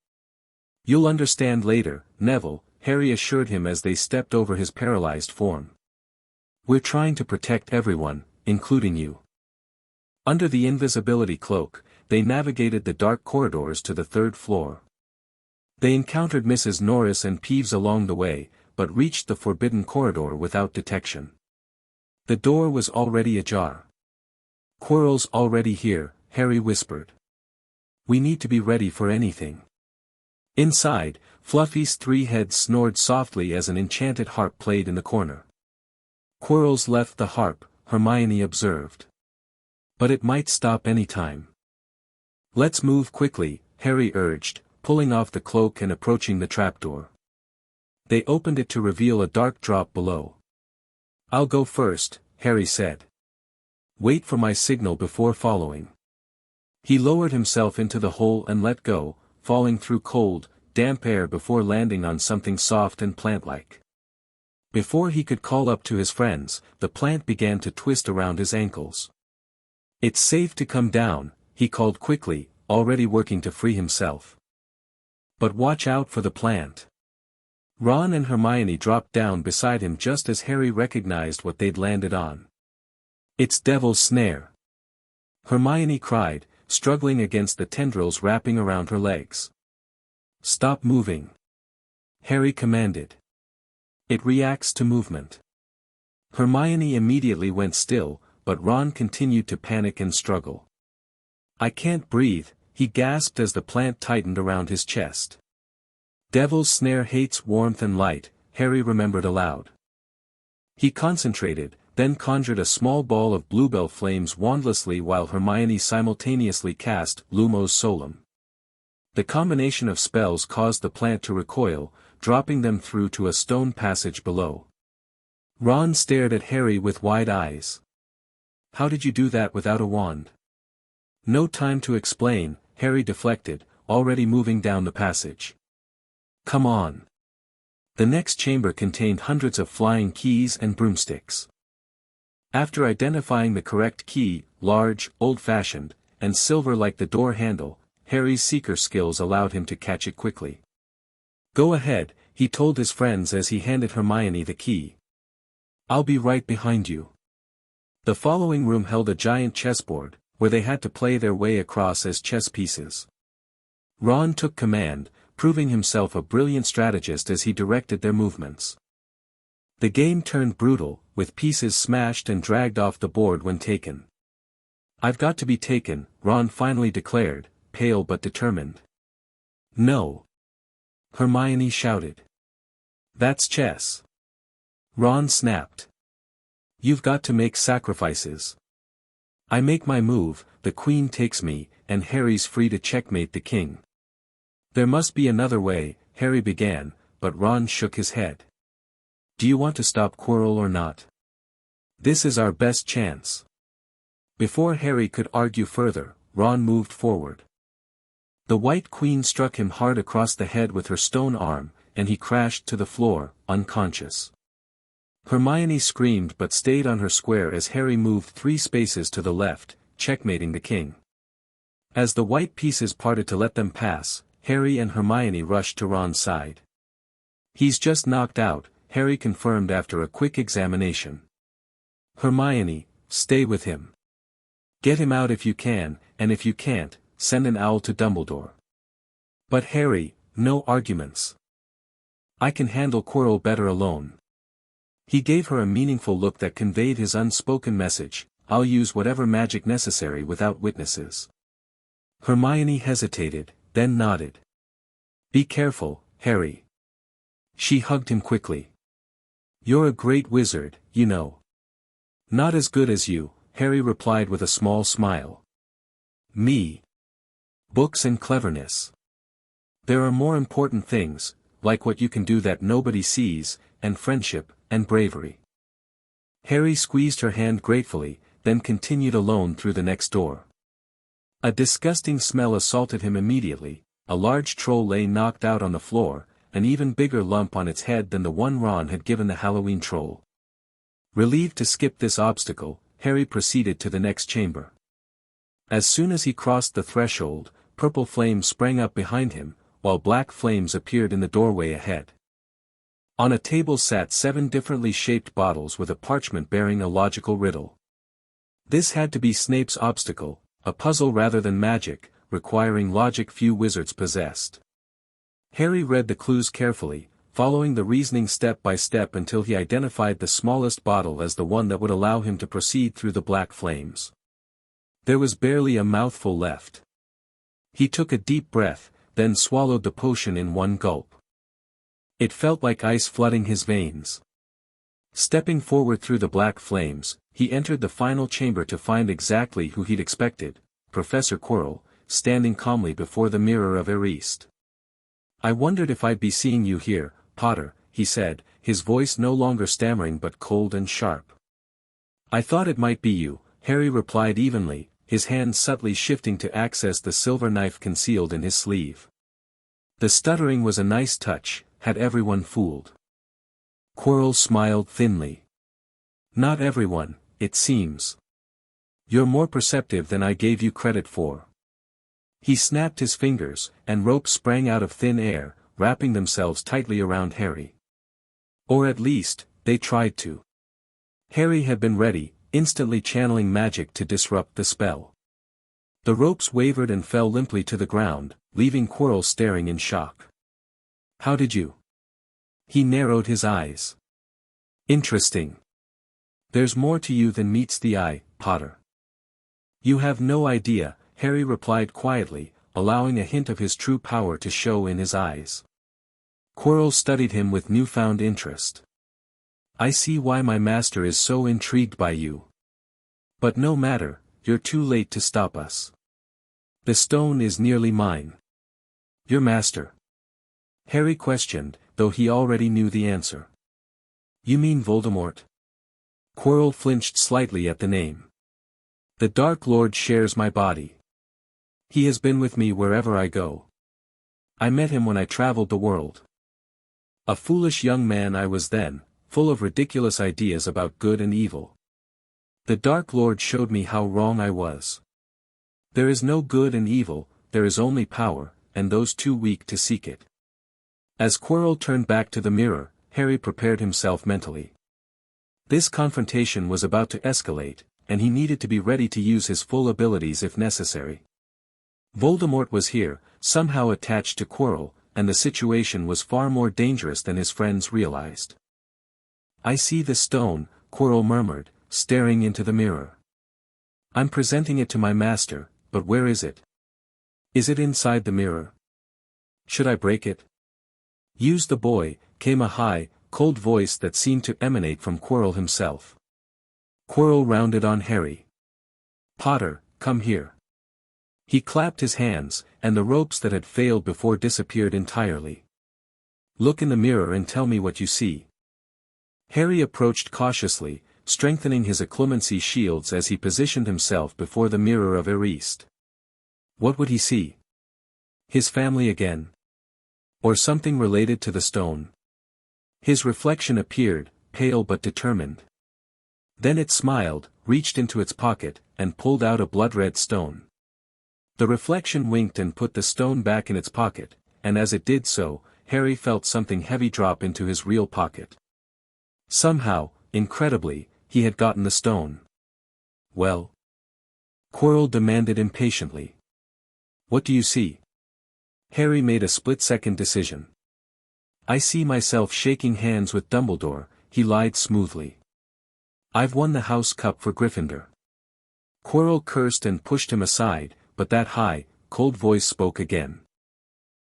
"You'll understand later, Neville," Harry assured him as they stepped over his paralyzed form. "We're trying to protect everyone, including you." Under the invisibility cloak, they navigated the dark corridors to the third floor. They encountered Mrs. Norris and Peeves along the way, but reached the forbidden corridor without detection. The door was already ajar. "Quirrell's already here," Harry whispered. "We need to be ready for anything." Inside, Fluffy's three heads snored softly as an enchanted harp played in the corner. "Quirrell's left the harp," Hermione observed. "But it might stop any time." "Let's move quickly," Harry urged, pulling off the cloak and approaching the trapdoor. They opened it to reveal a dark drop below. "I'll go first," Harry said. "Wait for my signal before following." He lowered himself into the hole and let go, falling through cold, damp air before landing on something soft and plant-like. Before he could call up to his friends, the plant began to twist around his ankles. "It's safe to come down," he called quickly, already working to free himself. "But watch out for the plant." Ron and Hermione dropped down beside him just as Harry recognized what they'd landed on. "It's Devil's Snare!" Hermione cried, struggling against the tendrils wrapping around her legs. "Stop moving," Harry commanded. "It reacts to movement." Hermione immediately went still, but Ron continued to panic and struggle. "I can't breathe," he gasped as the plant tightened around his chest. "Devil's Snare hates warmth and light," Harry remembered aloud. He concentrated, then conjured a small ball of bluebell flames wandlessly while Hermione simultaneously cast Lumos Solum. The combination of spells caused the plant to recoil, dropping them through to a stone passage below. Ron stared at Harry with wide eyes. "How did you do that without a wand?" "No time to explain," Harry deflected, already moving down the passage. Come on. The next chamber contained hundreds of flying keys and broomsticks. After identifying the correct key, large, old-fashioned, and silver like the door handle, Harry's seeker skills allowed him to catch it quickly. Go ahead, he told his friends as he handed Hermione the key. I'll be right behind you. The following room held a giant chessboard, where they had to play their way across as chess pieces. Ron took command, proving himself a brilliant strategist as he directed their movements. The game turned brutal, with pieces smashed and dragged off the board when taken. I've got to be taken, Ron finally declared, pale but determined. No. Hermione shouted. That's chess. Ron snapped. You've got to make sacrifices. I make my move, the queen takes me, and Harry's free to checkmate the king. There must be another way, Harry began, but Ron shook his head. Do you want to stop Quirrell or not? This is our best chance. Before Harry could argue further, Ron moved forward. The White Queen struck him hard across the head with her stone arm, and he crashed to the floor, unconscious. Hermione screamed but stayed on her square as Harry moved 3 spaces to the left, checkmating the king. As the white pieces parted to let them pass, Harry and Hermione rushed to Ron's side. He's just knocked out, Harry confirmed after a quick examination. Hermione, stay with him. Get him out if you can, and if you can't, send an owl to Dumbledore. But Harry, no arguments. I can handle Quirrell better alone. He gave her a meaningful look that conveyed his unspoken message, I'll use whatever magic necessary without witnesses. Hermione hesitated, then nodded. Be careful, Harry. She hugged him quickly. You're a great wizard, you know. Not as good as you, Harry replied with a small smile. Me. Books and cleverness. There are more important things, like what you can do that nobody sees, and friendship, and bravery. Harry squeezed her hand gratefully, then continued alone through the next door. A disgusting smell assaulted him immediately. A large troll lay knocked out on the floor, an even bigger lump on its head than the one Ron had given the Halloween troll. Relieved to skip this obstacle, Harry proceeded to the next chamber. As soon as he crossed the threshold, purple flames sprang up behind him, while black flames appeared in the doorway ahead. On a table sat 7 differently shaped bottles with a parchment bearing a logical riddle. This had to be Snape's obstacle, a puzzle rather than magic, requiring logic few wizards possessed. Harry read the clues carefully, following the reasoning step by step until he identified the smallest bottle as the one that would allow him to proceed through the black flames. There was barely a mouthful left. He took a deep breath, then swallowed the potion in one gulp. It felt like ice flooding his veins. Stepping forward through the black flames, he entered the final chamber to find exactly who he'd expected, Professor Quirrell, standing calmly before the Mirror of Erised. I wondered if I'd be seeing you here, Potter, he said, his voice no longer stammering but cold and sharp. I thought it might be you, Harry replied evenly, his hand subtly shifting to access the silver knife concealed in his sleeve. The stuttering was a nice touch, had everyone fooled. Quirrell smiled thinly. Not everyone, it seems. You're more perceptive than I gave you credit for. He snapped his fingers, and ropes sprang out of thin air, wrapping themselves tightly around Harry. Or at least, they tried to. Harry had been ready, instantly channeling magic to disrupt the spell. The ropes wavered and fell limply to the ground, leaving Quirrell staring in shock. How did you? He narrowed his eyes. Interesting. There's more to you than meets the eye, Potter. You have no idea, Harry replied quietly, allowing a hint of his true power to show in his eyes. Quirrell studied him with newfound interest. I see why my master is so intrigued by you. But no matter, you're too late to stop us. The stone is nearly mine. Your master? Harry questioned, though he already knew the answer. You mean Voldemort? Quirrell flinched slightly at the name. The Dark Lord shares my body. He has been with me wherever I go. I met him when I traveled the world. A foolish young man I was then, full of ridiculous ideas about good and evil. The Dark Lord showed me how wrong I was. There is no good and evil, there is only power, and those too weak to seek it. As Quirrell turned back to the mirror, Harry prepared himself mentally. This confrontation was about to escalate, and he needed to be ready to use his full abilities if necessary. Voldemort was here, somehow attached to Quirrell, and the situation was far more dangerous than his friends realized. I see the stone, Quirrell murmured, staring into the mirror. I'm presenting it to my master, but where is it? Is it inside the mirror? Should I break it? Use the boy, came a high, cold voice that seemed to emanate from Quirrell himself. Quirrell rounded on Harry. Potter, come here. He clapped his hands, and the ropes that had failed before disappeared entirely. Look in the mirror and tell me what you see. Harry approached cautiously, strengthening his occlumency shields as he positioned himself before the Mirror of Erised. What would he see? His family again? Or something related to the stone? His reflection appeared, pale but determined. Then it smiled, reached into its pocket, and pulled out a blood-red stone. The reflection winked and put the stone back in its pocket, and as it did so, Harry felt something heavy drop into his real pocket. Somehow, incredibly, he had gotten the stone. Well? Quirrell demanded impatiently. What do you see? Harry made a split-second decision. I see myself shaking hands with Dumbledore, he lied smoothly. I've won the House Cup for Gryffindor. Quirrell cursed and pushed him aside, but that high, cold voice spoke again.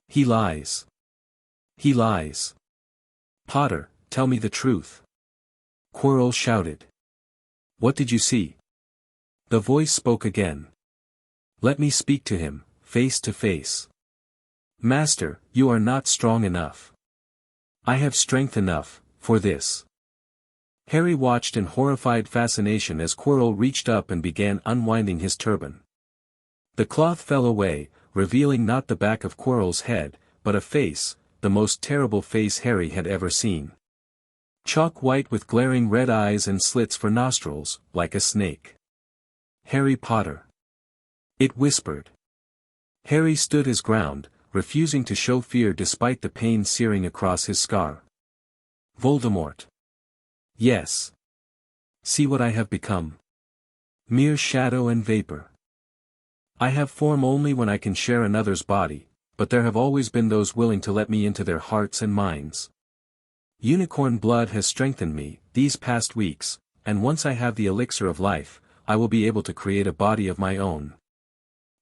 He lies. He lies. Potter, tell me the truth. Quirrell shouted. What did you see? The voice spoke again. Let me speak to him, face to face. Master, you are not strong enough. I have strength enough, for this. Harry watched in horrified fascination as Quirrell reached up and began unwinding his turban. The cloth fell away, revealing not the back of Quirrell's head, but a face, the most terrible face Harry had ever seen. Chalk white with glaring red eyes and slits for nostrils, like a snake. Harry Potter. It whispered. Harry stood his ground, refusing to show fear despite the pain searing across his scar. Voldemort. Yes. See what I have become. Mere shadow and vapor. I have form only when I can share another's body, but there have always been those willing to let me into their hearts and minds. Unicorn blood has strengthened me, these past weeks, and once I have the elixir of life, I will be able to create a body of my own.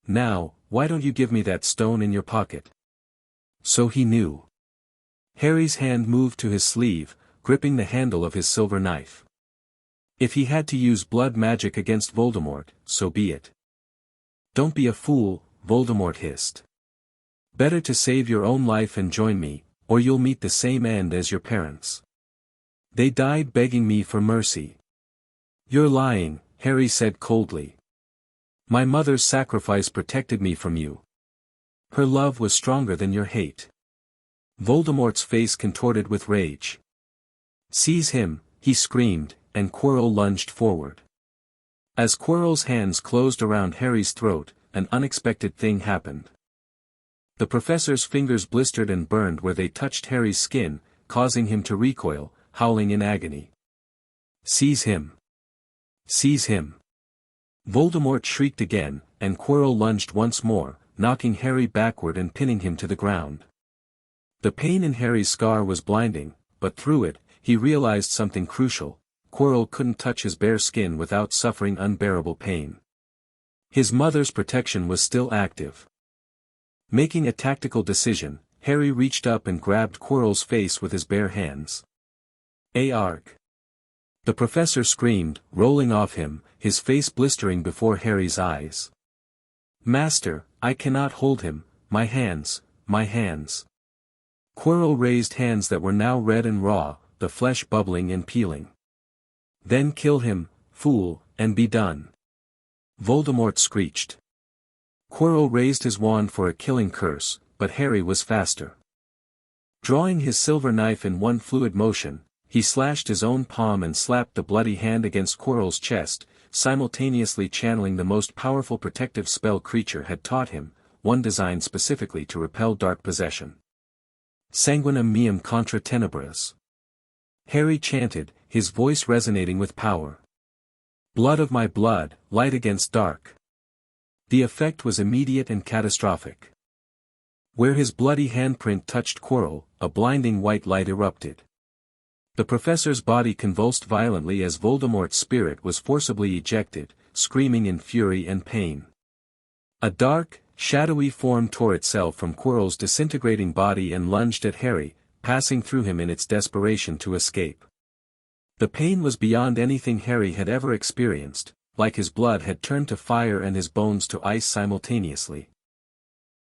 Now, why don't you give me that stone in your pocket? So he knew. Harry's hand moved to his sleeve, gripping the handle of his silver knife. If he had to use blood magic against Voldemort, so be it. Don't be a fool, Voldemort hissed. Better to save your own life and join me, or you'll meet the same end as your parents. They died begging me for mercy. You're lying, Harry said coldly. My mother's sacrifice protected me from you. Her love was stronger than your hate. Voldemort's face contorted with rage. Seize him, he screamed, and Quirrell lunged forward. As Quirrell's hands closed around Harry's throat, an unexpected thing happened. The professor's fingers blistered and burned where they touched Harry's skin, causing him to recoil, howling in agony. Seize him! Seize him! Voldemort shrieked again, and Quirrell lunged once more, knocking Harry backward and pinning him to the ground. The pain in Harry's scar was blinding, but through it, he realized something crucial. Quirrell couldn't touch his bare skin without suffering unbearable pain. His mother's protection was still active. Making a tactical decision, Harry reached up and grabbed Quirrell's face with his bare hands. Arg! The professor screamed, rolling off him, his face blistering before Harry's eyes. Master, I cannot hold him, my hands, my hands. Quirrell raised hands that were now red and raw, the flesh bubbling and peeling. Then kill him, fool, and be done. Voldemort screeched. Quirrell raised his wand for a killing curse, but Harry was faster. Drawing his silver knife in one fluid motion, he slashed his own palm and slapped the bloody hand against Quirrell's chest, simultaneously channeling the most powerful protective spell Kreacher had taught him, one designed specifically to repel dark possession. Sanguinem meum contra tenebras. Harry chanted, his voice resonating with power. Blood of my blood, light against dark. The effect was immediate and catastrophic. Where his bloody handprint touched Quirrell, a blinding white light erupted. The professor's body convulsed violently as Voldemort's spirit was forcibly ejected, screaming in fury and pain. A dark, shadowy form tore itself from Quirrell's disintegrating body and lunged at Harry, passing through him in its desperation to escape. The pain was beyond anything Harry had ever experienced, like his blood had turned to fire and his bones to ice simultaneously.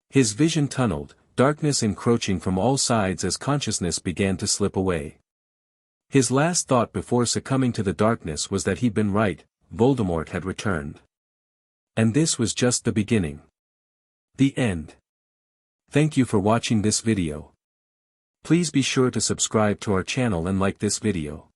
His vision tunneled, darkness encroaching from all sides as consciousness began to slip away. His last thought before succumbing to the darkness was that he'd been right, Voldemort had returned. And this was just the beginning. The end. Thank you for watching this video. Please be sure to subscribe to our channel and like this video.